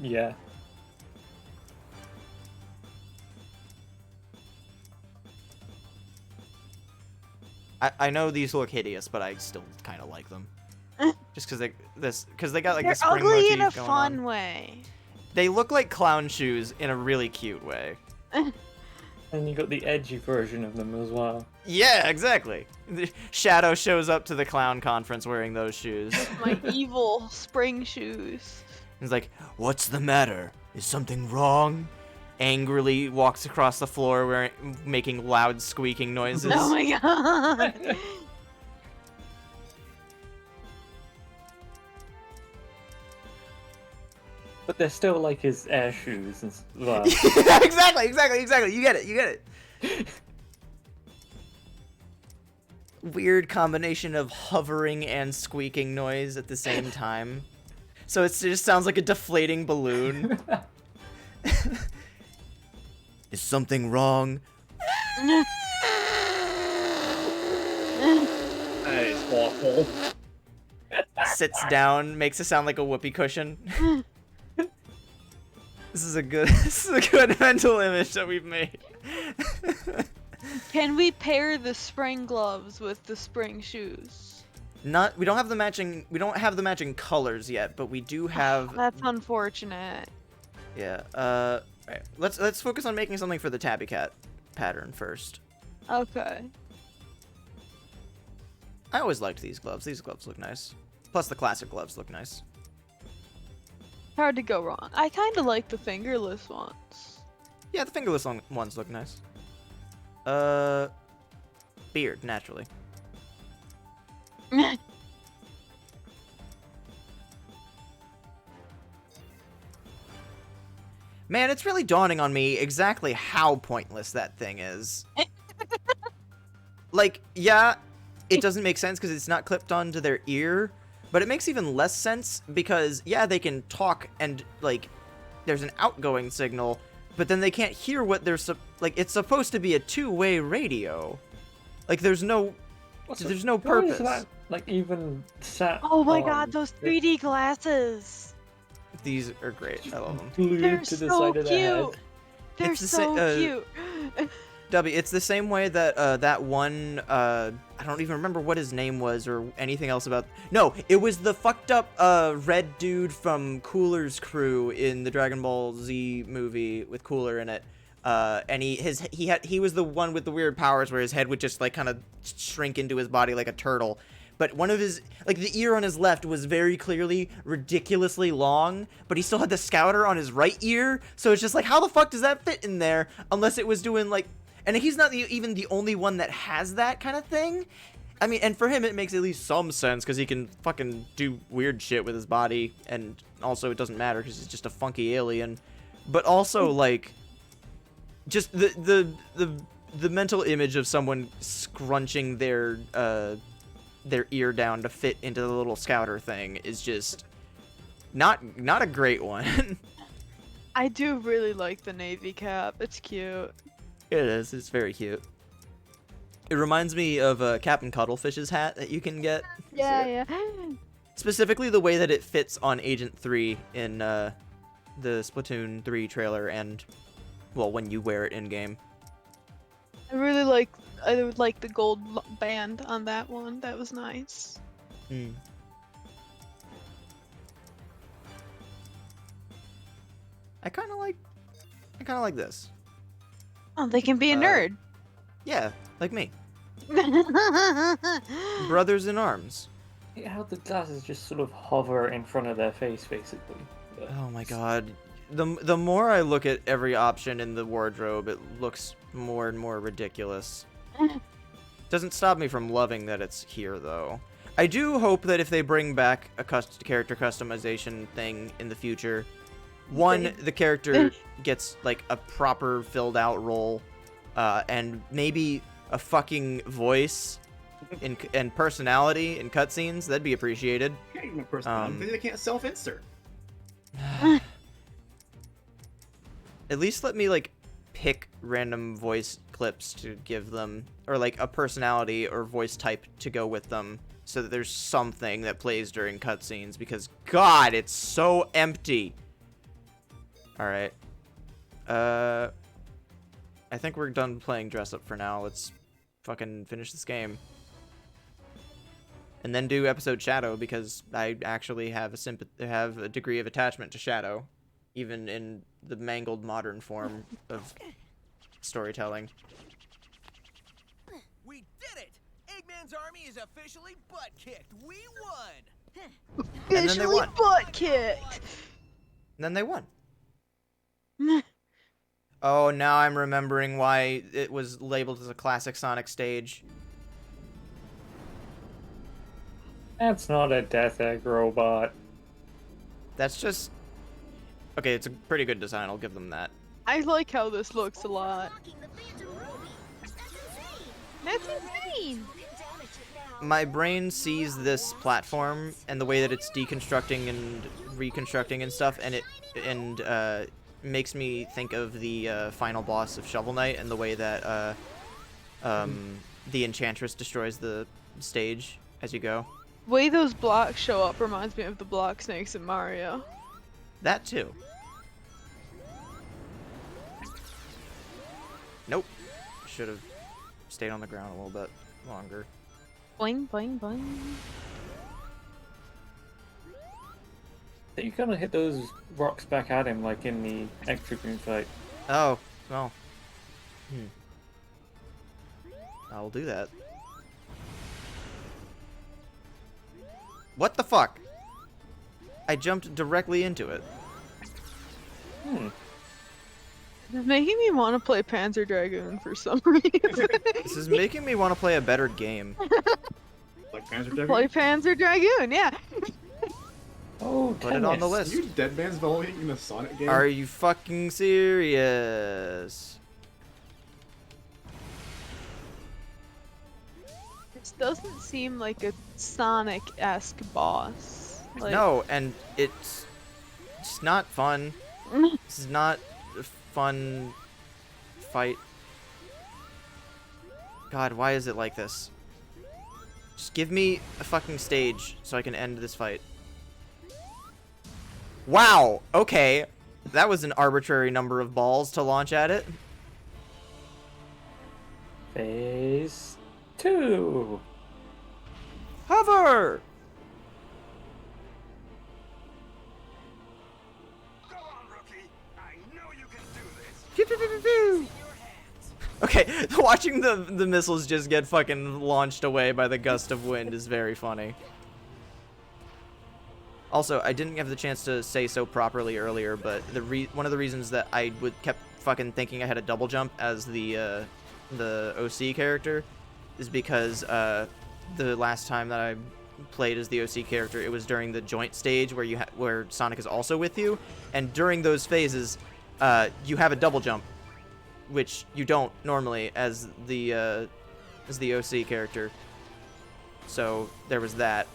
Yeah. I know these look hideous, but I still kind of like them. Just because they got like They're the spring ugly motif in a going fun on. way. They look like clown shoes in a really cute way. And you got the edgy version of them as well. Yeah, exactly. Shadow shows up to the clown conference wearing those shoes. My evil spring shoes. He's like, "What's the matter? Is something wrong?" Angrily walks across the floor making loud squeaking noises. Oh my god. But they're still like his air shoes as well. Exactly. You get it. Weird combination of hovering and squeaking noise at the same time. So it just sounds like a deflating balloon. Is something wrong? That is awful. Sits down, makes it sound like a whoopee cushion. This is a good mental image that we've made. Can we pair the spring gloves with the spring shoes? We don't have the matching colors yet, but we do have. That's unfortunate. Yeah. Right. Let's focus on making something for the tabby cat pattern first. Okay. I always liked these gloves. These gloves look nice. Plus the classic gloves look nice. Hard to go wrong. I kind of like the fingerless ones. Yeah, the fingerless ones look nice. Beard, naturally. Man, it's really dawning on me exactly how pointless that thing is. Like, yeah, it doesn't make sense because it's not clipped onto their ear, but it makes even less sense because, yeah, they can talk and, like, there's an outgoing signal, but then they can't hear what they're, like, it's supposed to be a two-way radio. Like, there's no purpose. Why is that, like, even sat Oh my on? god, those 3D glasses! These are great. I love them. Glued They're to the so side of the head. cute! They're It's the so cute! W, it's the same way that that one, I don't even remember what his name was or anything else about. No, it was the fucked up red dude from Cooler's crew in the Dragon Ball Z movie with Cooler in it. And he was the one with the weird powers where his head would just like kind of shrink into his body like a turtle. But one of his, like, the ear on his left was very clearly ridiculously long, but he still had the scouter on his right ear, so it's just like, how the fuck does that fit in there? Unless it was doing, like, and he's not even the only one that has that kind of thing. I mean, and for him, it makes at least some sense, because he can fucking do weird shit with his body, and also it doesnn't matter, because he's just a funky alien. But also, like, just the mental image of someone scrunching their ear down to fit into the little scouter thing is just not a great one. I do really like the navy cap. It's cute. It is. It's very cute. It reminds me of Captain Cuttlefish's hat that you can get. Yeah. Specifically the way that it fits on Agent 3 in the Splatoon 3 trailer and, well, when you wear it in-game. I would like the gold band on that one. That was nice. I kind of like this. Oh, they can be a nerd. Yeah, like me. Brothers in arms. How the glasses just sort of hover in front of their face, basically. Oh my god. The more I look at every option in the wardrobe, it looks more and more ridiculous. Doesn't stop me from loving that it's here, though. I do hope that if they bring back a character customization thing in the future, one, the character gets, like, a proper filled-out role, and maybe a fucking voice and personality in cutscenes. That'd be appreciated. Can't even personality. They can't self-insert. At least let me, like, pick random voice clips to give them, or, like, a personality or voice type to go with them, so that there's something that plays during cutscenes, because, God, it's so empty. Alright. I think we're done playing Dress Up for now. Let's fucking finish this game. And then do episode Shadow, because I actually have a degree of attachment to Shadow, even in the mangled modern form of storytelling. We did it! Eggman's army is officially butt-kicked. We won! Officially butt-kicked! And then they won. Oh, now I'm remembering why it was labeled as a classic Sonic stage. That's not a Death Egg robot. That's just... Okay, it's a pretty good design, I'll give them that. I like how this looks a lot. That's insane! My brain sees this platform and the way that it's deconstructing and reconstructing and stuff, and it makes me think of the final boss of Shovel Knight and the way that the Enchantress destroys the stage as you go. The way those blocks show up reminds me of the block snakes in Mario. That too. Nope. Should have stayed on the ground a little bit longer. Boing, boing, boing. You kind of hit those rocks back at him, like in the extra green fight. Oh, well. I'll do that. What the fuck? I jumped directly into it. It's making me want to play Panzer Dragoon for some reason. This is making me want to play a better game. Like Panzer Dragoon? Play Panzer Dragoon, yeah. Oh, put it on the list. You Dead Man's voting in the Sonic game? Are you fucking serious? This doesn't seem like a Sonic-esque boss. Like... No, and it's not fun. This is not a fun fight. God, why is it like this? Just give me a fucking stage so I can end this fight. Wow, okay. That was an arbitrary number of balls to launch at it. Phase 2. Hover! Go on, rookie. I know you can do this. Okay, watching the missiles just get fucking launched away by the gust of wind is very funny. Also, I didn't have the chance to say so properly earlier, but one of the reasons that I kept fucking thinking I had a double jump as the OC character is because the last time that I played as the OC character, it was during the joint stage where Sonic is also with you, and during those phases, you have a double jump, which you don't normally as the OC character. So there was that.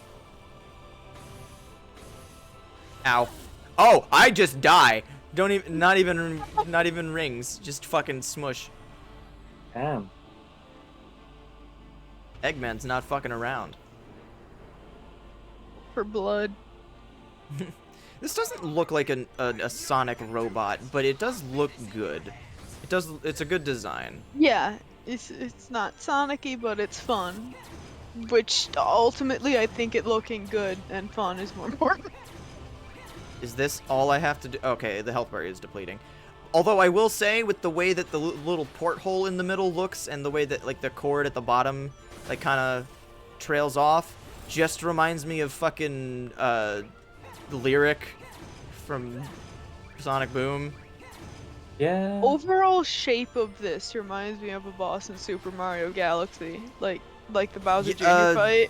Ow. Oh, I just die. Don't even, not even rings. Just fucking smush. Damn. Eggman's not fucking around. For blood. This doesn't look like a Sonic robot, but it does look good. It's a good design. Yeah, it's not Sonic-y, but it's fun. Which ultimately I think it looking good and fun is more important. Is this all I have to do? Okay, the health bar is depleting. Although I will say, with the way that the little porthole in the middle looks, and the way that like the cord at the bottom, like kind of trails off, just reminds me of fucking the lyric from Sonic Boom. Yeah. Overall shape of this reminds me of a boss in Super Mario Galaxy, like the Bowser Jr. fight.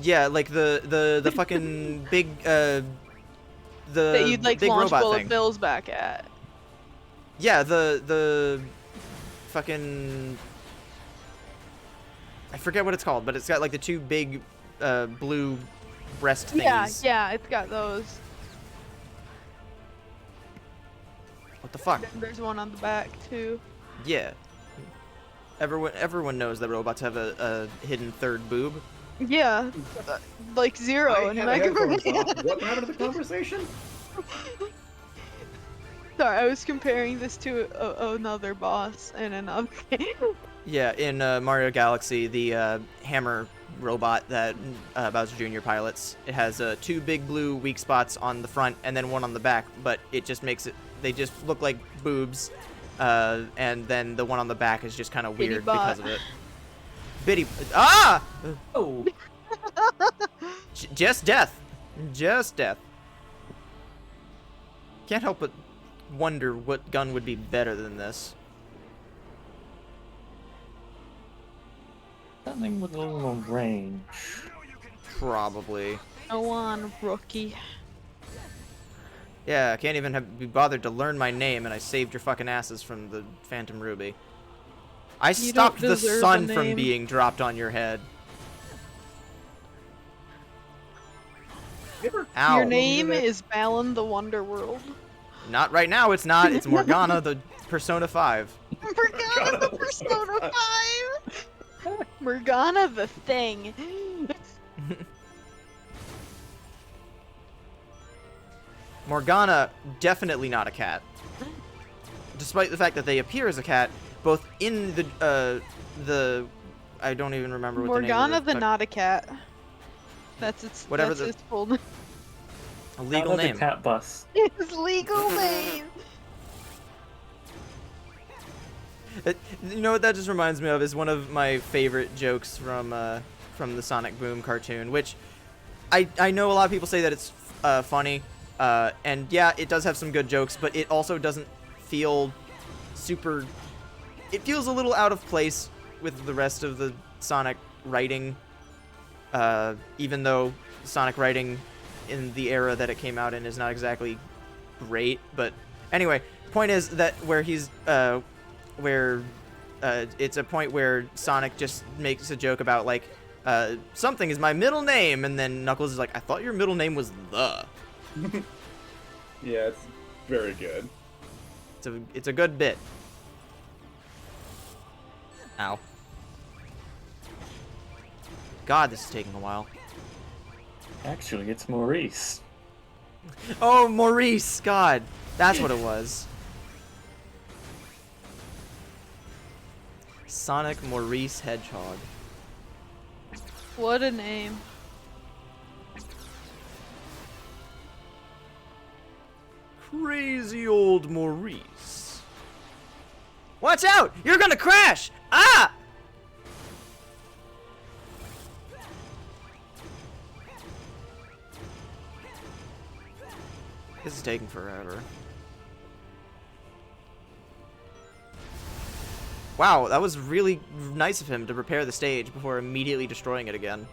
Yeah, like the fucking big That you'd like big launch robot bullet thing. bills back at. Yeah, the fucking, I forget what it's called, but it's got like the two big blue breast thingies. Yeah, it's got those. What the fuck? Then there's one on the back too. Yeah. Everyone knows that robots have a hidden third boob. Yeah, like Zero and Mega Man. What happened to the conversation? Sorry, I was comparing this to another boss in another game. Yeah, in Mario Galaxy, the hammer robot that Bowser Jr. pilots, it has two big blue weak spots on the front and then one on the back, but it just makes it, they just look like boobs, and then the one on the back is just kind of weird because of it. Ah! Oh. Just death. Just death. Can't help but wonder what gun would be better than this. Something with a little more range. Probably. Go on, rookie. Yeah, I can't even be bothered to learn my name, and I saved your fucking asses from the Phantom Ruby. I stopped the sun from being dropped on your head. Ow. Your name is Balan the Wonderworld. Not right now, it's not. It's Morgana the Persona 5. Morgana the Persona 5! Morgana the Thing. Morgana, definitely not a cat. Despite the fact that they appear as a cat, both in the I don't even remember what the name Morgana of the Not a Cat. That's its whatever that's its full name. A legal name. Cat bus. Its legal name. You know what that just reminds me of is one of my favorite jokes from the Sonic Boom cartoon, which I know a lot of people say that it's funny, and yeah, it does have some good jokes, but it also doesn't feel super. It feels a little out of place with the rest of the Sonic writing, even though Sonic writing in the era that it came out in is not exactly great. But anyway, point is that where he's it's a point where Sonic just makes a joke about like something is my middle name, and then Knuckles is like, I thought your middle name was the. Yeah, it's very good. It's a good bit. Ow. God, this is taking a while. Actually, it's Maurice. Oh, Maurice! God, that's what it was. Sonic Maurice Hedgehog. What a name. Crazy old Maurice. Watch out! You're gonna crash! Ah! This is taking forever. Wow, that was really nice of him to repair the stage before immediately destroying it again.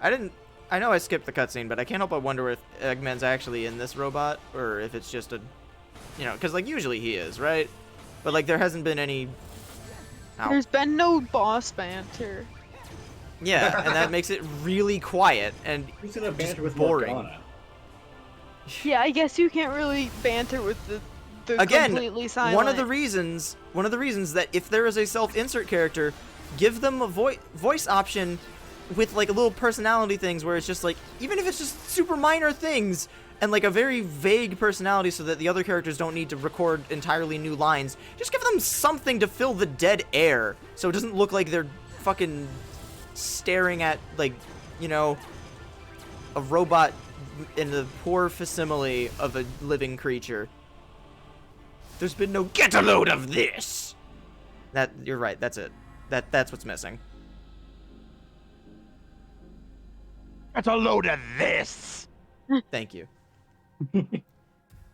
I know I skipped the cutscene, but I can't help but wonder if Eggman's actually in this robot, or if it's just a, you know, because like usually he is, right? But like there hasn't been any. Ow. There's been no boss banter. Yeah, and that makes it really quiet and just boring. Yeah, I guess you can't really banter with the Again, completely silent. one of the reasons that if there is a self-insert character, give them a voice option with like little personality things where it's just like, even if it's just super minor things and like a very vague personality so that the other characters don't need to record entirely new lines, just give them something to fill the dead air so it doesn't look like they're fucking staring at, like, you know, a robot in the poor facsimile of a living creature. There's been no get a load of this. You're right. That's it. That's what's missing. Get a load of this. Thank you.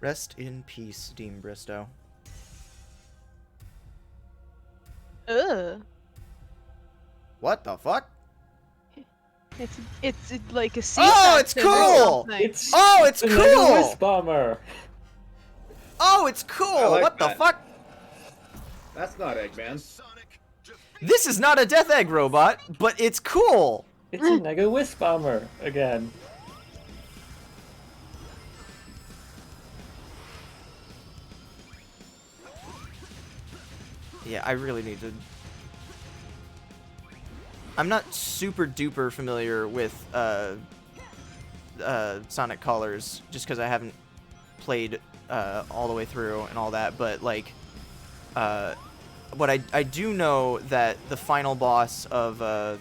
Rest in peace, Dean Bristow. What the fuck? It's like a sea. Oh, it's cool! It's cool! Wisp bomber. Oh, it's cool! Like what the fuck? That's not Eggman. This is not a Death Egg robot, but it's cool! It's a Nega Wisp bomber again. Yeah, I really need to... I'm not super duper familiar with Sonic Colors, just because I haven't played all the way through and all that, but like, what I do know that the final boss of the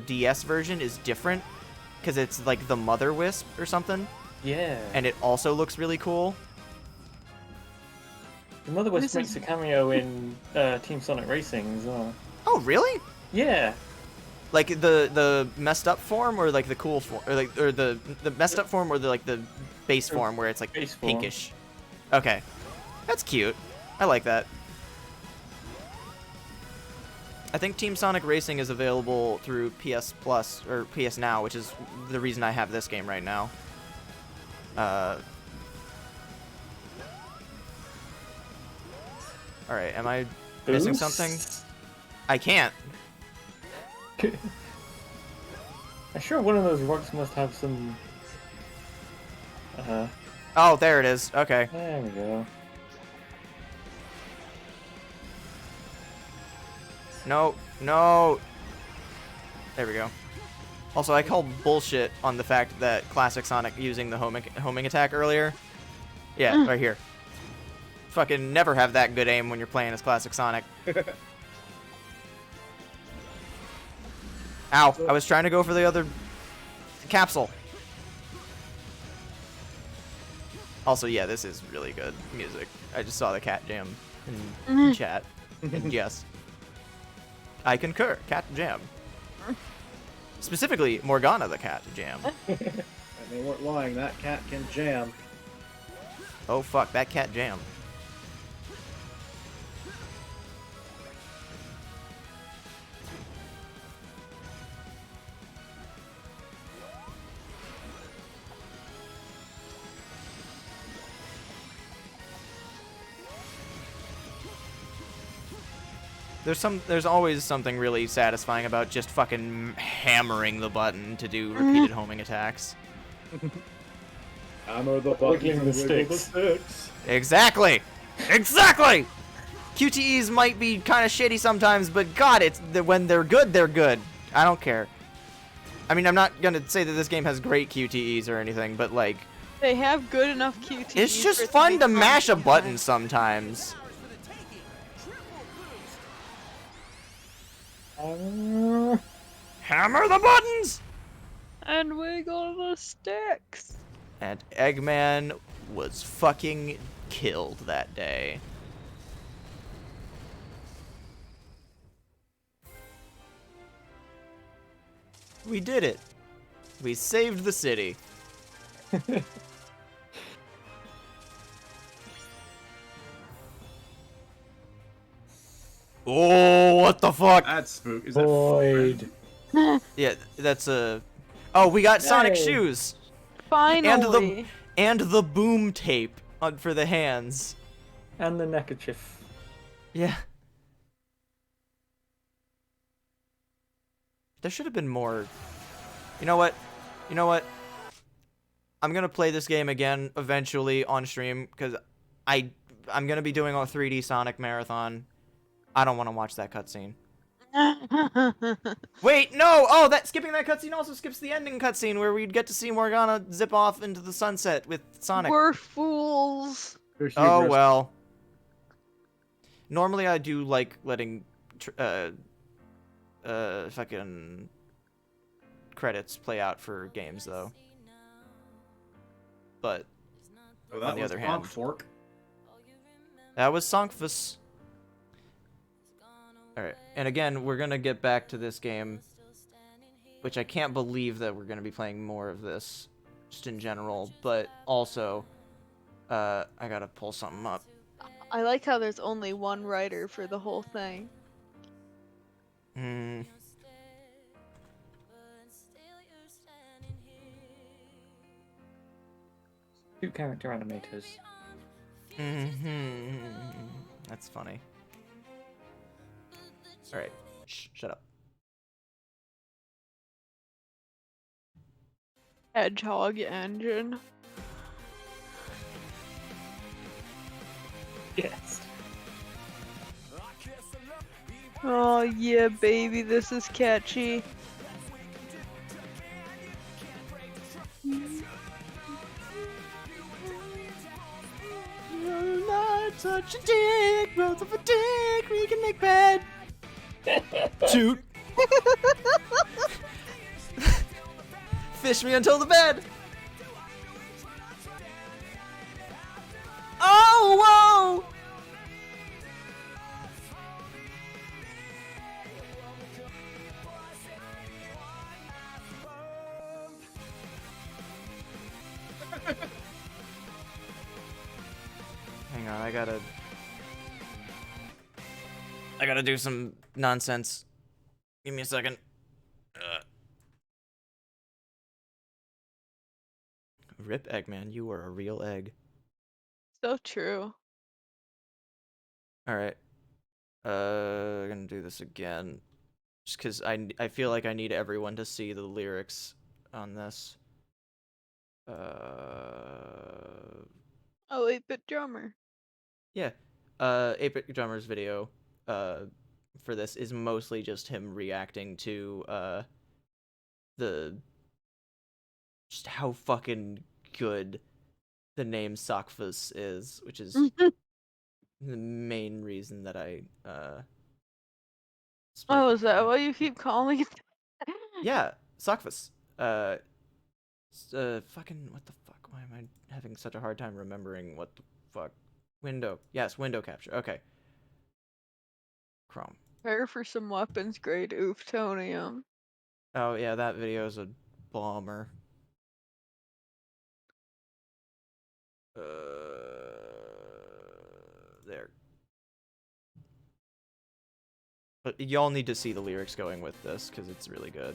DS version is different, because it's like the Mother Wisp or something. Yeah. And it also looks really cool. The Mother Wisp makes a cameo in Team Sonic Racing as well. Oh, really? Yeah. Like the messed up form, or like the cool form, or the messed up form, or the like the base form where it's like pinkish. Okay, that's cute. I like that. I think Team Sonic Racing is available through PS Plus or PS Now, which is the reason I have this game right now. All right, am I missing something? I can't. I'm sure one of those rocks must have some... Oh, there it is. Okay. There we go. No, no. There we go. Also, I called bullshit on the fact that Classic Sonic using the homing attack earlier. Yeah, right here. Fucking never have that good aim when you're playing as Classic Sonic. Ow, I was trying to go for the other capsule. Also, yeah, this is really good music. I just saw the cat jam in chat. And yes, I concur. Cat jam. Specifically, Morgana the cat jam. They weren't lying. That cat can jam. Oh fuck, that cat jam. There's always something really satisfying about just fucking hammering the button to do repeated homing attacks. Hammer the button. Wiggling the sticks. Exactly! Exactly! QTEs might be kind of shitty sometimes, but god, when they're good, they're good. I don't care. I mean, I'm not gonna say that this game has great QTEs or anything, but like... They have good enough QTEs. It's just fun to mash a button sometimes. Hammer the buttons! And wiggle the sticks. And Eggman was fucking killed that day. We did it. We saved the city. Oh, what the fuck? That's spook. Is Void. Yeah, that's a... Oh, we got Sonic Hey. shoes. Finally. And the boom tape for the hands. And the neckerchief. Yeah. There should have been more. You know what? You know what? I'm gonna play this game again eventually on stream because I'm gonna be doing a 3D Sonic marathon. I don't want to watch that cutscene. Wait, no! Oh, skipping that cutscene also skips the ending cutscene where we'd get to see Morgana zip off into the sunset with Sonic. We're fools. Oh well. Normally I do like letting fucking credits play out for games though. But on the other hand, Fork. that was Sonkfus. Alright, and again, we're gonna get back to this game, which I can't believe that we're gonna be playing more of this, just in general, but also, I gotta pull something up. I like how there's only one writer for the whole thing. Two character animators. That's funny. Alright, shut up. Hedgehog engine. Yes. Oh yeah, baby, this is catchy. You're not such a dick, growth of a dick, we can make bad. Toot. Fish me until the bed. Oh, whoa! Hang on, I gotta do some nonsense. Give me a second. Rip Eggman, you were a real egg. So true. Alright. I'm gonna do this again. Just because I feel like I need everyone to see the lyrics on this. Oh, 8-bit drummer. Yeah. 8-bit drummer's video for this is mostly just him reacting to just how fucking good the name Sockfus is, which is the main reason that I Oh, is that what you keep calling it? Yeah, Sockfus. Fucking what the fuck? Why am I having such a hard time remembering what the fuck? Window. Yes, window capture. Okay. Chrome. Prepare for some weapons grade ooftonium. Oh yeah, that video is a bomber. There. But y'all need to see the lyrics going with this because it's really good.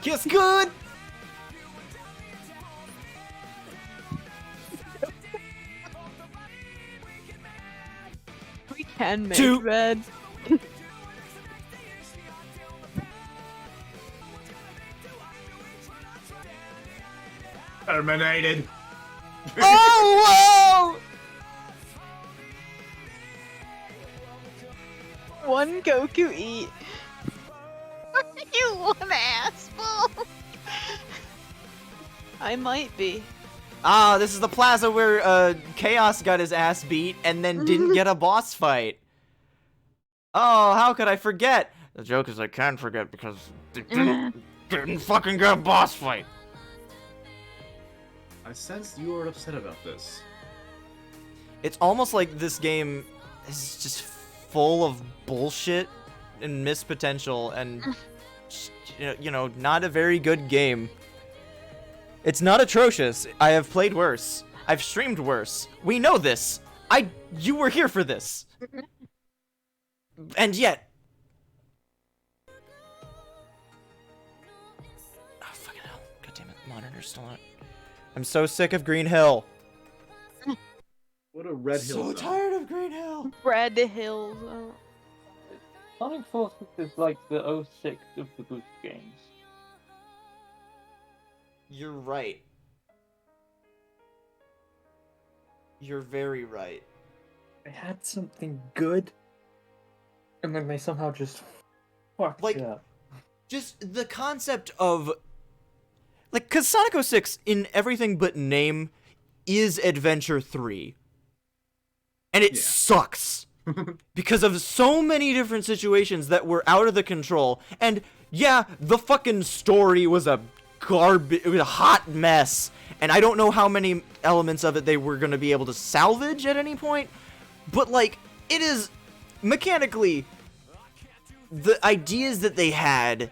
Kiss good! We can make bed. Terminated. Oh, whoa! One Goku eat. You one asshole. I might be. Ah, this is the plaza where Chaos got his ass beat and then didn't get a boss fight. Oh, how could I forget? The joke is I can forget because they didn't fucking get a boss fight. I sensed you were upset about this. It's almost like this game is just full of bullshit and missed potential and you know, not a very good game. It's not atrocious. I have played worse. I've streamed worse. We know this. You were here for this. And yet. Oh, fucking hell. God damn it. Monitor's still on. I'm so sick of Green Hill. What a Red Hill. So tired of Green Hill. Red Hills. Oh. Sonic Forces is like the 06 of the Boost games. You're right. You're very right. It had something good. And then they somehow just fucked Like, it up. just the concept of, like, because Sonic 06 in everything but name is Adventure 3. And it sucks. Because of so many different situations that were out of the control. And yeah, the fucking story was it was a hot mess. And I don't know how many elements of it they were going to be able to salvage at any point. But, like, it is mechanically, the ideas that they had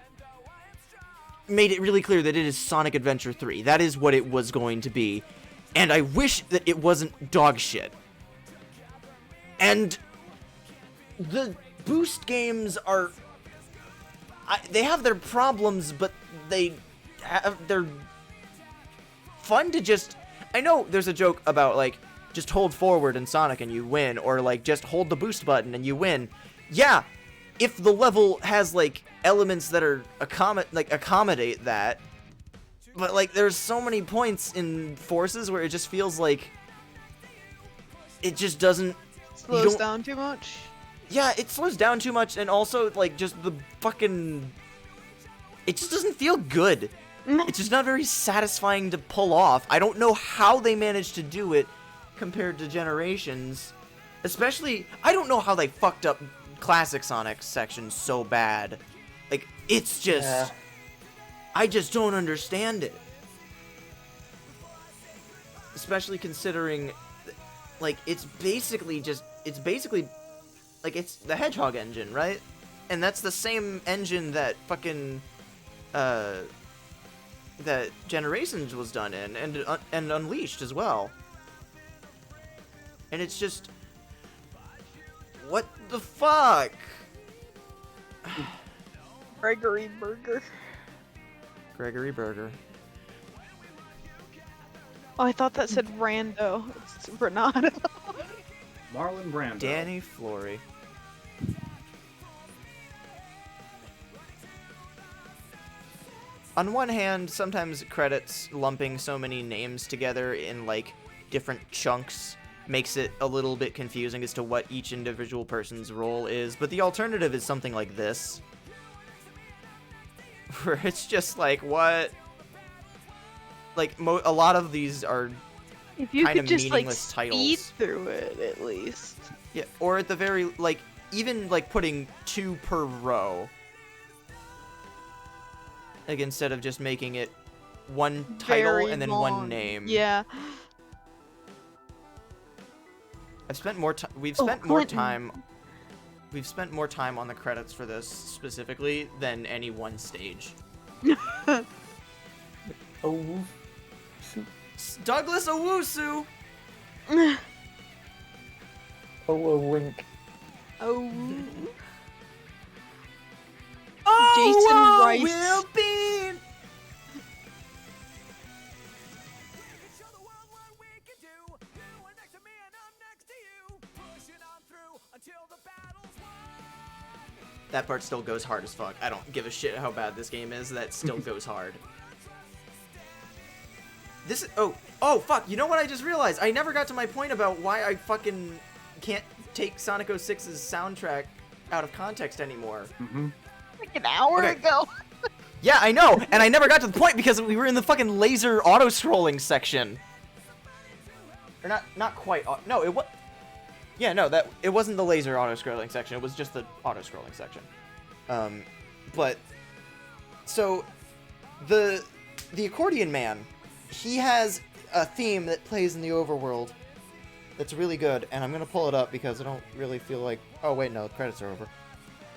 made it really clear that it is Sonic Adventure 3. That is what it was going to be. And I wish that it wasn't dog shit. And the boost games are... they have their problems, but they're fun to just... I know there's a joke about, like, just hold forward in Sonic and you win, or, like, just hold the boost button and you win. Yeah, if the level has, like, elements that are accommodate that, but, like, there's so many points in Forces where it just feels like it just doesn't... Slows down too much? Yeah, it slows down too much, and also, like, just the fucking... It just doesn't feel good. It's just not very satisfying to pull off. I don't know how they managed to do it compared to Generations. Especially, I don't know how they fucked up Classic Sonic section so bad. Like, it's just... Yeah. I just don't understand it. Especially considering, like, it's basically, like, it's the Hedgehog engine, right? And that's the same engine that fucking, that Generations was done in, and Unleashed as well. And it's just... What the fuck? Gregory Burger. Gregory Burger. Oh, I thought that said Rando. It's Renato. Marlon Brando. Danny Flory. On one hand, sometimes credits lumping so many names together in, like, different chunks makes it a little bit confusing as to what each individual person's role is, but the alternative is something like this. Where it's just like, what? Like, a lot of these are If you kind could of just, like, meaningless speed titles. through it, at least. Yeah, or at the very, like, even, like, putting 2 per row. Like, instead of just making it one title Very and then long. one name. Yeah. I've spent more time. We've Oh, spent more Clinton. time. We've spent more time on the credits for this specifically than any one stage. Oh. Douglas Owusu. Oh, a wink. Oh. Oh, Jason Rice. will be. That part still goes hard as fuck. I don't give a shit how bad this game is. That still goes hard. This is... Oh, fuck. You know what I just realized? I never got to my point about why I fucking can't take Sonic 06's soundtrack out of context anymore. Like an hour ago. Yeah, I know. And I never got to the point because we were in the fucking laser auto-scrolling section. Or not quite. No, it was... Yeah, no, it wasn't the laser auto-scrolling section. It was just the auto-scrolling section. But so the Accordion Man, he has a theme that plays in the overworld that's really good, and I'm gonna pull it up because I don't really feel like... Oh wait, no, the credits are over.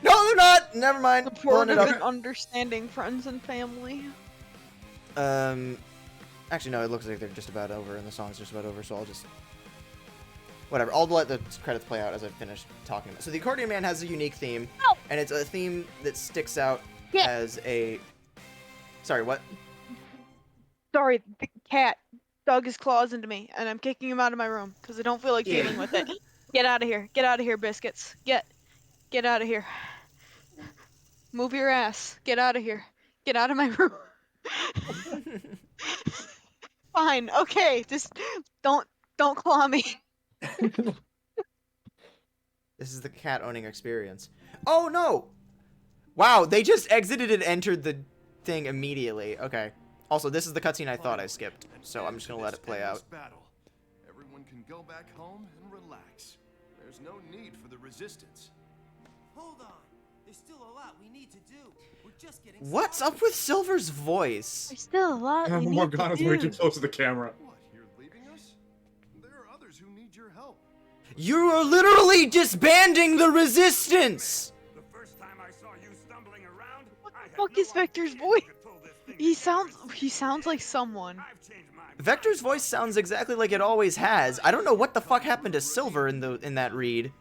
No, they're not. Never mind. Pulling it Supportive up. and understanding friends and family. Actually, no, it looks like they're just about over, and the song's just about over, so I'll just... Whatever, I'll let the credits play out as I finish talking about it. So the Accordion Man has a unique theme, and it's a theme that sticks out as a... Sorry, what? Sorry, the cat dug his claws into me, and I'm kicking him out of my room because I don't feel like dealing with it. Get out of here. Get out of here, Biscuits. Get out of here. Move your ass. Get out of here. Get out of my room. Fine. Okay. Just don't claw me. This is the cat owning experience. Oh no! Wow, they just exited and entered the thing immediately. Okay. Also, this is the cutscene I thought I skipped, so I'm just gonna let it play out. Battle. Everyone can go back home and relax. There's no need for the resistance. Hold on. There's still a lot we need to do. We're just getting What's up with Silver's voice? There's still a lot we need to Morgana's way too do. close to the camera. What, you're leaving us? There are others who need your help. You are literally disbanding the resistance! The first time I saw you stumbling around, What the fuck is Vector's voice? He sounds like someone. Vector's voice sounds exactly like it always has. I don't know what the fuck happened to Silver in that read.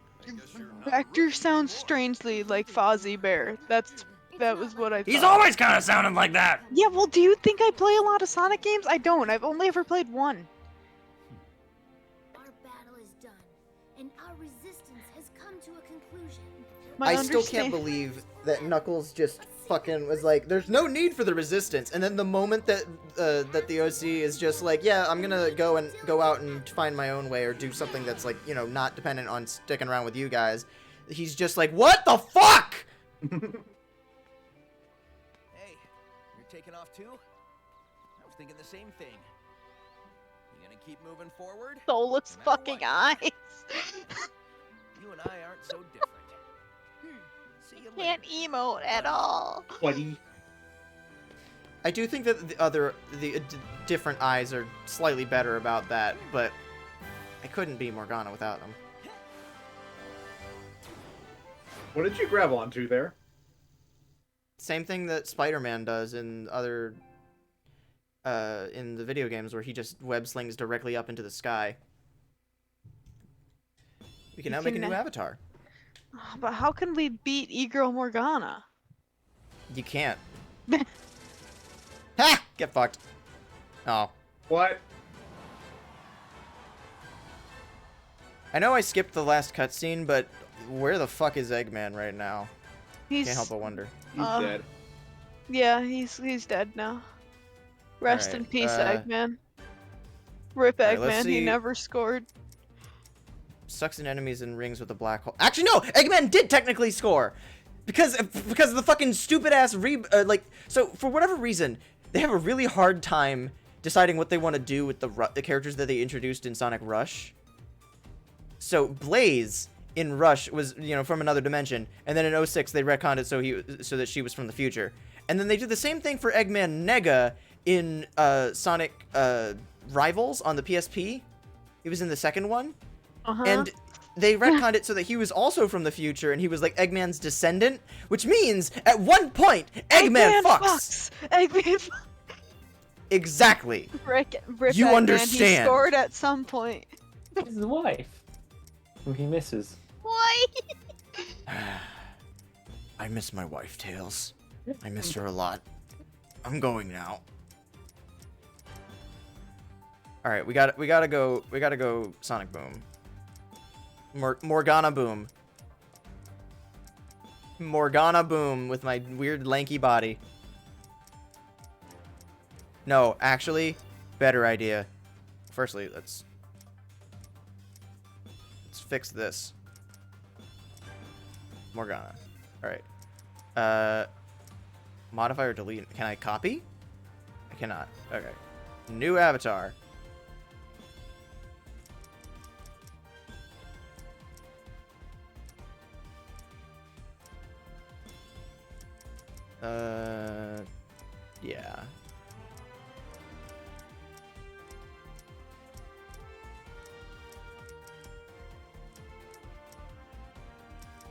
Vector sounds strangely like Fozzie Bear. That was what I thought. He's always kind of sounding like that! Yeah, well, do you think I play a lot of Sonic games? I don't. I've only ever played one. Our battle is done, and our resistance has come to a conclusion. I still can't believe that Knuckles just fucking was like, there's no need for the resistance, and then the moment that that the OC is just like, yeah, I'm gonna go out and find my own way or do something that's like, you know, not dependent on sticking around with you guys, he's just like, what the fuck? Hey, you're taking off too? I was thinking the same thing. You gonna keep moving forward? Soulless No matter fucking what. eyes. You and I aren't so different. See you later. Can't emote at all. Buddy. I do think that the different eyes are slightly better about that, but I couldn't be Morgana without them. What did you grab onto there? Same thing that Spider-Man does in other in the video games, where he just web slings directly up into the sky. We can now make a new avatar. But how can we beat E-Girl Morgana? You can't. Ha! Get fucked. Oh. What? I know I skipped the last cutscene, but where the fuck is Eggman right now? He's Can't help but wonder. He's dead. Yeah, he's dead now. Rest Alright, in peace, Eggman. Rip alright, let's Eggman. He see. never scored. Sucks in enemies and rings with a black hole. Actually, no! Eggman did technically score! Because of the fucking stupid-ass so, for whatever reason, they have a really hard time deciding what they want to do with the characters that they introduced in Sonic Rush. So, Blaze in Rush was, you know, from another dimension, and then in 06 they retconned it so that she was from the future. And then they did the same thing for Eggman Nega in Sonic Rivals on the PSP. He was in the second one. And they retconned it so that he was also from the future, and he was like Eggman's descendant, which means at one point Eggman fucks. Eggman fucks. Exactly. Rip You Eggman, understand. He scored at some point. His wife. Who he misses. Why? I miss my wife, Tails. I miss her a lot. I'm going now. All right, we gotta go Sonic Boom. Morgana Boom. Morgana Boom with my weird lanky body. No, actually, better idea. Firstly, let's fix this. Morgana. Alright. Modify or delete. Can I copy? I cannot. Okay. New avatar. Yeah.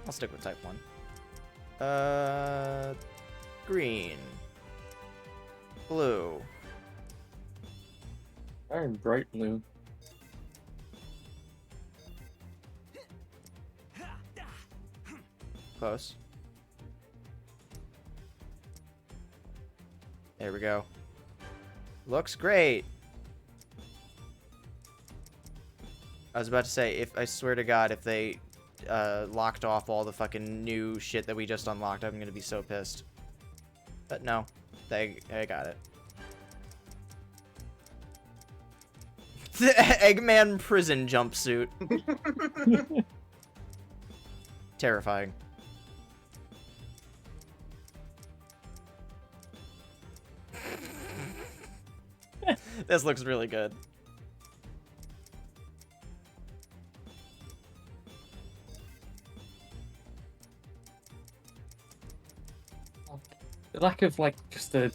I'll stick with type 1. Green. Blue. Very bright blue. Close. There we go. Looks great. I was about to say, if I swear to God, if they locked off all the fucking new shit that we just unlocked, I'm gonna be so pissed. But no, they got it. The Eggman prison jumpsuit. terrifying. This looks really good. The lack of like just a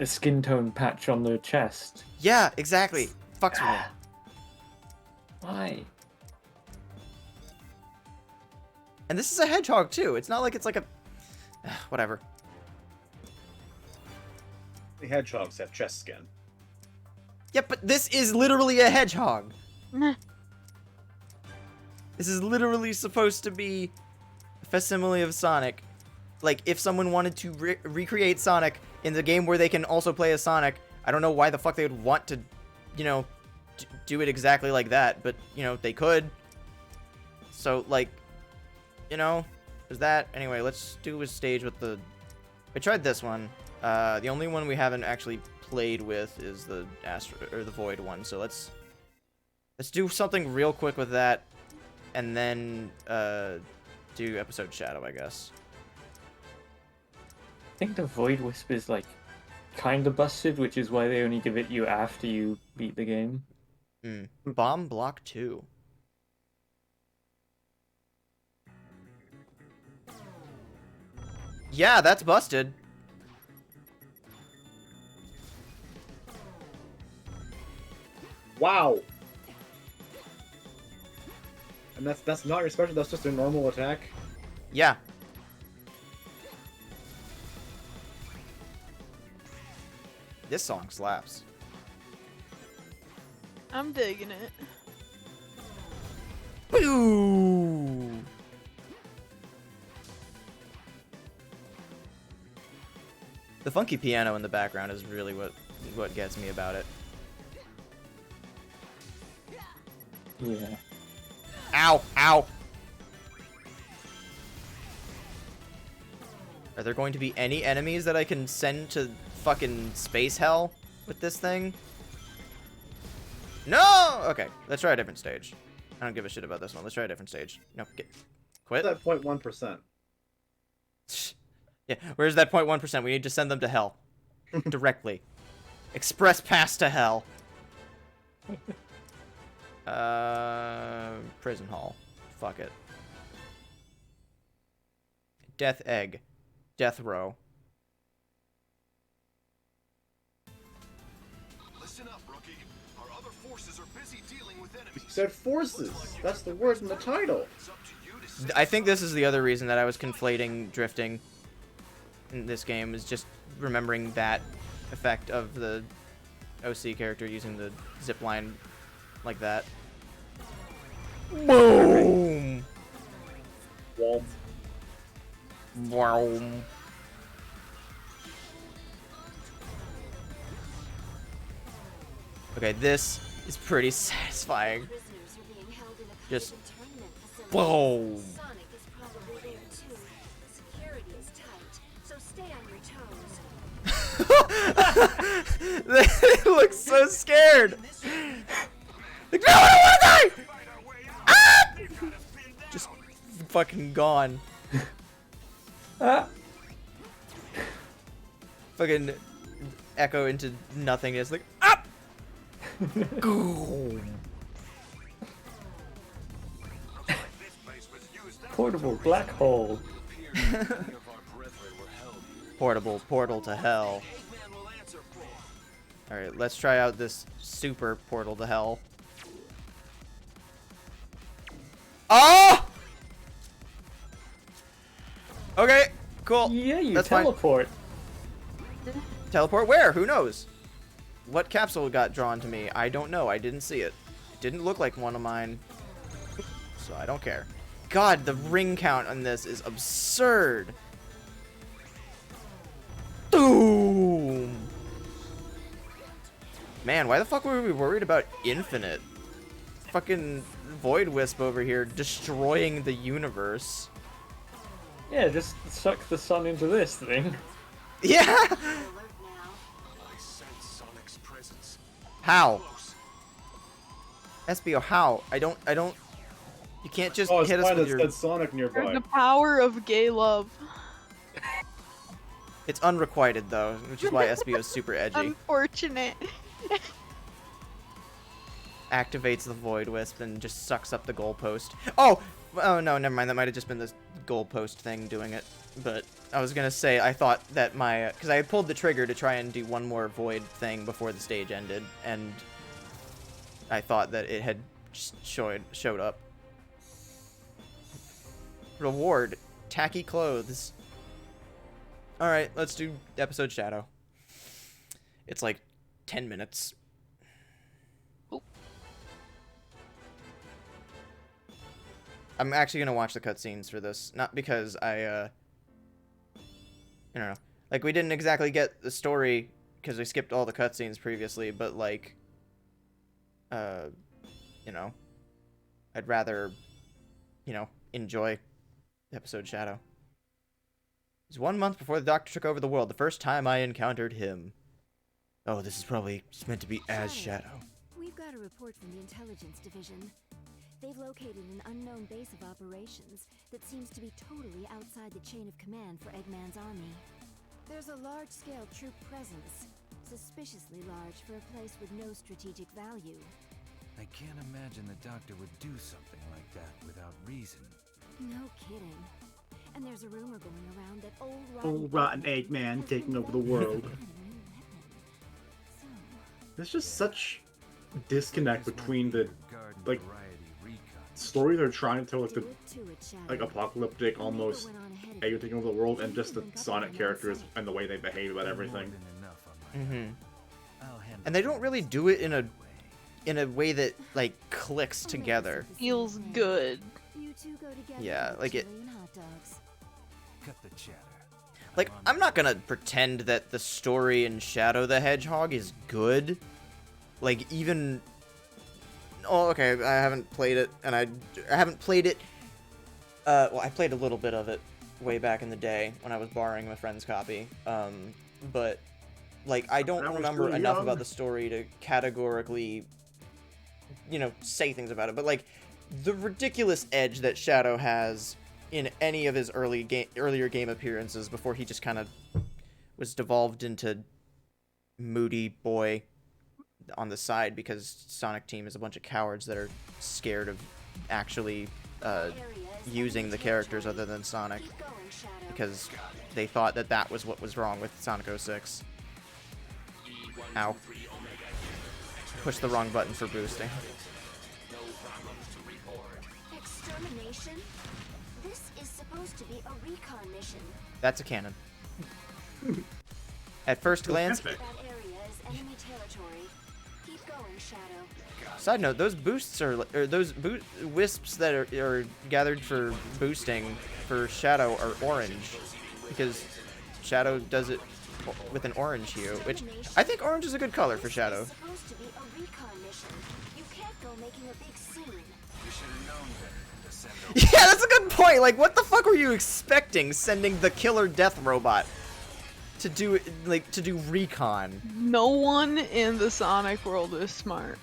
skin tone patch on the chest. Yeah, exactly. Fucks with me. Why? And this is a hedgehog too. It's not like it's like a whatever. The hedgehogs have chest skin. Yeah, but this is literally a hedgehog. This is literally supposed to be a facsimile of Sonic. Like, if someone wanted to recreate Sonic in the game where they can also play as Sonic, I don't know why the fuck they would want to, you know, do it exactly like that, but, you know, they could. So, like, you know, there's that. Anyway, let's do a stage with the... I tried this one. The only one we haven't actually played with is the the Void one, so let's do something real quick with that, and then do episode Shadow, I guess. I think the Void Wisp is like kind of busted, which is why they only give it you after you beat the game. Bomb Block 2. Yeah, that's busted. Wow. And that's not your special, that's just a normal attack? Yeah. This song slaps. I'm digging it. Boo! The funky piano in the background is really what gets me about it. Yeah. Ow! Ow! Are there going to be any enemies that I can send to fucking space hell with this thing? No! Okay, let's try a different stage. I don't give a shit about this one. Let's try a different stage. No, quit. That 0.1%. Yeah, where's that 0.1%? We need to send them to hell. Directly. Express pass to hell. Prison hall. Fuck it. Death egg. Death row. Listen up, rookie. Our other forces are busy dealing with enemies. You said forces. That's the word in the title. I think this is the other reason that I was conflating drifting in this game, is just remembering that effect of the OC character using the zip line like that. Boom! Walt. Wow. Okay, this is pretty satisfying. Just boom. Sonic is probably there too. Security is tight, so stay on your toes. They look so scared. Like, no, I don't want to die! Ah! Just fucking gone. Fucking echo into nothingness. Like, up! Portable black hole. Portable portal to hell. Alright, let's try out this super portal to hell. Oh! Okay, cool. Yeah, you That's teleport. Fine. Teleport where? Who knows? What capsule got drawn to me? I don't know. I didn't see it. It didn't look like one of mine. So I don't care. God, the ring count on this is absurd. Boom! Man, why the fuck were we worried about infinite? Fucking Void Wisp over here destroying the universe. Yeah, just suck the sun into this thing. Yeah! How? SBO, how? I don't... You can't just Oh, it's hit us fine. with It your... said Sonic nearby. The power of gay love. It's unrequited, though, which is why SBO is super edgy. Unfortunate. Activates the Void Wisp and just sucks up the goalpost. Oh! Oh, no, never mind. That might have just been the goalpost thing doing it. But I was gonna say, I thought that my... Because I had pulled the trigger to try and do one more Void thing before the stage ended, and I thought that it had just showed up. Reward. Tacky clothes. Alright, let's do episode Shadow. It's like 10 minutes. I'm actually gonna watch the cutscenes for this, not because I don't know. Like, we didn't exactly get the story because we skipped all the cutscenes previously, but like, you know, I'd rather, you know, enjoy the episode Shadow. It was 1 month before the Doctor took over the world, the first time I encountered him. Oh, this is probably just meant to be as Shadow. We've got a report from the Intelligence Division. They've located an unknown base of operations that seems to be totally outside the chain of command for Eggman's army. There's a large-scale troop presence, suspiciously large for a place with no strategic value. I can't imagine the Doctor would do something like that without reason. No kidding. And there's a rumor going around that Old rotten Eggman taking over the world. There's just such disconnect between the like story they're trying to tell, like the apocalyptic, almost you're taking over the world, and just the Sonic characters and the way they behave about everything. Mm-hmm. And they don't really do it in a way that like clicks together. Feels good. Yeah, like it. Cut the chatter. Like, I'm not gonna pretend that the story in Shadow the Hedgehog is good. Like, even... Oh, okay, I haven't played it, and I haven't played it... well, I played a little bit of it way back in the day when I was borrowing my friend's copy. But, like, I don't remember enough about the story to categorically, you know, say things about it. But, like, the ridiculous edge that Shadow has in any of his earlier game appearances before he just kind of was devolved into moody boy on the side because Sonic Team is a bunch of cowards that are scared of actually using the characters other than Sonic because they thought that that was what was wrong with Sonic 06. Ow. Push the wrong button for boosting. Extermination? This is supposed to be a recon mission. That's a cannon. At first glance... That area is enemy territory. Keep going, Shadow. Side note, those boosts are... Or those wisps that are gathered for boosting for Shadow are orange. Because Shadow does it with an orange hue, which... I think orange is a good color for Shadow. It's supposed to be a recon mission. You can't go making a big scene. You should have known better. Yeah, that's a good point. Like, what the fuck were you expecting sending the killer death robot to do, like, to do recon? No one in the Sonic world is smart.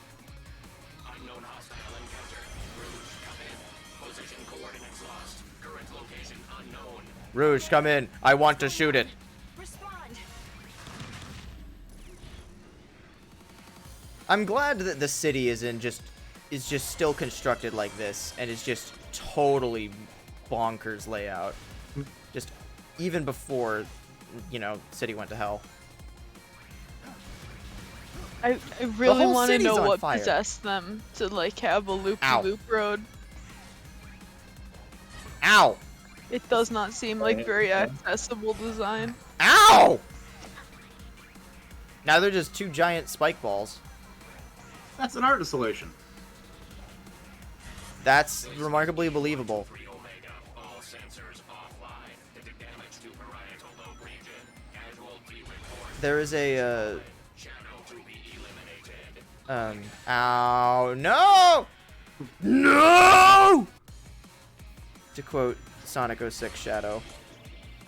Rouge, come in. I want to shoot it. I'm glad that the city is just still constructed like this and is just totally bonkers layout. Just even before, you know, city went to hell. I really want to know what fire. possessed them to like have a loop-de-loop road. Ow! It does not seem like very accessible design. Ow! Now they're just two giant spike balls. That's an art installation. That's remarkably believable. There is a, ow, no! No! To quote Sonic 06 Shadow.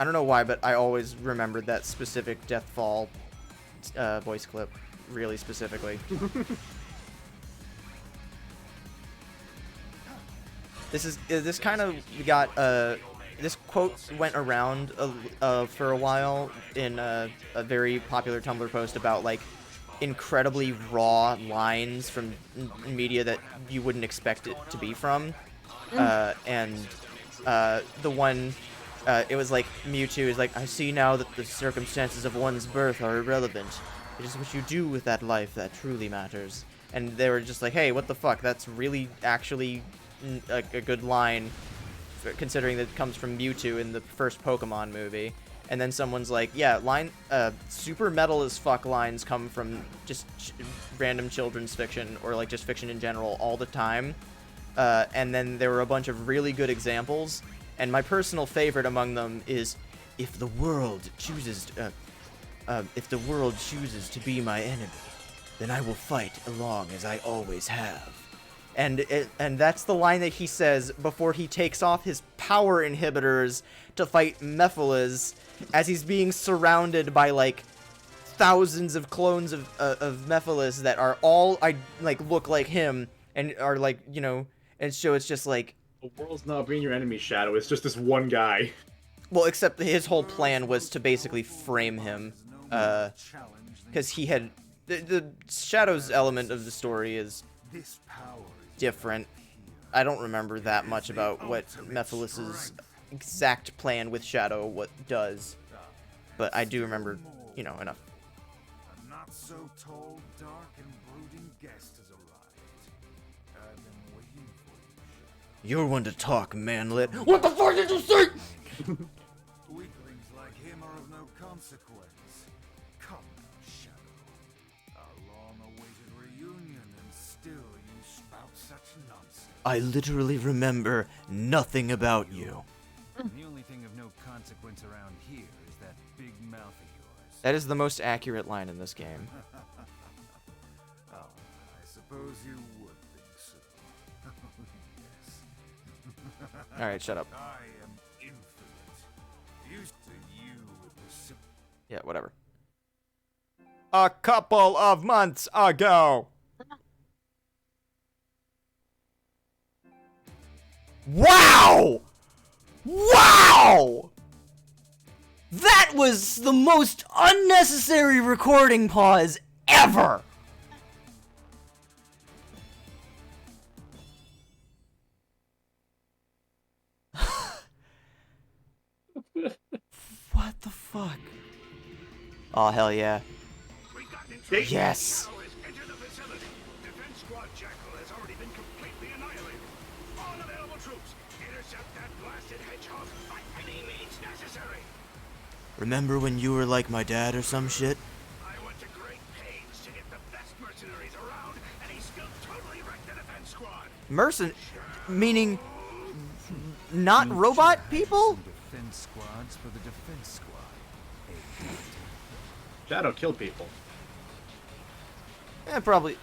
I don't know why, but I always remembered that specific Deathfall voice clip really specifically. this kind of got this quote went around for a while in a very popular Tumblr post about like incredibly raw lines from media that you wouldn't expect it to be from, and the one it was like Mewtwo is like, I see now that the circumstances of one's birth are irrelevant. It is what you do with that life that truly matters. And they were just like, hey, what the fuck? That's really actually a good line, considering that it comes from Mewtwo in the first Pokemon movie. And then someone's like, yeah, super metal as fuck lines come from just random children's fiction, or like just fiction in general all the time. And then there were a bunch of really good examples, and my personal favorite among them is, if the world chooses to be my enemy, then I will fight along as I always have. And that's the line that he says before he takes off his power inhibitors to fight Mephiles, as he's being surrounded by like thousands of clones of Mephiles that are all look like him and are like, you know, and so it's just like, the world's not being your enemy, Shadow. It's just this one guy. Well, except his whole plan was to basically frame him, because he had the Shadow's element of the story is different. I don't remember that much about what Mephiles' exact plan with Shadow does, but I do remember, you know, enough. A not so tall, dark, and brooding guest has arrived. I've been waiting for you. You're one to talk, manlet. What the fuck did you say? Weaklings like him are of no consequence. Come now, Shadow. Our long-awaited reunion, and still you spout such nonsense. I literally remember nothing about you. The only thing of no consequence around here is that big mouth of yours. That is the most accurate line in this game. Oh, I suppose you would think so. Yes. Alright, shut up. I am infinite. Used to you, it was Yeah, whatever. A couple of months ago. Wow! Wow! That was the most unnecessary recording pause ever! What the fuck? Oh, hell yeah. Yes! Remember when you were like my dad or some shit? I went to great pains to get the best mercenaries around, and he still totally wrecked the defense squad. Meaning not robot people? defense squads for the defense squad. Shadow killed people. Yeah, probably.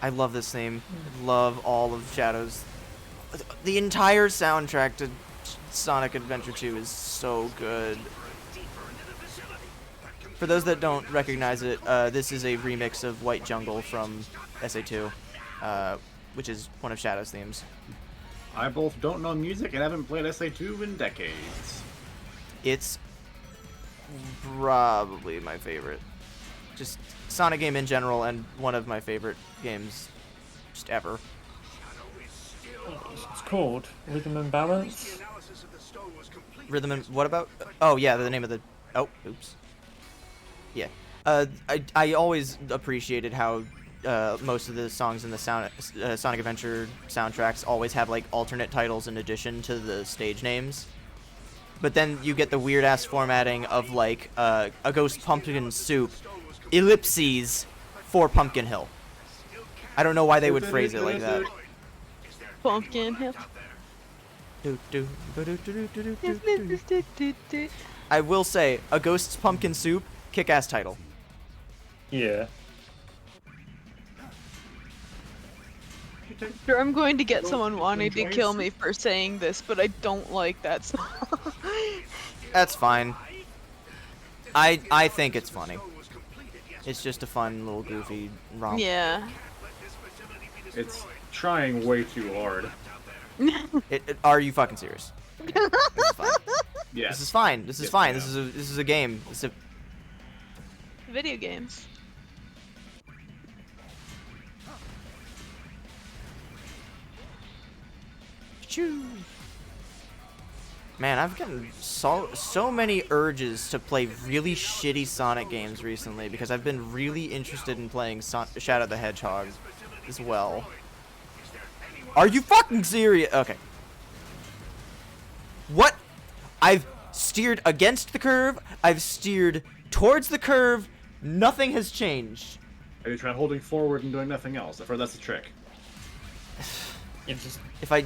I love this theme. I love all of Shadow's. The entire soundtrack to Sonic Adventure 2 is so good. For those that don't recognize it, this is a remix of White Jungle from SA2, which is one of Shadow's themes. I both don't know music and haven't played SA2 in decades. It's probably my favorite. Just Sonic game in general, and one of my favorite games just ever. It's called Rhythm and Balance. Rhythm and what about? Oh yeah, the name of the. Oh, oops. Yeah. I always appreciated how most of the songs in the Sonic Adventure soundtracks always have like alternate titles in addition to the stage names. But then you get the weird ass formatting of like a Ghost Pumpkin Soup, ellipses for Pumpkin Hill. I don't know why they would phrase it like that. Pumpkin Hill. I will say, A Ghost's Pumpkin Soup, kick-ass title. Yeah. Sure, I'm going to get someone wanting to kill me for saying this, but I don't like that song. That's fine. I think it's funny. It's just a fun little goofy romp. Yeah. It's trying way too hard. Are you fucking serious? Okay, this is fine. Yes. This is fine. This is Yes, fine. I This is a game. This is Video games. Choo. Man, I've gotten so many urges to play really shitty Sonic games recently because I've been really interested in playing Shadow the Hedgehog as well. Are you fucking serious? Okay. What? I've steered against the curve. I've steered towards the curve. Nothing has changed. Are you trying holding forward and doing nothing else? I've heard that's the trick. If I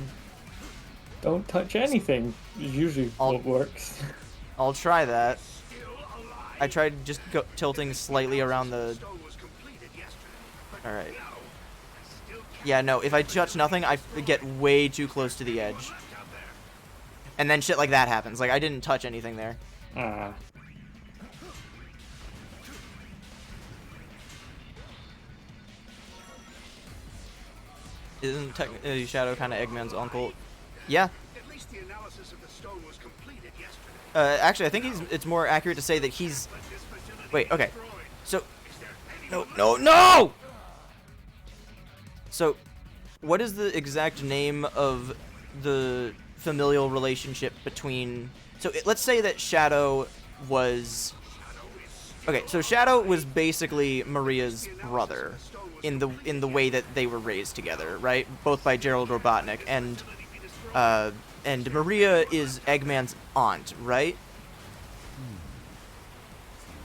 don't touch anything, usually what works. I'll try that. I tried just tilting slightly around the... Alright. Yeah, no, if I touch nothing, I get way too close to the edge. And then shit like that happens. Like, I didn't touch anything there. Ah. Isn't technically Shadow kind of Eggman's uncle? Yeah. Actually, I think it's more accurate to say that he's... Wait, okay. So... No! So, what is the exact name of the familial relationship between... So, let's say that Shadow was... Okay, so Shadow was basically Maria's brother in the way that they were raised together, right? Both by Gerald Robotnik, and Maria is Eggman's aunt, right?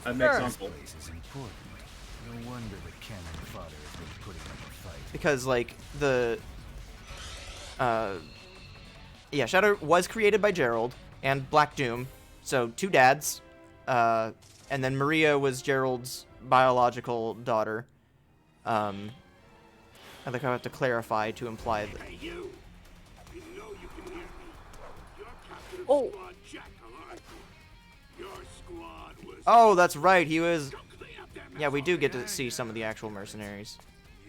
That makes uncle. No wonder the cannon fodder has been putting up a fight. Because, like, yeah, Shadow was created by Gerald and Black Doom, so two dads, and then Maria was Gerald's biological daughter. I think I have to clarify to imply that... Oh. Oh, that's right, he was... Yeah, we do get to see some of the actual mercenaries.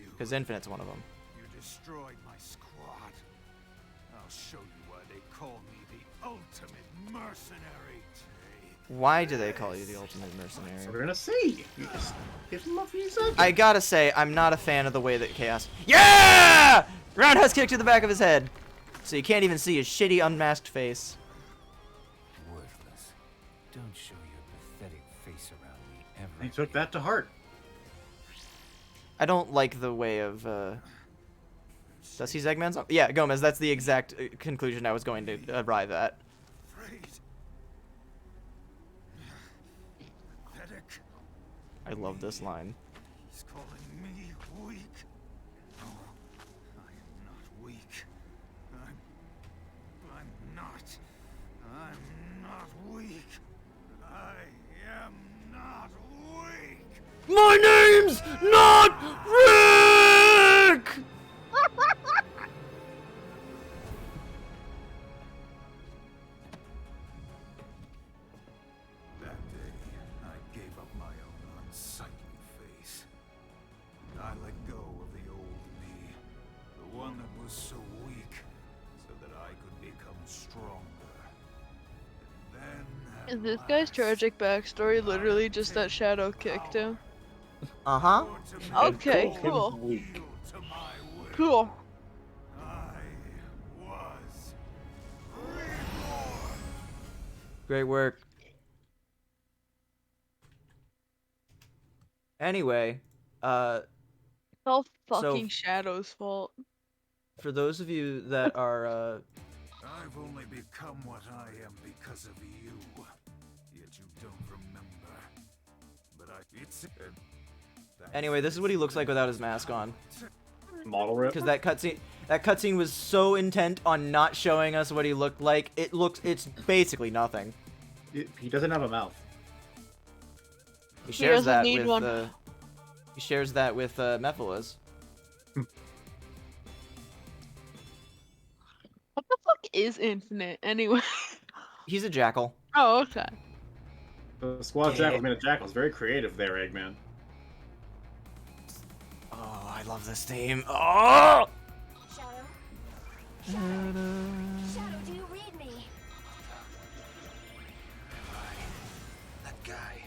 Because Infinite's one of them. You destroyed my squad. I'll show you why they call me the ultimate mercenary. Why do they call you the ultimate mercenary? We're gonna see. You just give them a few seconds. I gotta say, I'm not a fan of the way that Chaos... Yeah! Roundhouse kick to the back of his head. So you can't even see his shitty unmasked face. Worthless. Don't show your pathetic face around me ever. He took that to heart. I don't like the way of, Does he Eggman's... Yeah, Gomez, that's the exact conclusion I was going to arrive at. I love this line. He's calling me weak. No, I am not weak. I'm not weak. I am not weak. My name's not Rick! That day, I gave up my own unsightly face. I let go of the old me, the one that was so weak, so that I could become stronger. And then, Is this guy's tragic backstory literally just that Shadow kicked him? Uh-huh. Okay, cool. Cool. Great work. Anyway, It's all So- fucking Shadow's fault. for those of you that are, I've only become what I am because of you. Yet you don't remember. But it's Anyway, this is what he looks like without his mask on. Model rip. Because that cutscene was so intent on not showing us what he looked like. It's basically nothing. He doesn't have a mouth. He shares doesn't that need with one. he shares that with Mephiles. What the fuck is Infinite anyway? He's a jackal. Oh, okay. The squad jackals made a jackals. Very creative there, Eggman. Oh, I love this theme. Oh! Shadow, do you read me? That guy.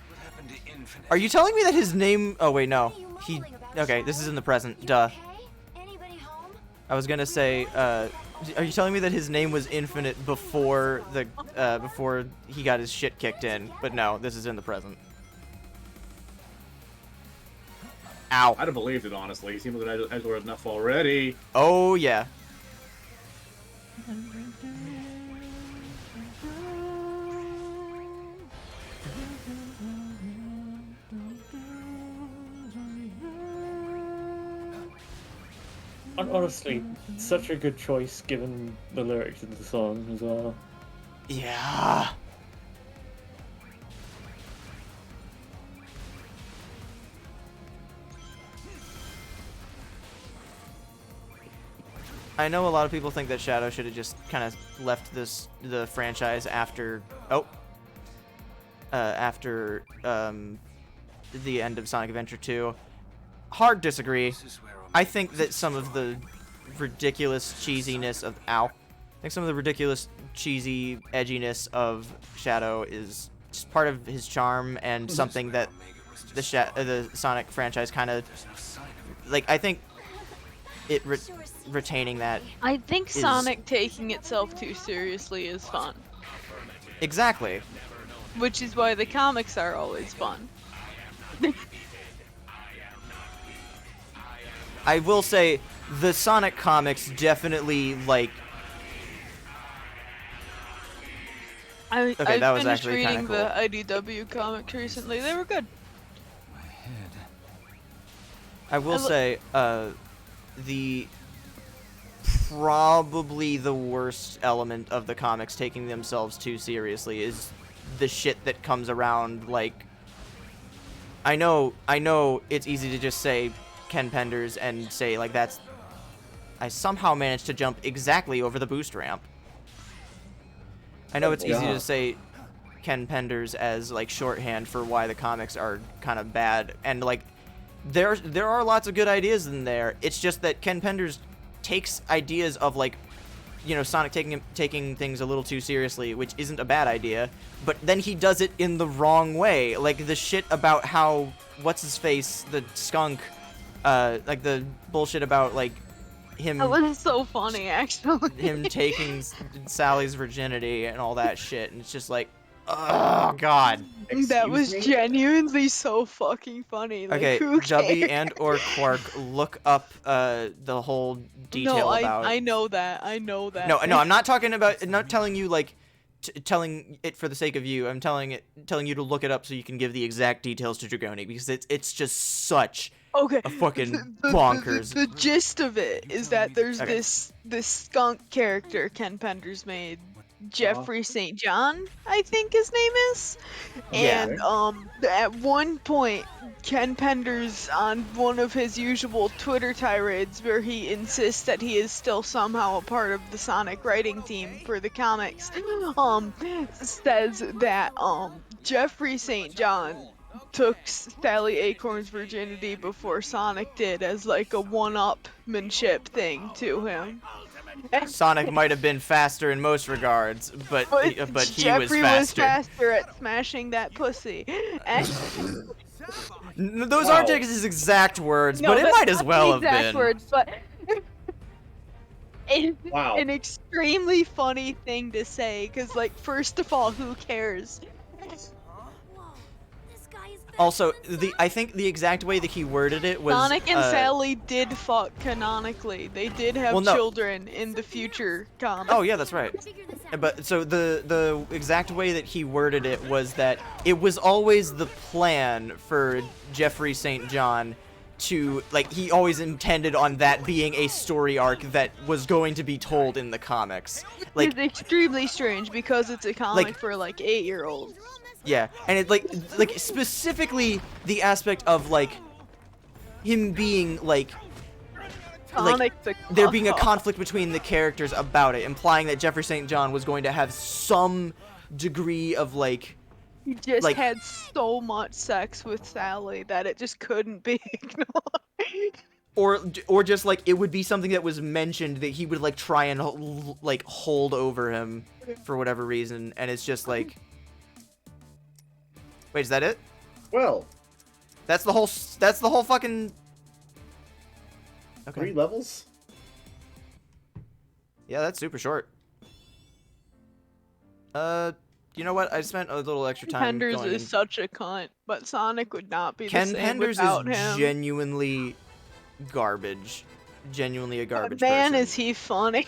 What happened to Infinite? Are you telling me that his name? Oh wait, no. He. Okay, this is in the present. Duh. I was gonna say. Are you telling me that his name was Infinite before the before he got his shit kicked in? But no, this is in the present. Ow. I'd have believed it, honestly. He seemed like an Edgelord enough already. Oh, yeah. Honestly, such a good choice given the lyrics of the song as well. Yeah. I know a lot of people think that Shadow should have just kind of left the franchise after after the end of Sonic Adventure 2. Hard disagree. I think that some of the ridiculous cheesiness of I think some of the ridiculous cheesy edginess of Shadow is just part of his charm and something that the Sonic franchise kind of like. I think it retaining that. I think Sonic taking itself too seriously is fun. Exactly. Which is why the comics are always fun. I will say the Sonic comics definitely like. I've that was finished actually kinda reading cool. the IDW comics recently. They were good. I will say, the probably the worst element of the comics taking themselves too seriously is the shit that comes around. Like, I know it's easy to just say Ken Penders and say like that's. I somehow managed to jump exactly over the boost ramp. I know it's easy to say Ken Penders as like shorthand for why the comics are kind of bad, and like there are lots of good ideas in there. It's just that Ken Penders takes ideas of like, you know, Sonic taking things a little too seriously, which isn't a bad idea, but then he does it in the wrong way. Like the shit about how what's his face, the skunk, like the bullshit about like him. That was so funny, actually. Him taking Sally's virginity and all that shit, and it's just like, oh god. That was genuinely so fucking funny. Like, Okay, who Dubby cares? and or Quark, look up the whole detail about. I know that. I know that. No, I'm not talking about. Not telling you like, telling it for the sake of you. I'm telling you to look it up so you can give the exact details to Dragoni, because it's just such. Okay. A fucking bonkers. The gist of it is that there's Okay. this skunk character Ken Penders made, Jeffrey St. John, I think his name is. And at one point Ken Penders, on one of his usual Twitter tirades where he insists that he is still somehow a part of the Sonic writing team for the comics, says that Jeffrey St. John took Sally Acorn's virginity before Sonic did, as like a one-upmanship thing to him. Sonic might have been faster in most regards, but he Jeffrey was faster. was faster at smashing that pussy. And Those aren't his exact words, no, but it that's might as not well the have exact been. words, but it's Wow. an extremely funny thing to say, because, like, first of all, who cares? Also, I think the exact way that he worded it was Sonic and Sally did fuck canonically. They did have Well, no. children in the future comics. Oh yeah, that's right. But so the exact way that he worded it was that it was always the plan for Jeffrey St. John to, like, he always intended on that being a story arc that was going to be told in the comics. Like, It's extremely strange because it's a comic Like- for like 8-year-olds. yeah, and it like specifically the aspect of like him being like Sonic the there being a conflict between the characters about it, implying that Jeffrey St. John was going to have some degree of like He just like- had so much sex with Sally that it just couldn't be ignored. or just like it would be something that was mentioned that he would like try and like hold over him for whatever reason, and it's just like, wait, is that it? Well, that's the whole fucking. Okay. 3 levels? Yeah, that's super short. You know what? I spent a little extra time Penders going is such a cunt, but Sonic would not be Ken the same Penders without is him. genuinely garbage. Genuinely a garbage Man, person. is he funny.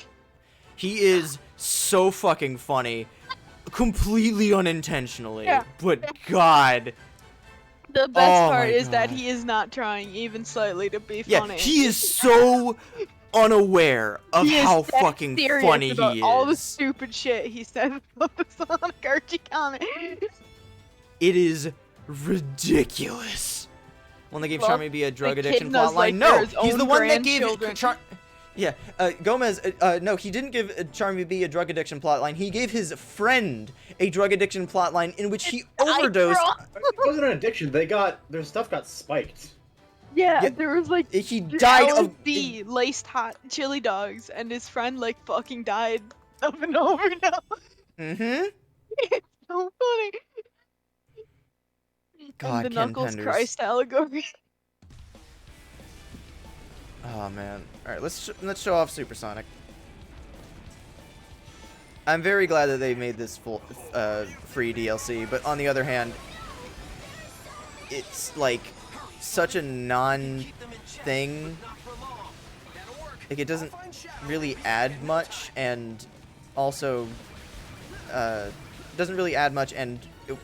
He is so fucking funny. Completely unintentionally. Yeah. But God. The best Oh part my is that God. he is not trying even slightly to be Yeah, funny. he is so unaware of He is how dead fucking serious funny about he all the is. stupid shit he says about the Sonic Archie comic. It is ridiculous. When they gave Well, Charmy B a drug the addiction kid knows, plotline. like, No, there's he's the own one that gave grandchildren. Yeah, Gomez, no, he didn't give Charmy B a drug addiction plotline. He gave his friend a drug addiction plotline in which he overdosed. It wasn't an addiction. Their stuff got spiked. Yeah, Yeah, there was like he died of LSD laced hot chili dogs, and his friend like fucking died of an overdose. Mm-hmm. It's so funny. God, and the Ken Knuckles Penders. Christ allegory. Oh man. All right, let's show off Supersonic. I'm very glad that they made this full free DLC, but on the other hand, it's like such a non-thing. Like it doesn't really add much, and also doesn't really add much, and it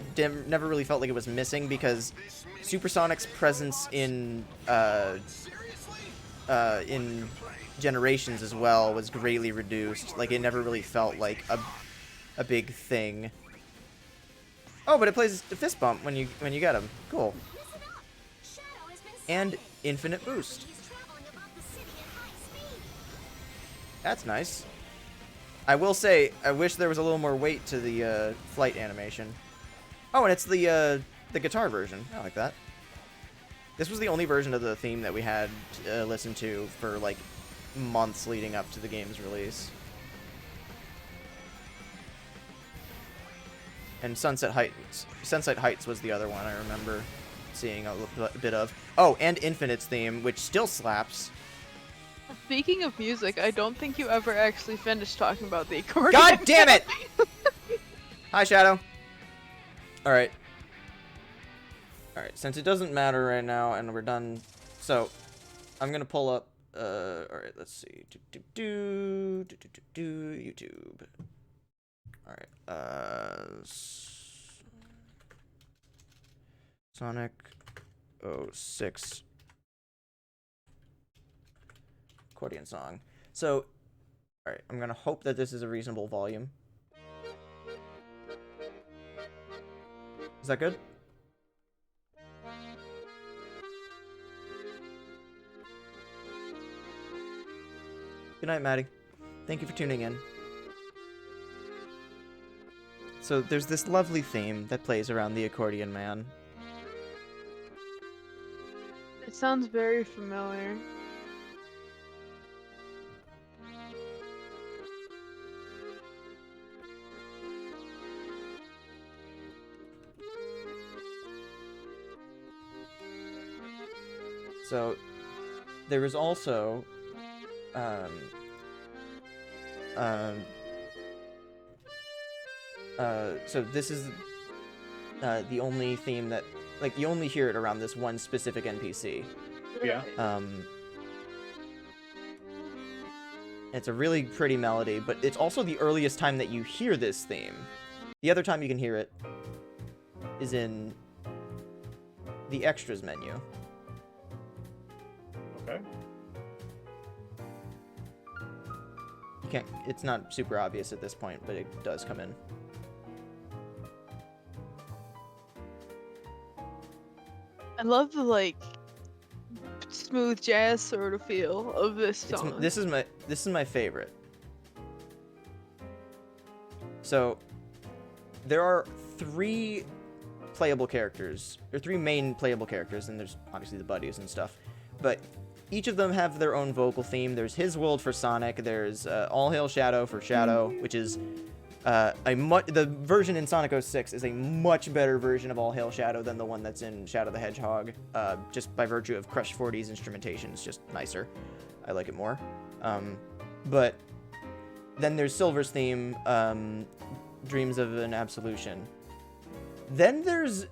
never really felt like it was missing because Supersonic's presence in Generations as well was greatly reduced. Like it never really felt like a big thing. Oh, but it plays the fist bump when you get him. Cool. And infinite boost. That's nice. I will say, I wish there was a little more weight to the flight animation. Oh, and it's the guitar version. I like that. This was the only version of the theme that we had listened to for like months leading up to the game's release. And Sunset Heights was the other one I remember seeing a bit of. Oh, and Infinite's theme, which still slaps. Speaking of music, I don't think you ever actually finished talking about the accordion. God damn it! Hi, Shadow. Alright. Alright, since it doesn't matter right now and we're done, so I'm gonna pull up, alright, let's see. YouTube. Alright, Sonic 06 accordion song. So, alright, I'm gonna hope that this is a reasonable volume. Is that good? Good night, Maddie. Thank you for tuning in. So there's this lovely theme that plays around the accordion man. It sounds very familiar. So there was also so this is the only theme that, like, you only hear it around this one specific NPC. Yeah. It's a really pretty melody, but it's also the earliest time that you hear this theme. The other time you can hear it is in the extras menu. Okay. You can't, it's not super obvious at this point, but it does come in. I love the like smooth jazz sort of feel of this song. This is my favorite. So there are three playable characters, or three main playable characters, and there's obviously the buddies and stuff. But each of them have their own vocal theme. There's His World for Sonic. There's All Hail Shadow for Shadow, which is the version in Sonic 06 is a much better version of All Hail Shadow than the one that's in Shadow the Hedgehog, just by virtue of Crush 40's instrumentation. It's just nicer. I like it more. But then there's Silver's theme, Dreams of an Absolution. Then there's...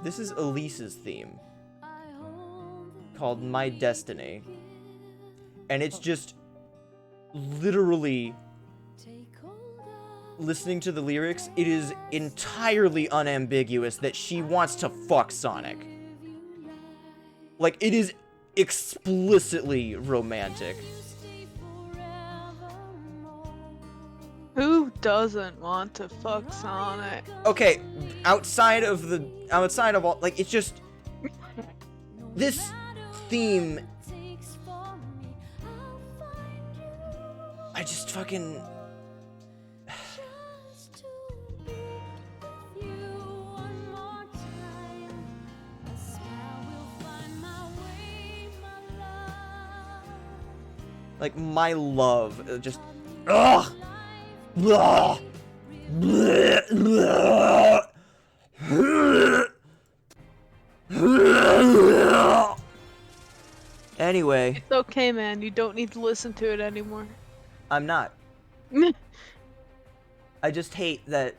This is Elise's theme, called My Destiny, and it's just literally, listening to the lyrics, it is entirely unambiguous that she wants to fuck Sonic. Like, it is explicitly romantic. Who doesn't want to fuck Sonic? Okay, outside of all, like, it's just, this theme, I just fucking, like, my love, just, ugh! Blah! Blah! Blah! Anyway. It's okay, man. You don't need to listen to it anymore. I'm not. I just hate that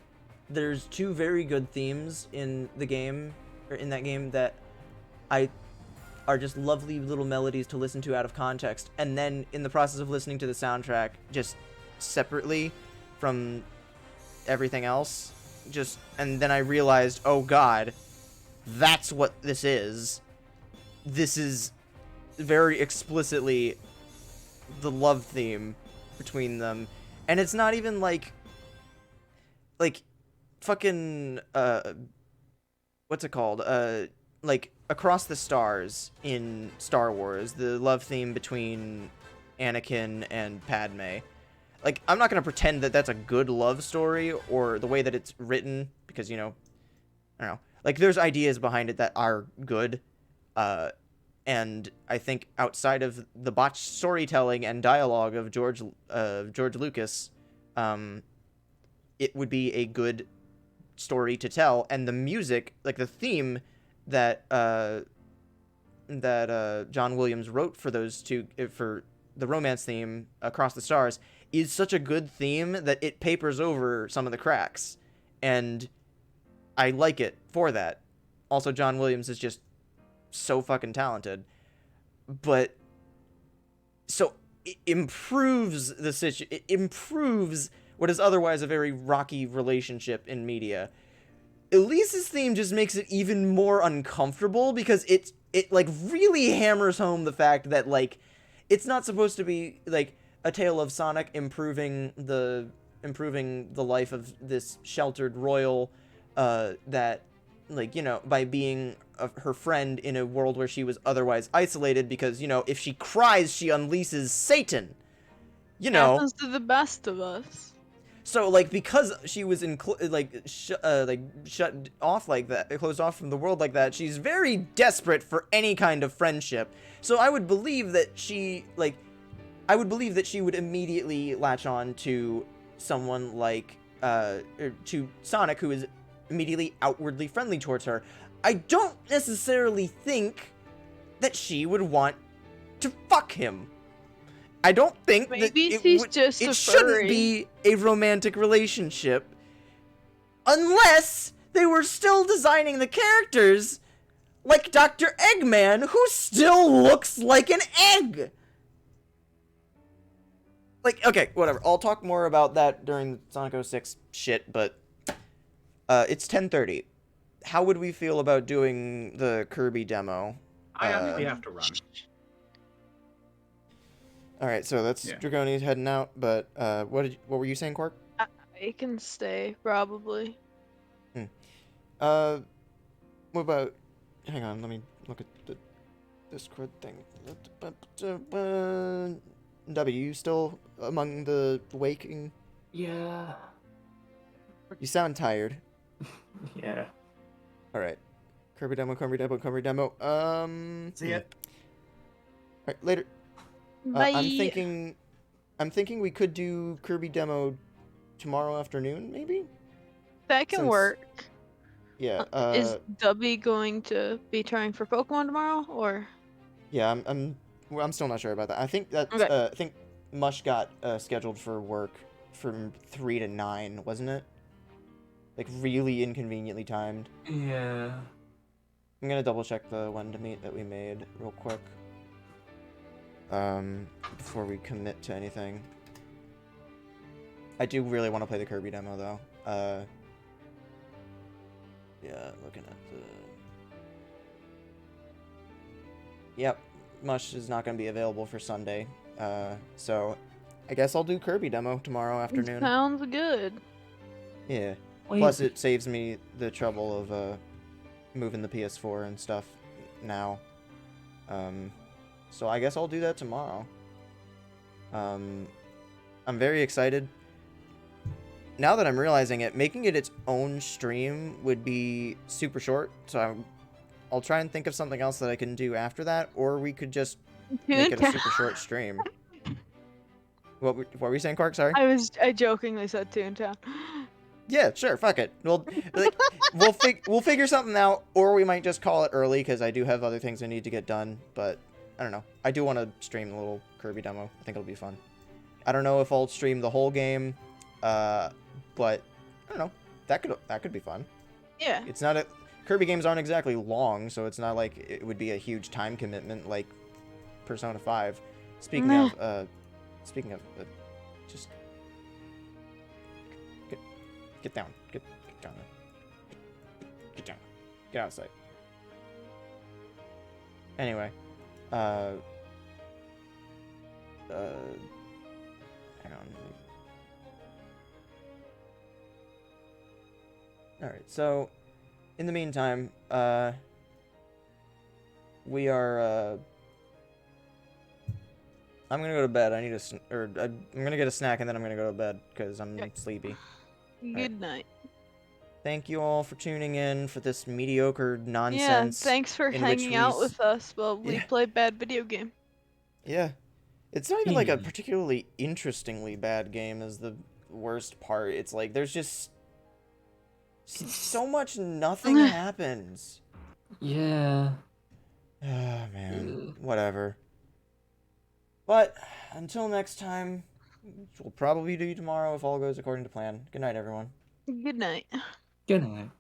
there's two very good themes in the game, or in that game, that are just lovely little melodies to listen to out of context, and then in the process of listening to the soundtrack, just separately from everything else, and then I realized, oh god, that's what this is. This is very explicitly the love theme between them, and it's not even like fucking, what's it called, like, Across the Stars in Star Wars, the love theme between Anakin and Padme. Like, I'm not gonna pretend that that's a good love story, or the way that it's written, because, you know, I don't know. Like, there's ideas behind it that are good, and I think outside of the botched storytelling and dialogue of George Lucas, it would be a good story to tell, and the music, like the theme that John Williams wrote for those two, for the romance theme, Across the Stars, is such a good theme that it papers over some of the cracks, and I like it for that. Also, John Williams is just so fucking talented, but so it improves it improves what is otherwise a very rocky relationship in media. Elise's theme just makes it even more uncomfortable, because it like really hammers home the fact that, like, it's not supposed to be like a tale of Sonic improving the life of this sheltered royal, that, like, you know, by being her friend in a world where she was otherwise isolated, because, you know, if she cries, she unleashes Satan. You know, happens to the best of us. So, like, because she was shut off like that, closed off from the world like that, she's very desperate for any kind of friendship. So I would believe that she would immediately latch on to someone like, to Sonic, who is immediately outwardly friendly towards her. I don't necessarily think that she would want to fuck him. I don't think maybe that it shouldn't be a romantic relationship, unless they were still designing the characters like Dr. Eggman, who still looks like an egg. Like, okay, whatever. I'll talk more about that during Sonic 06 shit, but it's 10:30. How would we feel about doing the Kirby demo? I actually have to run. All right, so that's Dragoni's heading out. But what were you saying, Quark? I can stay probably. What about? Hang on, let me look at the Discord thing. W, you still among the waking? Yeah. You sound tired. Yeah. All right. Kirby demo. See ya. All right, later. Bye. I'm thinking we could do Kirby demo tomorrow afternoon, maybe. That can work. Yeah. Is Dubby going to be trying for Pokemon tomorrow, or? Yeah, I'm still not sure about that. I think that Okay. I think Mush got scheduled for work from 3 to 9, wasn't it? Like really inconveniently timed. Yeah. I'm gonna double check the one to meet that we made real quick. Before we commit to anything. I do really want to play the Kirby demo though. Yeah, looking at the. Yep, Mush is not gonna be available for Sunday. So I guess I'll do Kirby demo tomorrow afternoon. Sounds good. Yeah. Well, Plus, it saves me the trouble of moving the PS4 and stuff now. So I guess I'll do that tomorrow. I'm very excited. Now that I'm realizing it, making it its own stream would be super short. So I'll try and think of something else that I can do after that, or we could just make it a super short stream. What were you saying, Quark? Sorry. I jokingly said Toontown. Yeah, sure, fuck it. We'll figure something out, or we might just call it early because I do have other things I need to get done. But I don't know. I do want to stream a little Kirby demo. I think it'll be fun. I don't know if I'll stream the whole game, but I don't know. That could be fun. Yeah. It's not Kirby games aren't exactly long, so it's not like it would be a huge time commitment like Persona 5. Speaking of, just. Get down. Get down there. Get down. Get out of sight. Anyway. Hang on. Alright, so in the meantime, we are I'm gonna go to bed. I'm gonna get a snack and then I'm gonna go to bed because I'm sleepy. Good night. Thank you all for tuning in for this mediocre nonsense. Yeah, thanks for hanging out with us while we play bad video game. Yeah. It's not even like a particularly interestingly bad game is the worst part. It's like there's just so much nothing happens. Yeah. Ah, man. Whatever. But until next time, which we'll probably do tomorrow if all goes according to plan. Good night, everyone. Good night. Good night.